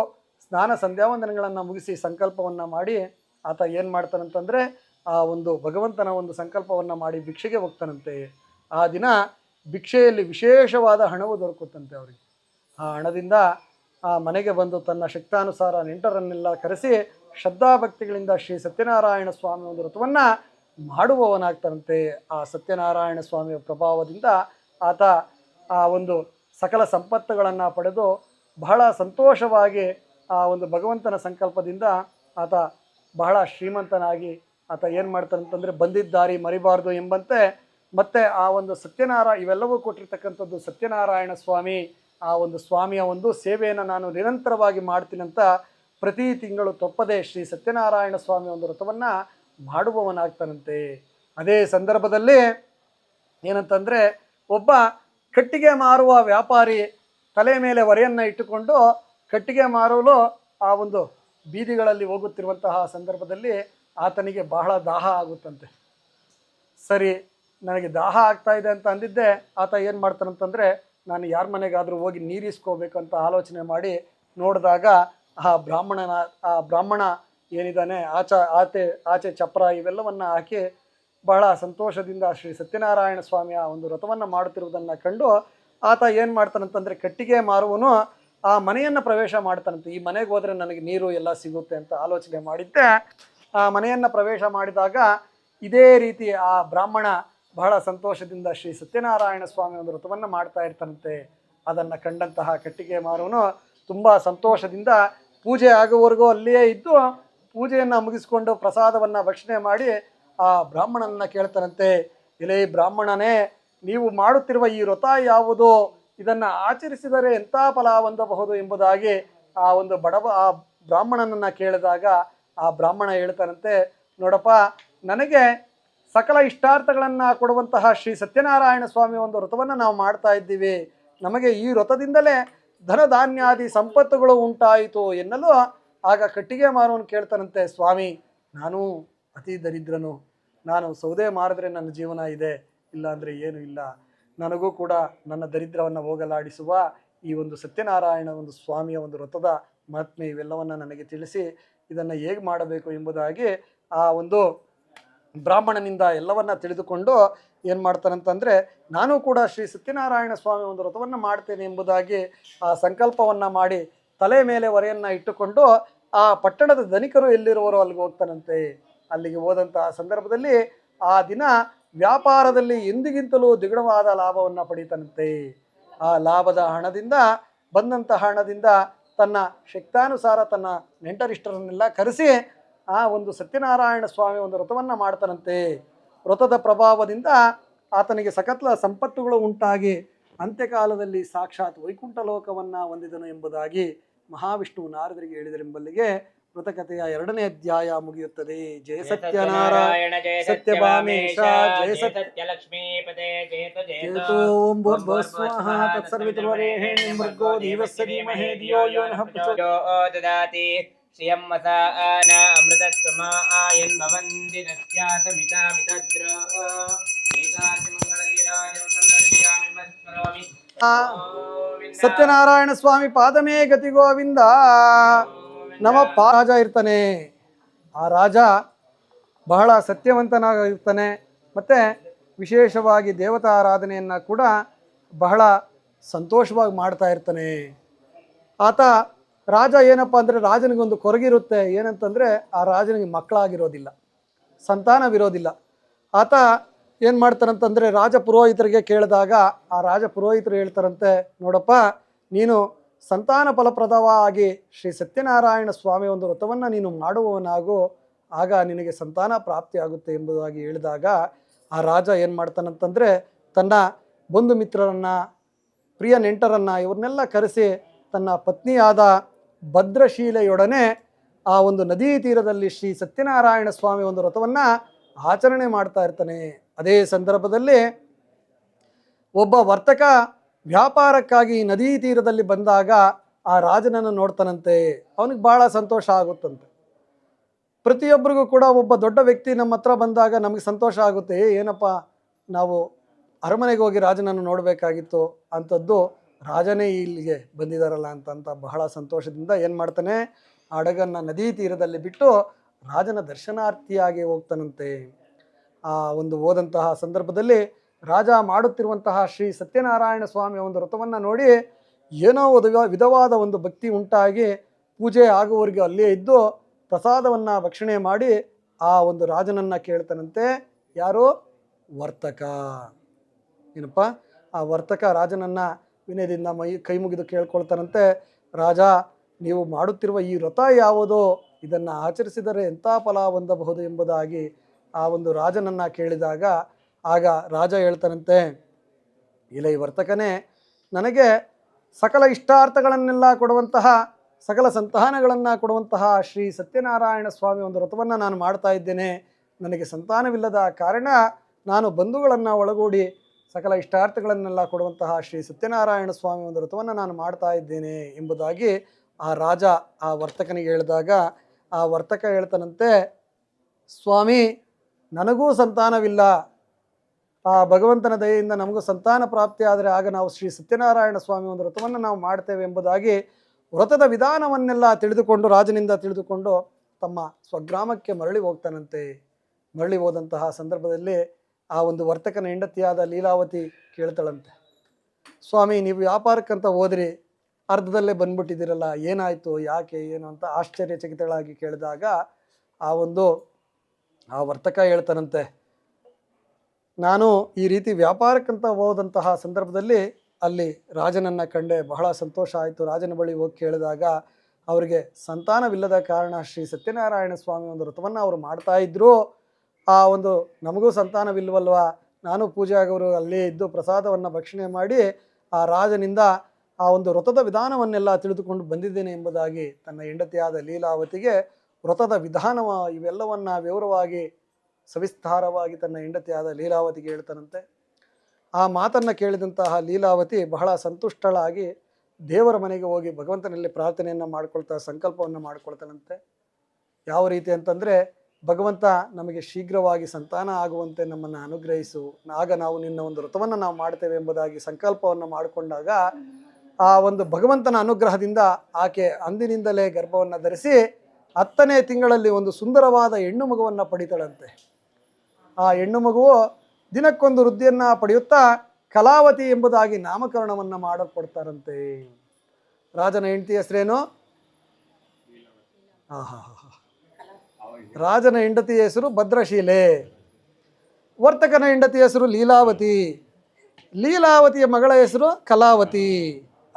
ಸ್ನಾನ ಸಂಧ್ಯಾವಂದನೆಗಳನ್ನು ಮುಗಿಸಿ ಸಂಕಲ್ಪವನ್ನು ಮಾಡಿ ಆತ ಏನು ಮಾಡ್ತಾನಂತಂದರೆ ಆ ಒಂದು ಭಗವಂತನ ಒಂದು ಸಂಕಲ್ಪವನ್ನು ಮಾಡಿ ಭಿಕ್ಷೆಗೆ ಹೋಗ್ತಾನಂತೆ. ಆ ದಿನ ಭಿಕ್ಷೆಯಲ್ಲಿ ವಿಶೇಷವಾದ ಹಣವು ದೊರಕುತ್ತಂತೆ ಅವರಿಗೆ. ಆ ಹಣದಿಂದ ಆ ಮನೆಗೆ ಬಂದು ತನ್ನ ಶಕ್ತಾನುಸಾರ ನೆಂಟರನ್ನೆಲ್ಲ ಕರೆಸಿ ಶ್ರದ್ಧಾಭಕ್ತಿಗಳಿಂದ ಶ್ರೀ ಸತ್ಯನಾರಾಯಣ ಸ್ವಾಮಿ ಒಂದು ವ್ರತವನ್ನು ಮಾಡುವವನಾಗ್ತಾನಂತೆ. ಆ ಸತ್ಯನಾರಾಯಣ ಸ್ವಾಮಿಯ ಪ್ರಭಾವದಿಂದ ಆತ ಆ ಒಂದು ಸಕಲ ಸಂಪತ್ತುಗಳನ್ನು ಪಡೆದು ಬಹಳ ಸಂತೋಷವಾಗಿ ಆ ಒಂದು ಭಗವಂತನ ಸಂಕಲ್ಪದಿಂದ ಆತ ಬಹಳ ಶ್ರೀಮಂತನಾಗಿ ಆತ ಏನು ಮಾಡ್ತಾನಂತಂದರೆ ಬಂದಿದ್ದ ದಾರಿ ಮರಿಬಾರ್ದು ಎಂಬಂತೆ ಮತ್ತೆ ಆ ಒಂದು ಇವೆಲ್ಲವೂ ಕೊಟ್ಟಿರ್ತಕ್ಕಂಥದ್ದು ಸತ್ಯನಾರಾಯಣ ಸ್ವಾಮಿ, ಆ ಒಂದು ಸ್ವಾಮಿಯ ಒಂದು ಸೇವೆಯನ್ನು ನಾನು ನಿರಂತರವಾಗಿ ಮಾಡ್ತೀನಂತ ಪ್ರತಿ ತಿಂಗಳು ತಪ್ಪದೆ ಶ್ರೀ ಸತ್ಯನಾರಾಯಣ ಸ್ವಾಮಿ ಒಂದು ವ್ರತವನ್ನು ಮಾಡುವವನಾಗ್ತಾನಂತೆ. ಅದೇ ಸಂದರ್ಭದಲ್ಲಿ ಏನಂತಂದರೆ ಒಬ್ಬ ಕಟ್ಟಿಗೆ ಮಾರುವ ವ್ಯಾಪಾರಿ ತಲೆ ಮೇಲೆ ಹೊರೆಯನ್ನು ಇಟ್ಟುಕೊಂಡು ಕಟ್ಟಿಗೆ ಮಾರಲು ಆ ಒಂದು ಬೀದಿಗಳಲ್ಲಿ ಹೋಗುತ್ತಿರುವಂತಹ ಸಂದರ್ಭದಲ್ಲಿ ಆತನಿಗೆ ಬಹಳ ದಾಹ ಆಗುತ್ತಂತೆ. ಸರಿ, ನನಗೆ ದಾಹ ಆಗ್ತಾ ಇದೆ ಅಂತ ಅಂದಿದ್ದೆ, ಆತ ಏನು ಮಾಡ್ತಾನಂತಂದರೆ ನಾನು ಯಾರ ಮನೆಗಾದರೂ ಹೋಗಿ ನೀರಿಸ್ಕೋಬೇಕು ಅಂತ ಆಲೋಚನೆ ಮಾಡಿ ನೋಡಿದಾಗ ಆ ಬ್ರಾಹ್ಮಣ ಏನಿದ್ದಾನೆ ಆಚೆ ಚಪ್ರ ಇವೆಲ್ಲವನ್ನು ಹಾಕಿ ಬಹಳ ಸಂತೋಷದಿಂದ ಶ್ರೀ ಸತ್ಯನಾರಾಯಣ ಸ್ವಾಮಿಯ ಒಂದು ವ್ರತವನ್ನು ಮಾಡುತ್ತಿರುವುದನ್ನು ಕಂಡು ಆತ ಏನು ಮಾಡ್ತಾನಂತಂದರೆ ಕಟ್ಟಿಗೆ ಮಾರುವನು ಆ ಮನೆಯನ್ನು ಪ್ರವೇಶ ಮಾಡ್ತಾನಂತೆ. ಈ ಮನೆಗೆ ಹೋದರೆ ನನಗೆ ನೀರು ಎಲ್ಲ ಸಿಗುತ್ತೆ ಅಂತ ಆಲೋಚನೆ ಮಾಡಿದ್ದೆ. ಆ ಮನೆಯನ್ನು ಪ್ರವೇಶ ಮಾಡಿದಾಗ ಇದೇ ರೀತಿ ಆ ಬ್ರಾಹ್ಮಣ ಬಹಳ ಸಂತೋಷದಿಂದ ಶ್ರೀ ಸತ್ಯನಾರಾಯಣ ಸ್ವಾಮಿ ಒಂದು ವ್ರತವನ್ನು ಮಾಡ್ತಾ ಇರ್ತಾನಂತೆ. ಅದನ್ನು ಕಂಡಂತಹ ಕಟ್ಟಿಗೆ ಮಾರುವನು ತುಂಬ ಸಂತೋಷದಿಂದ ಪೂಜೆ ಆಗುವವರೆಗೂ ಅಲ್ಲಿಯೇ ಇದ್ದು ಪೂಜೆಯನ್ನು ಮುಗಿಸ್ಕೊಂಡು ಪ್ರಸಾದವನ್ನು ಭಕ್ಷಣೆ ಮಾಡಿ ಆ ಬ್ರಾಹ್ಮಣನನ್ನು ಕೇಳ್ತಾನಂತೆ, ಎಲೇ ಬ್ರಾಹ್ಮಣನೇ, ನೀವು ಮಾಡುತ್ತಿರುವ ಈ ವ್ರತ ಯಾವುದು, ಇದನ್ನು ಆಚರಿಸಿದರೆ ಎಂಥ ಫಲ ಹೊಂದಬಹುದು ಎಂಬುದಾಗಿ ಆ ಒಂದು ಆ ಬ್ರಾಹ್ಮಣನನ್ನು ಕೇಳಿದಾಗ ಆ ಬ್ರಾಹ್ಮಣ ಹೇಳ್ತಾನಂತೆ, ನೋಡಪ್ಪ, ನನಗೆ ಸಕಲ ಇಷ್ಟಾರ್ಥಗಳನ್ನು ಕೊಡುವಂತಹ ಶ್ರೀ ಸತ್ಯನಾರಾಯಣ ಸ್ವಾಮಿ ಒಂದು ವ್ರತವನ್ನು ನಾವು ಮಾಡ್ತಾ ಇದ್ದೀವಿ, ನಮಗೆ ಈ ವ್ರತದಿಂದಲೇ ಧನಧಾನ್ಯಾದಿ ಸಂಪತ್ತುಗಳು ಉಂಟಾಯಿತು ಎನ್ನಲು ಆಗ ಕಟ್ಟಿಗೆ ಮಾರುವನು ಕೇಳ್ತಾನಂತೆ, ಸ್ವಾಮಿ, ನಾನು ಅತಿ ದರಿದ್ರನು, ನಾನು ಸೌದೆ ಮಾರಿದ್ರೆ ನನ್ನ ಜೀವನ ಇದೆ, ಇಲ್ಲ ಅಂದರೆ ಏನೂ ಇಲ್ಲ, ನನಗೂ ಕೂಡ ನನ್ನ ದರಿದ್ರವನ್ನು ಹೋಗಲಾಡಿಸುವ ಈ ಒಂದು ಸತ್ಯನಾರಾಯಣ ಒಂದು ಸ್ವಾಮಿಯ ಒಂದು ವ್ರತದ ಮಹಾತ್ಮೆ ಇವೆಲ್ಲವನ್ನು ನನಗೆ ತಿಳಿಸಿ ಇದನ್ನು ಹೇಗೆ ಮಾಡಬೇಕು ಎಂಬುದಾಗಿ ಆ ಒಂದು ಬ್ರಾಹ್ಮಣನಿಂದ ಎಲ್ಲವನ್ನ ತಿಳಿದುಕೊಂಡು ಏನು ಮಾಡ್ತಾನಂತಂದರೆ ನಾನು ಕೂಡ ಶ್ರೀ ಸತ್ಯನಾರಾಯಣ ಸ್ವಾಮಿ ಒಂದು ವ್ರತವನ್ನು ಮಾಡ್ತೇನೆ ಎಂಬುದಾಗಿ ಆ ಸಂಕಲ್ಪವನ್ನು ಮಾಡಿ ತಲೆ ಮೇಲೆ ಹೊರೆಯನ್ನು ಇಟ್ಟುಕೊಂಡು ಆ ಪಟ್ಟಣದ ಧನಿಕರು ಎಲ್ಲಿರುವರೋ ಅಲ್ಲಿಗೆ ಹೋಗ್ತಾನಂತೆ. ಅಲ್ಲಿಗೆ ಹೋದಂತಹ ಸಂದರ್ಭದಲ್ಲಿ ಆ ದಿನ ವ್ಯಾಪಾರದಲ್ಲಿ ಎಂದಿಗಿಂತಲೂ ದ್ವಿಗುಣವಾದ ಲಾಭವನ್ನು ಪಡೀತಾನಂತೆ. ಆ ಲಾಭದ ಹಣದಿಂದ ಬಂದಂತಹ ಹಣದಿಂದ ತನ್ನ ಶಕ್ತಾನುಸಾರ ತನ್ನ ನೆಂಟರಿಷ್ಟರನ್ನೆಲ್ಲ ಕರೆಸಿ ಆ ಒಂದು ಸತ್ಯನಾರಾಯಣ ಸ್ವಾಮಿ ಒಂದು ವ್ರತವನ್ನು ಮಾಡ್ತಾನಂತೆ. ವ್ರತದ ಪ್ರಭಾವದಿಂದ ಆತನಿಗೆ ಸಕಲ ಸಂಪತ್ತುಗಳು ಉಂಟಾಗಿ ಅಂತ್ಯಕಾಲದಲ್ಲಿ ಸಾಕ್ಷಾತ್ ವೈಕುಂಠ ಲೋಕವನ್ನು ಹೊಂದಿದನು ಎಂಬುದಾಗಿ ಮಹಾವಿಷ್ಣು ನಾರದರಿಗೆ ಹೇಳಿದರೆಂಬಲ್ಲಿಗೆ ವ್ರತಕಥೆಯ 2ನೇ ಅಧ್ಯಾಯ ಮುಗಿಯುತ್ತದೆ. ಜಯ ಸತ್ಯನಾರಾಯಣ, ಜಯ ಸತ್ಯಭಾಮೇಶ, ಜಯ ಸತ್ಯಲಕ್ಷ್ಮೀಪತೆ, ಜಯತು. ಓಂ ಭೂರ್ಭುವಃ ಸ್ವಃ ತತ್ಸರ್ವಿತುರ್ವರೆಣ್ಯಂ ಭರ್ಗೋ ದೇವಸ್ಯ ಧೀಮಹಿ ಧಿಯೋ ಯೋ ನಃ ಪ್ರಚೋದಯಾತ್. ದದಾತಿ श्रियं वसान अमृतत्वमा आयन् भवन्ति तस्यासमितामितद्र एकादशमङ्गलवीराजं सन्दर्शयामि स्मरामि ಸತ್ಯನಾರಾಯಣ ಸ್ವಾಮಿ ಪಾದಮೇ ಗತಿ ಗೋವಿಂದ. ನಮ್ಮ ರಾಜ ಇರ್ತಾನೆ. ಆ ರಾಜ ಬಹಳ ಸತ್ಯವಂತನಾಗಿರ್ತಾನೆ. ಮತ್ತು ವಿಶೇಷವಾಗಿ ದೇವತಾ ಆರಾಧನೆಯನ್ನು ಕೂಡ ಬಹಳ ಸಂತೋಷವಾಗಿ ಮಾಡ್ತಾ ಇರ್ತಾನೆ. ಆತ ರಾಜ ಏನಪ್ಪ ಅಂದರೆ ರಾಜನಿಗೊಂದು ಕೊರಗಿರುತ್ತೆ. ಏನಂತಂದರೆ ಆ ರಾಜನಿಗೆ ಮಕ್ಕಳಾಗಿರೋದಿಲ್ಲ, ಸಂತಾನವಿರೋದಿಲ್ಲ. ಆತ ಏನು ಮಾಡ್ತಾರಂತಂದರೆ ರಾಜ ಪುರೋಹಿತರಿಗೆ ಕೇಳಿದಾಗ ಆ ರಾಜ ಪುರೋಹಿತರು ಹೇಳ್ತಾರಂತೆ, ನೋಡಪ್ಪ ನೀನು ಸಂತಾನ ಫಲಪ್ರದವಾಗಿ ಶ್ರೀ ಸತ್ಯನಾರಾಯಣ ಸ್ವಾಮಿ ಒಂದು ವ್ರತವನ್ನು ನೀನು ಮಾಡುವವನಾಗು, ಆಗ ನಿನಗೆ ಸಂತಾನ ಪ್ರಾಪ್ತಿಯಾಗುತ್ತೆ ಎಂಬುದಾಗಿ ಹೇಳಿದಾಗ ಆ ರಾಜ ಏನು ಮಾಡ್ತಾನಂತಂದರೆ ತನ್ನ ಬಂಧು ಮಿತ್ರರನ್ನು, ಪ್ರಿಯ ನೆಂಟರನ್ನು ಇವ್ರನ್ನೆಲ್ಲ ಕರೆಸಿ ತನ್ನ ಪತ್ನಿಯಾದ ಭದ್ರಶೀಲೆಯೊಡನೆ ಆ ಒಂದು ನದಿ ತೀರದಲ್ಲಿ ಶ್ರೀ ಸತ್ಯನಾರಾಯಣ ಸ್ವಾಮಿ ಒಂದು ವ್ರತವನ್ನು ಆಚರಣೆ ಮಾಡ್ತಾ ಇರ್ತಾನೆ. ಅದೇ ಸಂದರ್ಭದಲ್ಲಿ ಒಬ್ಬ ವರ್ತಕ ವ್ಯಾಪಾರಕ್ಕಾಗಿ ನದಿ ತೀರದಲ್ಲಿ ಬಂದಾಗ ಆ ರಾಜನನ್ನು ನೋಡ್ತಾನಂತೆ. ಅವನಿಗೆ ಭಾಳ ಸಂತೋಷ ಆಗುತ್ತಂತೆ. ಪ್ರತಿಯೊಬ್ಬರಿಗೂ ಕೂಡ ಒಬ್ಬ ದೊಡ್ಡ ವ್ಯಕ್ತಿ ನಮ್ಮ ಹತ್ರ ಬಂದಾಗ ನಮಗೆ ಸಂತೋಷ ಆಗುತ್ತೆ. ಏನಪ್ಪ ನಾವು ಅರಮನೆಗೆ ಹೋಗಿ ರಾಜನನ್ನು ನೋಡಬೇಕಾಗಿತ್ತು, ಅಂಥದ್ದು ರಾಜನೇ ಇಲ್ಲಿಗೆ ಬಂದಿದ್ದಾರಲ್ಲ ಅಂತ ಬಹಳ ಸಂತೋಷದಿಂದ ಏನು ಮಾಡ್ತಾನೆ, ಹಡಗನ್ನು ನದಿ ತೀರದಲ್ಲಿ ಬಿಟ್ಟು ರಾಜನ ದರ್ಶನಾರ್ಥಿಯಾಗಿ ಹೋಗ್ತಾನಂತೆ. ಆ ಒಂದು ಹೋದಂತಹ ಸಂದರ್ಭದಲ್ಲಿ ರಾಜ ಮಾಡುತ್ತಿರುವಂತಹ ಶ್ರೀ ಸತ್ಯನಾರಾಯಣ ಸ್ವಾಮಿಯ ಒಂದು ವ್ರತವನ್ನು ನೋಡಿ ಏನೋ ವಿಧವಾದ ಒಂದು ಭಕ್ತಿ ಉಂಟಾಗಿ ಪೂಜೆ ಆಗುವವರೆಗೆ ಅಲ್ಲೇ ಇದ್ದು ಪ್ರಸಾದವನ್ನು ಭಕ್ಷಣೆ ಮಾಡಿ ಆ ಒಂದು ರಾಜನನ್ನು ಕೇಳ್ತಾನಂತೆ. ಯಾರು? ವರ್ತಕ. ಏನಪ್ಪ ಆ ವರ್ತಕ ರಾಜನನ್ನು ವಿನಯದಿಂದ ಕೈ ಮುಗಿದು ಕೇಳ್ಕೊಳ್ತಾನಂತೆ, ರಾಜ ನೀವು ಮಾಡುತ್ತಿರುವ ಈ ವ್ರತ ಯಾವುದು, ಇದನ್ನು ಆಚರಿಸಿದರೆ ಎಂಥ ಫಲ ಹೊಂದಬಹುದು ಎಂಬುದಾಗಿ ಆ ಒಂದು ರಾಜನನ್ನು ಕೇಳಿದಾಗ ಆಗ ರಾಜ ಹೇಳ್ತಾನಂತೆ, ಇಲ್ಲ ಈ ವರ್ತಕನೇ, ನನಗೆ ಸಕಲ ಇಷ್ಟಾರ್ಥಗಳನ್ನೆಲ್ಲ ಕೊಡುವಂತಹ, ಸಕಲ ಸಂತಾನಗಳನ್ನು ಕೊಡುವಂತಹ ಶ್ರೀ ಸತ್ಯನಾರಾಯಣ ಸ್ವಾಮಿ ಒಂದು ವ್ರತವನ್ನು ನಾನು ಮಾಡ್ತಾ ಇದ್ದೇನೆ. ನನಗೆ ಸಂತಾನವಿಲ್ಲದ ಕಾರಣ ನಾನು ಬಂಧುಗಳನ್ನು ಒಳಗೂಡಿ ಸಕಲ ಇಷ್ಟಾರ್ಥಗಳನ್ನೆಲ್ಲ ಕೊಡುವಂತಹ ಶ್ರೀ ಸತ್ಯನಾರಾಯಣ ಸ್ವಾಮಿ ಒಂದು ವ್ರತವನ್ನು ನಾನು ಮಾಡ್ತಾ ಇದ್ದೇನೆ ಎಂಬುದಾಗಿ ಆ ರಾಜ ಆ ವರ್ತಕನಿಗೆ ಹೇಳಿದಾಗ ಆ ವರ್ತಕ ಹೇಳ್ತಾನಂತೆ, ಸ್ವಾಮಿ ನನಗೂ ಸಂತಾನವಿಲ್ಲ, ಆ ಭಗವಂತನ ದಯೆಯಿಂದ ನಮಗೂ ಸಂತಾನ ಪ್ರಾಪ್ತಿ ಆದರೆ ಆಗ ನಾವು ಶ್ರೀ ಸತ್ಯನಾರಾಯಣ ಸ್ವಾಮಿ ಒಂದು ವ್ರತವನ್ನು ನಾವು ಮಾಡ್ತೇವೆ ಎಂಬುದಾಗಿ ವ್ರತದ ವಿಧಾನವನ್ನೆಲ್ಲ ತಿಳಿದುಕೊಂಡು ರಾಜನಿಂದ ತಿಳಿದುಕೊಂಡು ತಮ್ಮ ಸ್ವಗ್ರಾಮಕ್ಕೆ ಮರಳಿ ಹೋಗ್ತಾನಂತೆ. ಮರಳಿ ಹೋದಂತಹ ಸಂದರ್ಭದಲ್ಲಿ ಆ ಒಂದು ವರ್ತಕನ ಹೆಂಡತಿಯಾದ ಲೀಲಾವತಿ ಕೇಳ್ತಾಳಂತೆ, ಸ್ವಾಮಿ ನೀವು ವ್ಯಾಪಾರಕ್ಕಂತ ಹೋದ್ರಿ, ಅರ್ಧದಲ್ಲೇ ಬಂದ್ಬಿಟ್ಟಿದ್ದೀರಲ್ಲ, ಏನಾಯಿತು, ಯಾಕೆ, ಏನು ಅಂತ ಆಶ್ಚರ್ಯಚಕಿತಳಾಗಿ ಕೇಳಿದಾಗ ಆ ವರ್ತಕ ಹೇಳ್ತಾನಂತೆ, ನಾನು ಈ ರೀತಿ ವ್ಯಾಪಾರಕ್ಕಂತ ಹೋದಂತಹ ಸಂದರ್ಭದಲ್ಲಿ ಅಲ್ಲಿ ರಾಜನನ್ನು ಕಂಡೆ, ಬಹಳ ಸಂತೋಷ ಆಯಿತು. ರಾಜನ ಬಳಿ ಹೋಗಿ ಕೇಳಿದಾಗ ಅವರಿಗೆ ಸಂತಾನವಿಲ್ಲದ ಕಾರಣ ಶ್ರೀ ಸತ್ಯನಾರಾಯಣ ಸ್ವಾಮಿ ಒಂದು ವ್ರತವನ್ನು ಅವರು ಮಾಡ್ತಾ ಇದ್ರು. ಆ ಒಂದು ನಮಗೂ ಸಂತಾನವಿಲ್ವಲ್ವ, ನಾನು ಪೂಜೆ ಆಗೋರು ಅಲ್ಲೇ ಇದ್ದು ಪ್ರಸಾದವನ್ನು ಭಕ್ಷಣೆ ಮಾಡಿ ಆ ರಾಜನಿಂದ ಆ ಒಂದು ವ್ರತದ ವಿಧಾನವನ್ನೆಲ್ಲ ತಿಳಿದುಕೊಂಡು ಬಂದಿದ್ದೇನೆ ಎಂಬುದಾಗಿ ತನ್ನ ಹೆಂಡತಿಯಾದ ಲೀಲಾವತಿಗೆ ವ್ರತದ ವಿಧಾನ ಇವೆಲ್ಲವನ್ನು ವಿವರವಾಗಿ ಸವಿಸ್ತಾರವಾಗಿ ತನ್ನ ಹೆಂಡತಿಯಾದ ಲೀಲಾವತಿಗೆ ಹೇಳ್ತಾನಂತೆ. ಆ ಮಾತನ್ನು ಕೇಳಿದಂತಹ ಲೀಲಾವತಿ ಬಹಳ ಸಂತುಷ್ಟಳಾಗಿ ದೇವರ ಮನೆಗೆ ಹೋಗಿ ಭಗವಂತನಲ್ಲಿ ಪ್ರಾರ್ಥನೆಯನ್ನು ಮಾಡ್ಕೊಳ್ತಾ ಸಂಕಲ್ಪವನ್ನು ಮಾಡ್ಕೊಳ್ತಾನಂತೆ. ಯಾವ ರೀತಿ ಅಂತಂದರೆ, ಭಗವಂತ ನಮಗೆ ಶೀಘ್ರವಾಗಿ ಸಂತಾನ ಆಗುವಂತೆ ನಮ್ಮನ್ನು ಅನುಗ್ರಹಿಸು, ಆಗ ನಾವು ನಿನ್ನ ಒಂದು ವ್ರತವನ್ನು ನಾವು ಮಾಡ್ತೇವೆ ಎಂಬುದಾಗಿ ಸಂಕಲ್ಪವನ್ನು ಮಾಡಿಕೊಂಡಾಗ ಆ ಒಂದು ಭಗವಂತನ ಅನುಗ್ರಹದಿಂದ ಆಕೆ ಅಂದಿನಿಂದಲೇ ಗರ್ಭವನ್ನು ಧರಿಸಿ 10ನೇ ತಿಂಗಳಲ್ಲಿ ಒಂದು ಸುಂದರವಾದ ಹೆಣ್ಣು ಮಗುವನ್ನು ಪಡಿತಾಳಂತೆ. ಆ ಹೆಣ್ಣು ಮಗುವು ದಿನಕ್ಕೊಂದು ವೃದ್ಧಿಯನ್ನು ಪಡೆಯುತ್ತಾ ಕಲಾವತಿ ಎಂಬುದಾಗಿ ನಾಮಕರಣವನ್ನು ಮಾಡಲ್ಪಡ್ತಾರಂತೆ. ರಾಜನ ಹೆಂಡತಿ ಹೆಸರೇನು? ರಾಜನ ಹೆಂಡತಿ ಹೆಸರು ಭದ್ರಶೀಲೆ, ವರ್ತಕನ ಹೆಂಡತಿ ಹೆಸರು ಲೀಲಾವತಿ, ಲೀಲಾವತಿಯ ಮಗಳ ಹೆಸರು ಕಲಾವತಿ.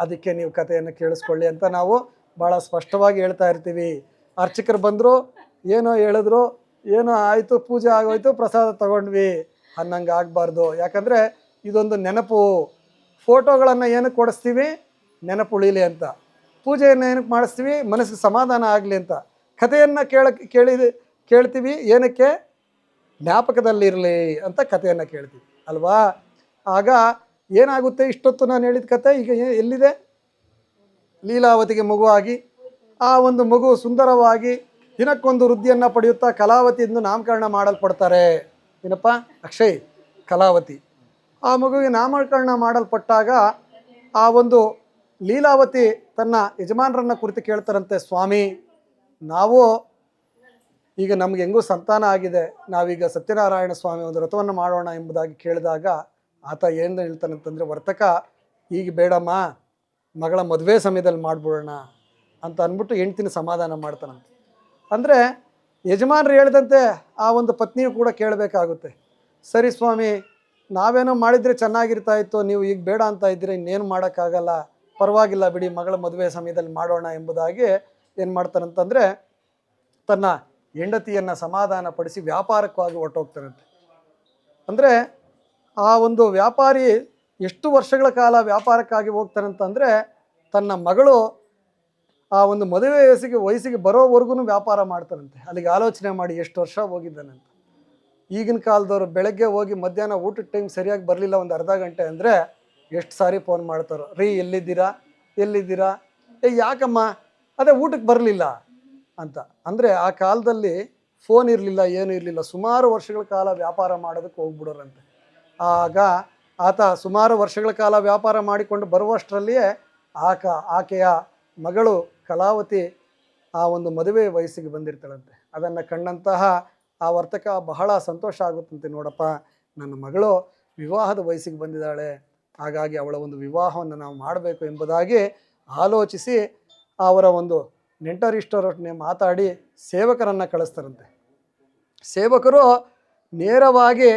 ಅದಕ್ಕೆ ನೀವು ಕಥೆಯನ್ನು ಕೇಳಿಸ್ಕೊಳ್ಳಿ ಅಂತ ನಾವು ಭಾಳ ಸ್ಪಷ್ಟವಾಗಿ ಹೇಳ್ತಾ ಇರ್ತೀವಿ. ಅರ್ಚಕರು ಬಂದರು, ಏನೋ ಹೇಳಿದ್ರು, ಏನೋ ಆಯಿತು, ಪೂಜೆ ಆಗೋಯ್ತು, ಪ್ರಸಾದ ತಗೊಂಡ್ವಿ ಅನ್ನಂಗೆ ಆಗಬಾರ್ದು. ಯಾಕಂದರೆ ಇದೊಂದು ನೆನಪು. ಫೋಟೋಗಳನ್ನು ಏನಕ್ಕೆ ಕೊಡಿಸ್ತೀವಿ? ನೆನಪು ಉಳಿಲಿ ಅಂತ. ಪೂಜೆಯನ್ನು ಏನಕ್ಕೆ ಮಾಡಿಸ್ತೀವಿ? ಮನಸ್ಸಿಗೆ ಸಮಾಧಾನ ಆಗಲಿ ಅಂತ. ಕಥೆಯನ್ನು ಕೇಳ್ತೀವಿ ಏನಕ್ಕೆ? ಜ್ಞಾಪಕದಲ್ಲಿರಲಿ ಅಂತ ಕಥೆಯನ್ನು ಕೇಳ್ತೀವಿ ಅಲ್ವಾ? ಆಗ ಏನಾಗುತ್ತೆ, ಇಷ್ಟೊತ್ತು ನಾನು ಹೇಳಿದ ಕಥೆ ಈಗ ಎಲ್ಲಿದೆ? ಲೀಲಾವತಿಗೆ ಮಗುವಾಗಿ ಆ ಒಂದು ಮಗು ಸುಂದರವಾಗಿ ದಿನಕ್ಕೊಂದು ವೃದ್ಧಿಯನ್ನು ಪಡೆಯುತ್ತಾ ಕಲಾವತಿ ಎಂದು ನಾಮಕರಣ ಮಾಡಲ್ಪಡ್ತಾರೆ. ಏನಪ್ಪ? ಅಕ್ಷಯ್, ಕಲಾವತಿ. ಆ ಮಗುವಿಗೆ ನಾಮಕರಣ ಮಾಡಲ್ಪಟ್ಟಾಗ ಆ ಒಂದು ಲೀಲಾವತಿ ತನ್ನ ಯಜಮಾನರನ್ನ ಕುರಿತು ಕೇಳ್ತಾರಂತೆ, ಸ್ವಾಮಿ, ನಾವು ಈಗ ನಮ್ಗೆ ಹೆಂಗೂ ಸಂತಾನ ಆಗಿದೆ, ನಾವೀಗ ಸತ್ಯನಾರಾಯಣ ಸ್ವಾಮಿ ಒಂದು ವ್ರತವನ್ನು ಮಾಡೋಣ ಎಂಬುದಾಗಿ ಕೇಳಿದಾಗ ಆತ ಏನು ಹೇಳ್ತಾನಂತಂದರೆ, ವರ್ತಕ ಈಗ ಬೇಡಮ್ಮ, ಮಗಳ ಮದುವೆ ಸಮಯದಲ್ಲಿ ಮಾಡಿಬಿಡೋಣ ಅಂತ ಅಂದ್ಬಿಟ್ಟು ಹೆಂಡ್ತಿನ ಸಮಾಧಾನ ಮಾಡ್ತಾನಂತೆ. ಅಂದರೆ ಯಜಮಾನರು ಹೇಳಿದಂತೆ ಆ ಒಂದು ಪತ್ನಿಯು ಕೂಡ ಕೇಳಬೇಕಾಗುತ್ತೆ. ಸರಿ ಸ್ವಾಮಿ, ನಾವೇನೋ ಮಾಡಿದರೆ ಚೆನ್ನಾಗಿರ್ತಾ ಇತ್ತು, ನೀವು ಈಗ ಬೇಡ ಅಂತ ಇದ್ದೀರಿ, ಇನ್ನೇನು ಮಾಡೋಕ್ಕಾಗಲ್ಲ, ಪರವಾಗಿಲ್ಲ ಬಿಡಿ, ಮಗಳ ಮದುವೆ ಸಮಯದಲ್ಲಿ ಮಾಡೋಣ ಎಂಬುದಾಗಿ ಏನು ಮಾಡ್ತಾನಂತಂದರೆ ತನ್ನ ಹೆಂಡತಿಯನ್ನು ಸಮಾಧಾನ ಪಡಿಸಿ ವ್ಯಾಪಾರಕ್ಕಾಗಿ ಹೊರಟೋಗ್ತಾನಂತೆ. ಅಂದರೆ ಆ ಒಂದು ವ್ಯಾಪಾರಿ ಎಷ್ಟು ವರ್ಷಗಳ ಕಾಲ ವ್ಯಾಪಾರಕ್ಕಾಗಿ ಹೋಗ್ತಾನಂತಂದರೆ ತನ್ನ ಮಗಳು ಆ ಒಂದು ಮದುವೆ ವಯಸ್ಸಿಗೆ ಬರೋವರೆಗೂ ವ್ಯಾಪಾರ ಮಾಡ್ತಾನಂತೆ. ಅಲ್ಲಿಗೆ ಆಲೋಚನೆ ಮಾಡಿ ಎಷ್ಟು ವರ್ಷ ಹೋಗಿದ್ದಾನಂತ. ಈಗಿನ ಕಾಲದವರು ಬೆಳಗ್ಗೆ ಹೋಗಿ ಮಧ್ಯಾಹ್ನ ಊಟದ ಟೈಮ್ ಸರಿಯಾಗಿ ಬರಲಿಲ್ಲ ಒಂದು ಅರ್ಧ ಗಂಟೆ ಅಂದರೆ ಎಷ್ಟು ಸಾರಿ ಫೋನ್ ಮಾಡ್ತಾರೋ, ರೀ ಎಲ್ಲಿದ್ದೀರಾ ಎಲ್ಲಿದ್ದೀರಾ, ಯಾಕಮ್ಮ, ಅದೇ ಊಟಕ್ಕೆ ಬರಲಿಲ್ಲ ಅಂತ. ಅಂದರೆ ಆ ಕಾಲದಲ್ಲಿ ಫೋನ್ ಇರಲಿಲ್ಲ, ಏನೂ ಇರಲಿಲ್ಲ, ಸುಮಾರು ವರ್ಷಗಳ ಕಾಲ ವ್ಯಾಪಾರ ಮಾಡೋದಕ್ಕೆ ಹೋಗ್ಬಿಡೋರಂತೆ. ಆಗ ಆತ ಸುಮಾರು ವರ್ಷಗಳ ಕಾಲ ವ್ಯಾಪಾರ ಮಾಡಿಕೊಂಡು ಬರುವಷ್ಟರಲ್ಲಿಯೇ ಆಕೆಯ ಮಗಳು ಕಲಾವತಿ ಆ ಒಂದು ಮದುವೆ ವಯಸ್ಸಿಗೆ ಬಂದಿರ್ತಾಳಂತೆ. ಅದನ್ನು ಕಂಡಂತಹ ಆ ವರ್ತಕ ಬಹಳ ಸಂತೋಷ ಆಗುತ್ತಂತೆ, ನೋಡಪ್ಪ ನನ್ನ ಮಗಳು ವಿವಾಹದ ವಯಸ್ಸಿಗೆ ಬಂದಿದ್ದಾಳೆ, ಹಾಗಾಗಿ ಅವಳ ಒಂದು ವಿವಾಹವನ್ನು ನಾವು ಮಾಡಬೇಕು ಎಂಬುದಾಗಿ ಆಲೋಚಿಸಿ ಅವರ ಒಂದು ನೆಂಟರಿಷ್ಟರೊಡನೆ ಮಾತಾಡಿ ಸೇವಕರನ್ನು ಕಳಿಸ್ತಾರಂತೆ. ಸೇವಕರು ನೇರವಾಗಿ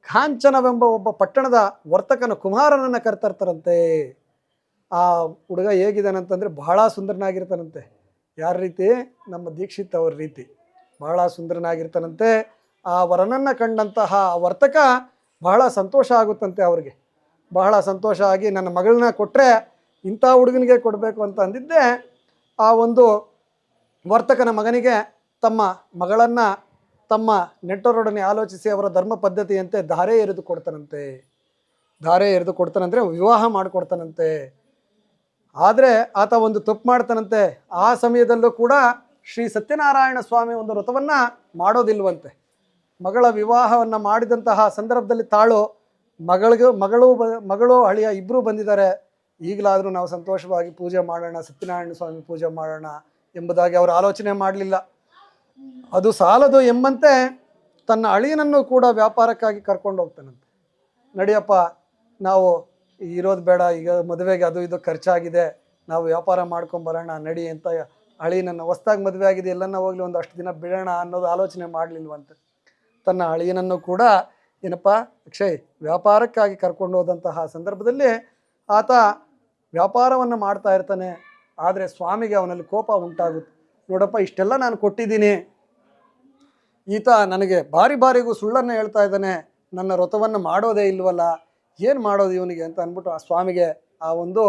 ಕಾಂಚನವೆಂಬ ಒಬ್ಬ ಪಟ್ಟಣದ ವರ್ತಕನ ಕುಮಾರನನ್ನು ಕರೆತರ್ತಾರಂತೆ. ಆ ಹುಡುಗ ಹೇಗಿದ್ದಾನಂತಂದರೆ ಬಹಳ ಸುಂದರನಾಗಿರ್ತಾನಂತೆ. ಯಾರ ರೀತಿ? ನಮ್ಮ ದೀಕ್ಷಿತ್ ಅವ್ರ ರೀತಿ ಬಹಳ ಸುಂದರನಾಗಿರ್ತಾನಂತೆ. ಆ ವರನನ್ನು ಕಂಡಂತಹ ವರ್ತಕ ಬಹಳ ಸಂತೋಷ ಆಗುತ್ತಂತೆ. ಅವ್ರಿಗೆ ಬಹಳ ಸಂತೋಷ ಆಗಿ ನನ್ನ ಮಗಳನ್ನ ಕೊಟ್ಟರೆ ಇಂಥ ಹುಡುಗನಿಗೆ ಕೊಡಬೇಕು ಅಂತ ಅಂದಿದ್ದೆ. ಆ ಒಂದು ವರ್ತಕನ ಮಗನಿಗೆ ತಮ್ಮ ಮಗಳನ್ನು ತಮ್ಮ ನೆಂಟರೊಡನೆ ಆಲೋಚಿಸಿ ಅವರ ಧರ್ಮ ಪದ್ಧತಿಯಂತೆ ಧಾರೆ ಎರೆದು ಕೊಡ್ತಾನಂತೆ. ಧಾರೆ ಎರೆದು ಕೊಡ್ತಾನಂದರೆ ವಿವಾಹ ಮಾಡಿಕೊಡ್ತಾನಂತೆ. ಆದರೆ ಆತ ಒಂದು ತಪ್ಪು ಮಾಡ್ತಾನಂತೆ. ಆ ಸಮಯದಲ್ಲೂ ಕೂಡ ಶ್ರೀ ಸತ್ಯನಾರಾಯಣ ಸ್ವಾಮಿ ಒಂದು ವ್ರತವನ್ನು ಮಾಡೋದಿಲ್ವಂತೆ. ಮಗಳ ವಿವಾಹವನ್ನು ಮಾಡಿದಂತಹ ಸಂದರ್ಭದಲ್ಲಿ ತಾಳು ಮಗಳು ಅಳಿಯ ಇಬ್ಬರೂ ಬಂದಿದ್ದಾರೆ, ಈಗಲಾದರೂ ನಾವು ಸಂತೋಷವಾಗಿ ಪೂಜೆ ಮಾಡೋಣ, ಸತ್ಯನಾರಾಯಣ ಸ್ವಾಮಿ ಪೂಜೆ ಮಾಡೋಣ ಎಂಬುದಾಗಿ ಅವರು ಆಲೋಚನೆ ಮಾಡಲಿಲ್ಲ. ಅದು ಸಾಲದು ಎಂಬಂತೆ ತನ್ನ ಅಳಿಯನನ್ನು ಕೂಡ ವ್ಯಾಪಾರಕ್ಕಾಗಿ ಕರ್ಕೊಂಡು ಹೋಗ್ತಾನಂತೆ. ನಡಿಯಪ್ಪ, ನಾವು ಇರೋದು ಬೇಡ, ಈಗ ಮದುವೆಗೆ ಅದು ಇದು ಖರ್ಚಾಗಿದೆ, ನಾವು ವ್ಯಾಪಾರ ಮಾಡ್ಕೊಂಬರೋಣ ನಡಿ ಅಂತ ಅಳಿಯನನ್ನು, ಹೊಸ್ದಾಗಿ ಮದುವೆ ಆಗಿದೆ, ಎಲ್ಲನ್ನ ಹೋಗ್ಲಿ ಒಂದು ಅಷ್ಟು ದಿನ ಬಿಡೋಣ ಅನ್ನೋದು ಆಲೋಚನೆ ಮಾಡಲಿಲ್ವಂತೆ. ತನ್ನ ಅಳಿಯನನ್ನು ಕೂಡ ಏನಪ್ಪ ಅಕ್ಷಯ್ ವ್ಯಾಪಾರಕ್ಕಾಗಿ ಕರ್ಕೊಂಡು ಹೋದಂತಹ ಸಂದರ್ಭದಲ್ಲಿ ಆತ ವ್ಯಾಪಾರವನ್ನು ಮಾಡ್ತಾ ಇರ್ತಾನೆ. ಆದರೆ ಸ್ವಾಮಿಗೆ ಅವನಲ್ಲಿ ಕೋಪ ಉಂಟಾಗುತ್ತೆ. ನೋಡಪ್ಪ, ಇಷ್ಟೆಲ್ಲ ನಾನು ಕೊಟ್ಟಿದ್ದೀನಿ, ಈತ ನನಗೆ ಬಾರಿಗೂ ಸುಳ್ಳನ್ನು ಹೇಳ್ತಾ ಇದ್ದಾನೆ, ನನ್ನ ವ್ರತವನ್ನು ಮಾಡೋದೇ ಇಲ್ವಲ್ಲ, ಏನು ಮಾಡೋದು ಇವನಿಗೆ ಅಂತ ಅಂದ್ಬಿಟ್ಟು ಆ ಸ್ವಾಮಿಗೆ ಆ ಒಂದು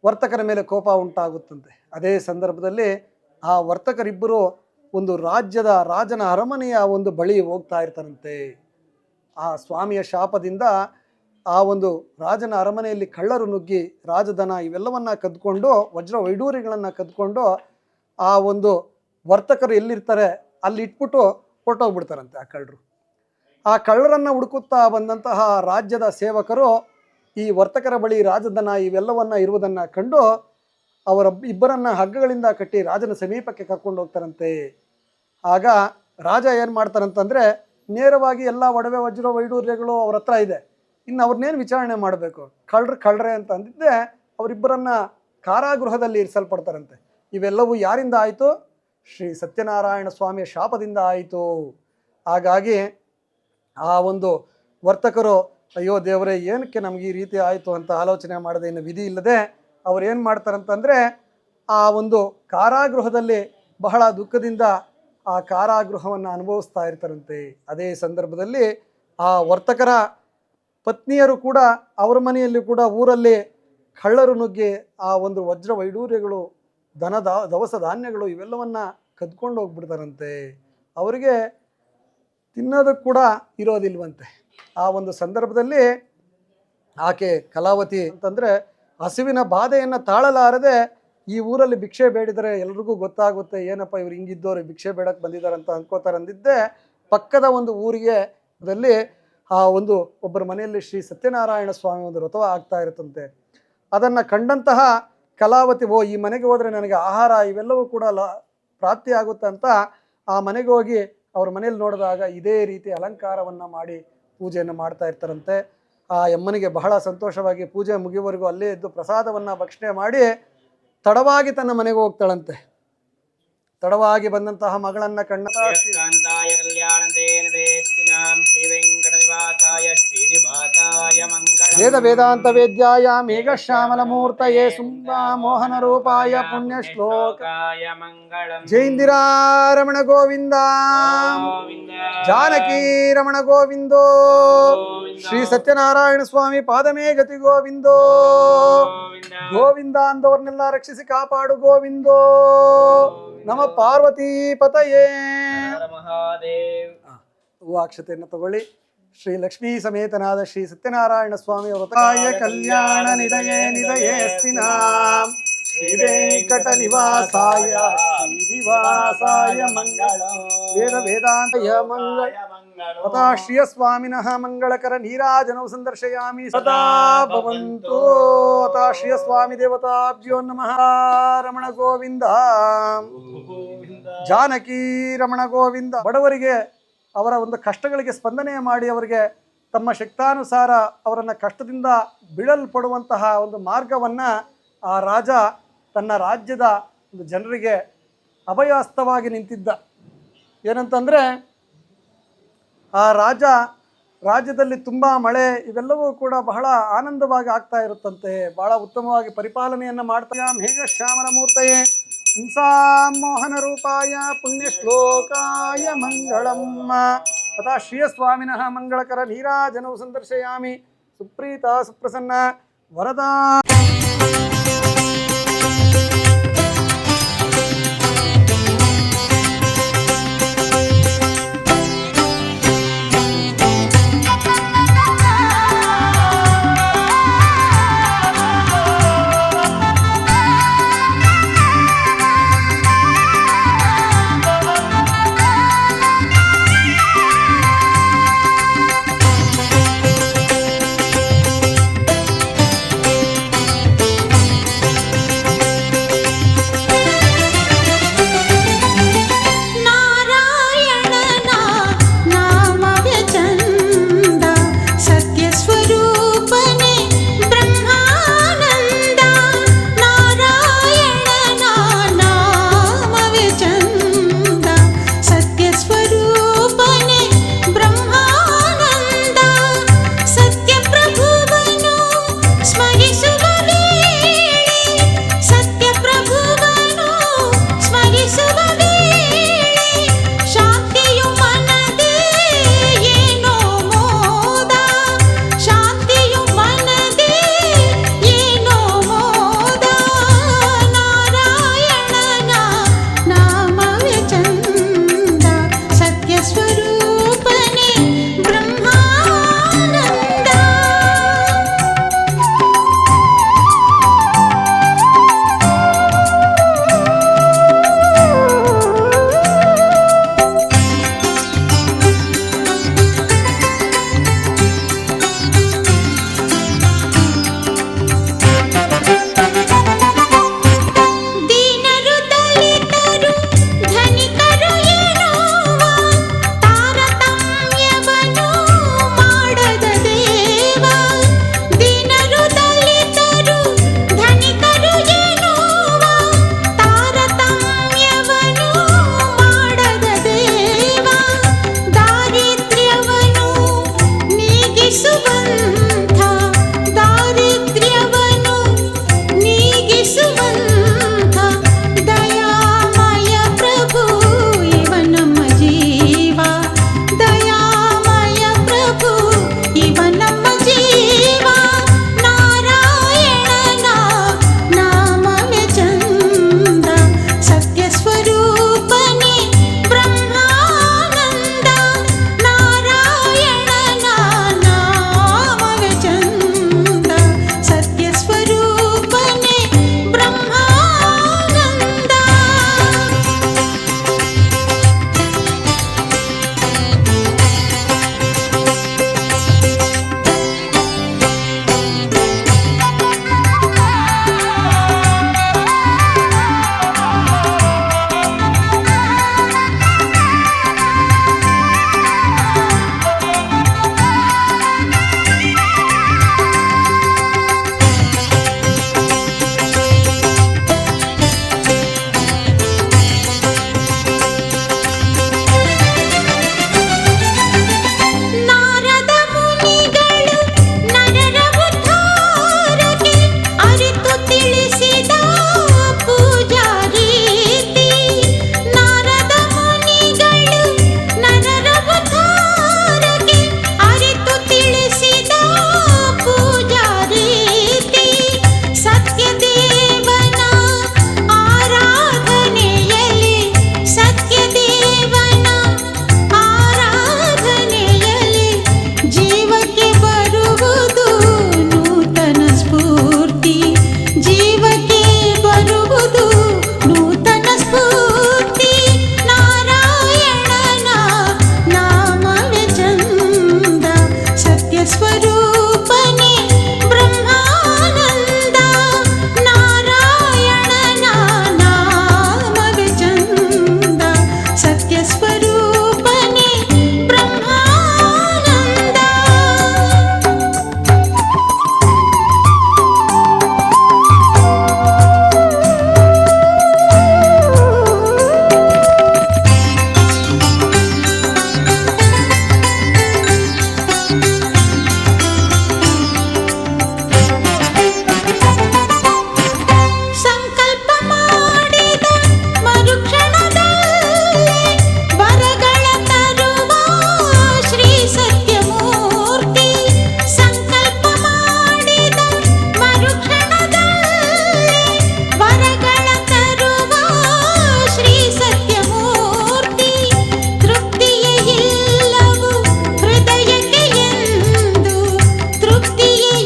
ವರ್ತಕರ ಮೇಲೆ ಕೋಪ ಉಂಟಾಗುತ್ತಂತೆ. ಅದೇ ಸಂದರ್ಭದಲ್ಲಿ ಆ ವರ್ತಕರಿಬ್ಬರು ಒಂದು ರಾಜನ ಅರಮನೆಯ ಒಂದು ಬಳಿ ಹೋಗ್ತಾ ಇರ್ತಾರಂತೆ. ಆ ಸ್ವಾಮಿಯ ಶಾಪದಿಂದ ಆ ಒಂದು ರಾಜನ ಅರಮನೆಯಲ್ಲಿ ಕಳ್ಳರು ನುಗ್ಗಿ ರಾಜಧನ ಇವೆಲ್ಲವನ್ನ ಕದ್ಕೊಂಡು ವಜ್ರ ವೈಡೂರ್ಯಗಳನ್ನು ಕದ್ಕೊಂಡು ಆ ಒಂದು ವರ್ತಕರು ಎಲ್ಲಿರ್ತಾರೆ ಅಲ್ಲಿ ಇಟ್ಬಿಟ್ಟು ಹೊರಟೋಗ್ಬಿಡ್ತಾರಂತೆ ಆ ಕಳ್ಳರು. ಆ ಕಳ್ಳರನ್ನು ಹುಡುಕುತ್ತಾ ಬಂದಂತಹ ರಾಜ್ಯದ ಸೇವಕರು ಈ ವರ್ತಕರ ಬಳಿ ರಾಜಧನ ಇವೆಲ್ಲವನ್ನ ಇರುವುದನ್ನು ಕಂಡು ಅವರ ಇಬ್ಬರನ್ನ ಹಗ್ಗಗಳಿಂದ ಕಟ್ಟಿ ರಾಜನ ಸಮೀಪಕ್ಕೆ ಕರ್ಕೊಂಡು ಹೋಗ್ತಾರಂತೆ. ಆಗ ರಾಜ ಏನು ಮಾಡ್ತಾರಂತಂದರೆ ನೇರವಾಗಿ ಎಲ್ಲ ಒಡವೆ ವಜ್ರ ವೈಡೂರ್ಯಗಳು ಅವ್ರ ಹತ್ರ ಇದೆ, ಇನ್ನು ಅವ್ರನ್ನೇನು ವಿಚಾರಣೆ ಮಾಡಬೇಕು, ಕಳ್ಳರೆ ಅಂತ ಅಂದಿದ್ದೆ ಅವರಿಬ್ಬರನ್ನ ಕಾರಾಗೃಹದಲ್ಲಿ ಇರಿಸಲ್ಪಡ್ತಾರಂತೆ. ಇವೆಲ್ಲವೂ ಯಾರಿಂದ ಆಯಿತು? ಶ್ರೀ ಸತ್ಯನಾರಾಯಣ ಸ್ವಾಮಿಯ ಶಾಪದಿಂದ ಆಯಿತು. ಹಾಗಾಗಿ ಆ ಒಂದು ವರ್ತಕರು ಅಯ್ಯೋ ದೇವರೇ, ಏನಕ್ಕೆ ನಮಗೆ ಈ ರೀತಿ ಆಯಿತು ಅಂತ ಆಲೋಚನೆ ಮಾಡದೆ ಇನ್ನು ವಿಧಿ ಇಲ್ಲದೆ ಅವ್ರು ಏನು ಮಾಡ್ತಾರಂತಂದರೆ ಆ ಒಂದು ಕಾರಾಗೃಹದಲ್ಲಿ ಬಹಳ ದುಃಖದಿಂದ ಆ ಕಾರಾಗೃಹವನ್ನು ಅನುಭವಿಸ್ತಾ ಇರ್ತಾರಂತೆ. ಅದೇ ಸಂದರ್ಭದಲ್ಲಿ ಆ ವರ್ತಕರ ಪತ್ನಿಯರು ಕೂಡ ಅವರ ಮನೆಯಲ್ಲಿ ಕೂಡ ಊರಲ್ಲಿ ಕಳ್ಳರು ನುಗ್ಗಿ ಆ ಒಂದು ವಜ್ರ ವೈಡೂರ್ಯಗಳು ದವಸ ಧಾನ್ಯಗಳು ಇವೆಲ್ಲವನ್ನ ಕದ್ಕೊಂಡು ಹೋಗ್ಬಿಡ್ತಾರಂತೆ. ಅವರಿಗೆ ತಿನ್ನೋದಕ್ಕೆ ಕೂಡ ಇರೋದಿಲ್ವಂತೆ. ಆ ಒಂದು ಸಂದರ್ಭದಲ್ಲಿ ಆಕೆ ಕಲಾವತಿ ಅಂತಂದರೆ ಹಸುವಿನ ಬಾಧೆಯನ್ನು ತಾಳಲಾರದೆ ಈ ಊರಲ್ಲಿ ಭಿಕ್ಷೆ ಬೇಡಿದರೆ ಎಲ್ರಿಗೂ ಗೊತ್ತಾಗುತ್ತೆ, ಏನಪ್ಪ ಇವ್ರು ಹಿಂಗಿದ್ದವ್ರು ಭಿಕ್ಷೆ ಬೇಡಕ್ಕೆ ಬಂದಿದ್ದಾರೆ ಅಂತ ಅನ್ಕೋತಾರೆ ಅಂದಿದ್ದೆ. ಪಕ್ಕದ ಒಂದು ಊರಿಗೆ ದಲ್ಲಿ ಒಬ್ಬರ ಮನೆಯಲ್ಲಿ ಶ್ರೀ ಸತ್ಯನಾರಾಯಣ ಸ್ವಾಮಿ ಒಂದು ವ್ರತ ಆಗ್ತಾ ಇರುತ್ತಂತೆ. ಅದನ್ನು ಕಂಡಂತಹ ಕಲಾವತಿ, ಈ ಮನೆಗೆ ಹೋದರೆ ನನಗೆ ಆಹಾರ ಇವೆಲ್ಲವೂ ಕೂಡ ಪ್ರಾಪ್ತಿ ಆಗುತ್ತೆ ಅಂತ ಆ ಮನೆಗೆ ಹೋಗಿ ಅವ್ರ ಮನೇಲಿ ನೋಡಿದಾಗ ಇದೇ ರೀತಿ ಅಲಂಕಾರವನ್ನು ಮಾಡಿ ಪೂಜೆಯನ್ನು ಮಾಡ್ತಾ ಇರ್ತಾರಂತೆ. ಆ ಯಮ್ಮನಿಗೆ ಬಹಳ ಸಂತೋಷವಾಗಿ ಪೂಜೆ ಮುಗಿಯುವವರೆಗೂ ಅಲ್ಲೇ ಇದ್ದು ಪ್ರಸಾದವನ್ನು ಭಕ್ಷಣೆ ಮಾಡಿ ತಡವಾಗಿ ತನ್ನ ಮನೆಗೆ ಹೋಗ್ತಾಳಂತೆ. ತಡವಾಗಿ ಬಂದಂತಹ ಮಗಳನ್ನು ವೇದ ವೇದಾಂತ ವೇದ್ಯಾಯ ಮೇಘ ಶ್ಯಾಮಲ ಮೂರ್ತಯೇ ಸುಂಬಾ ಮೋಹನ ರೂಪಾಯ ಪುಣ್ಯ ಶ್ಲೋಕಾಯ ಮಂಗಳಂ. ಜೈಂದಿರಾ ರಮಣ ಗೋವಿಂದ, ಜಾನಕಿ ರಮಣ ಗೋವಿಂದೋ, ಶ್ರೀ ಸತ್ಯನಾರಾಯಣ ಸ್ವಾಮಿ ಪಾದಮೇ ಗತಿ ಗೋವಿಂದೋ, ಗೋವಿಂದ ಅಂದವ್ರನ್ನೆಲ್ಲ ರಕ್ಷಿಸಿ ಕಾಪಾಡು ಗೋವಿಂದೋ. ನಮ ಪಾರ್ವತಿ ಪತಯೇ ಮಹಾದೇವ್. ಅಕ್ಷತೆಯನ್ನು ತಗೊಳ್ಳಿ. ಶ್ರೀ ಲಕ್ಷ್ಮೀ ಸಮೇತನಾದ ಶ್ರೀ ಸತ್ಯನಾರಾಯಣ ಸ್ವಾಮಿ ವ್ರತಾಯ ಕಲ್ಯಾಣ ನಿಧಯೇ ನಿಧಯೇಸ್ತಿನಾಂ ಶ್ರೀ ವೆಂಕಟ ನಿವಾಸಾಯ ಶ್ರೀನಿವಾಸಾಯ ಮಂಗಳ. ವೇದ ವೇದಾಂತಯ ಮಂಗಳ ತಥಾ ಶ್ರಿಯ ಸ್ವಾಮಿನಃ ಮಂಗಳಕರ ನೀರಾಜನೌ ಸಂದರ್ಶಯಾಮಿ ಸದಾ ಭವಂತು. ತಥಾ ಶ್ರಿಯ ಸ್ವಾಮಿ ದೇವತಾಭ್ಯೋ ನಮಃ. ರಮಣ ಗೋವಿಂದ, ಜಾನಕಿ ರಮಣ ಗೋವಿಂದ. ಬಡವರಿಗೆ ಅವರ ಒಂದು ಕಷ್ಟಗಳಿಗೆ ಸ್ಪಂದನೆ ಮಾಡಿ ಅವರಿಗೆ ತಮ್ಮ ಶಕ್ತಾನುಸಾರ ಅವರನ್ನು ಕಷ್ಟದಿಂದ ಬಿಡಲ್ಪಡುವಂತಹ ಒಂದು ಮಾರ್ಗವನ್ನು ಆ ರಾಜ ತನ್ನ ರಾಜ್ಯದ ಒಂದು ಜನರಿಗೆ ಅಭಯಹಸ್ತವಾಗಿ ನಿಂತಿದ್ದ. ಏನಂತಂದರೆ ಆ ರಾಜ್ಯದಲ್ಲಿ ತುಂಬ ಮಳೆ ಇವೆಲ್ಲವೂ ಕೂಡ ಬಹಳ ಆನಂದವಾಗಿ ಆಗ್ತಾ ಇರುತ್ತಂತೆ. ಬಹಳ ಉತ್ತಮವಾಗಿ ಪರಿಪಾಲನೆಯನ್ನು ಮಾಡ್ತಾ ಮೇಘ ಶ್ಯಾಮಲ ಮೂರ್ತಯೇ ಹಿಂಸಾಂ ಮೋಹನ ರೂಪಾಯ ಪುಣ್ಯ ಶ್ಲೋಕಾಯ ಮಂಗಳಂ. ತಥಾ ಶ್ರೀಯ ಸ್ವಾಮಿನಃ ಮಂಗಳಕರ ನೀರಾಜನೌ ಸಂದರ್ಶಯಾಮಿ ಸುಪ್ರೀತ ಸುಪ್ರಸನ್ನ ವರದಾ.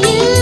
ಇಲ್ಲ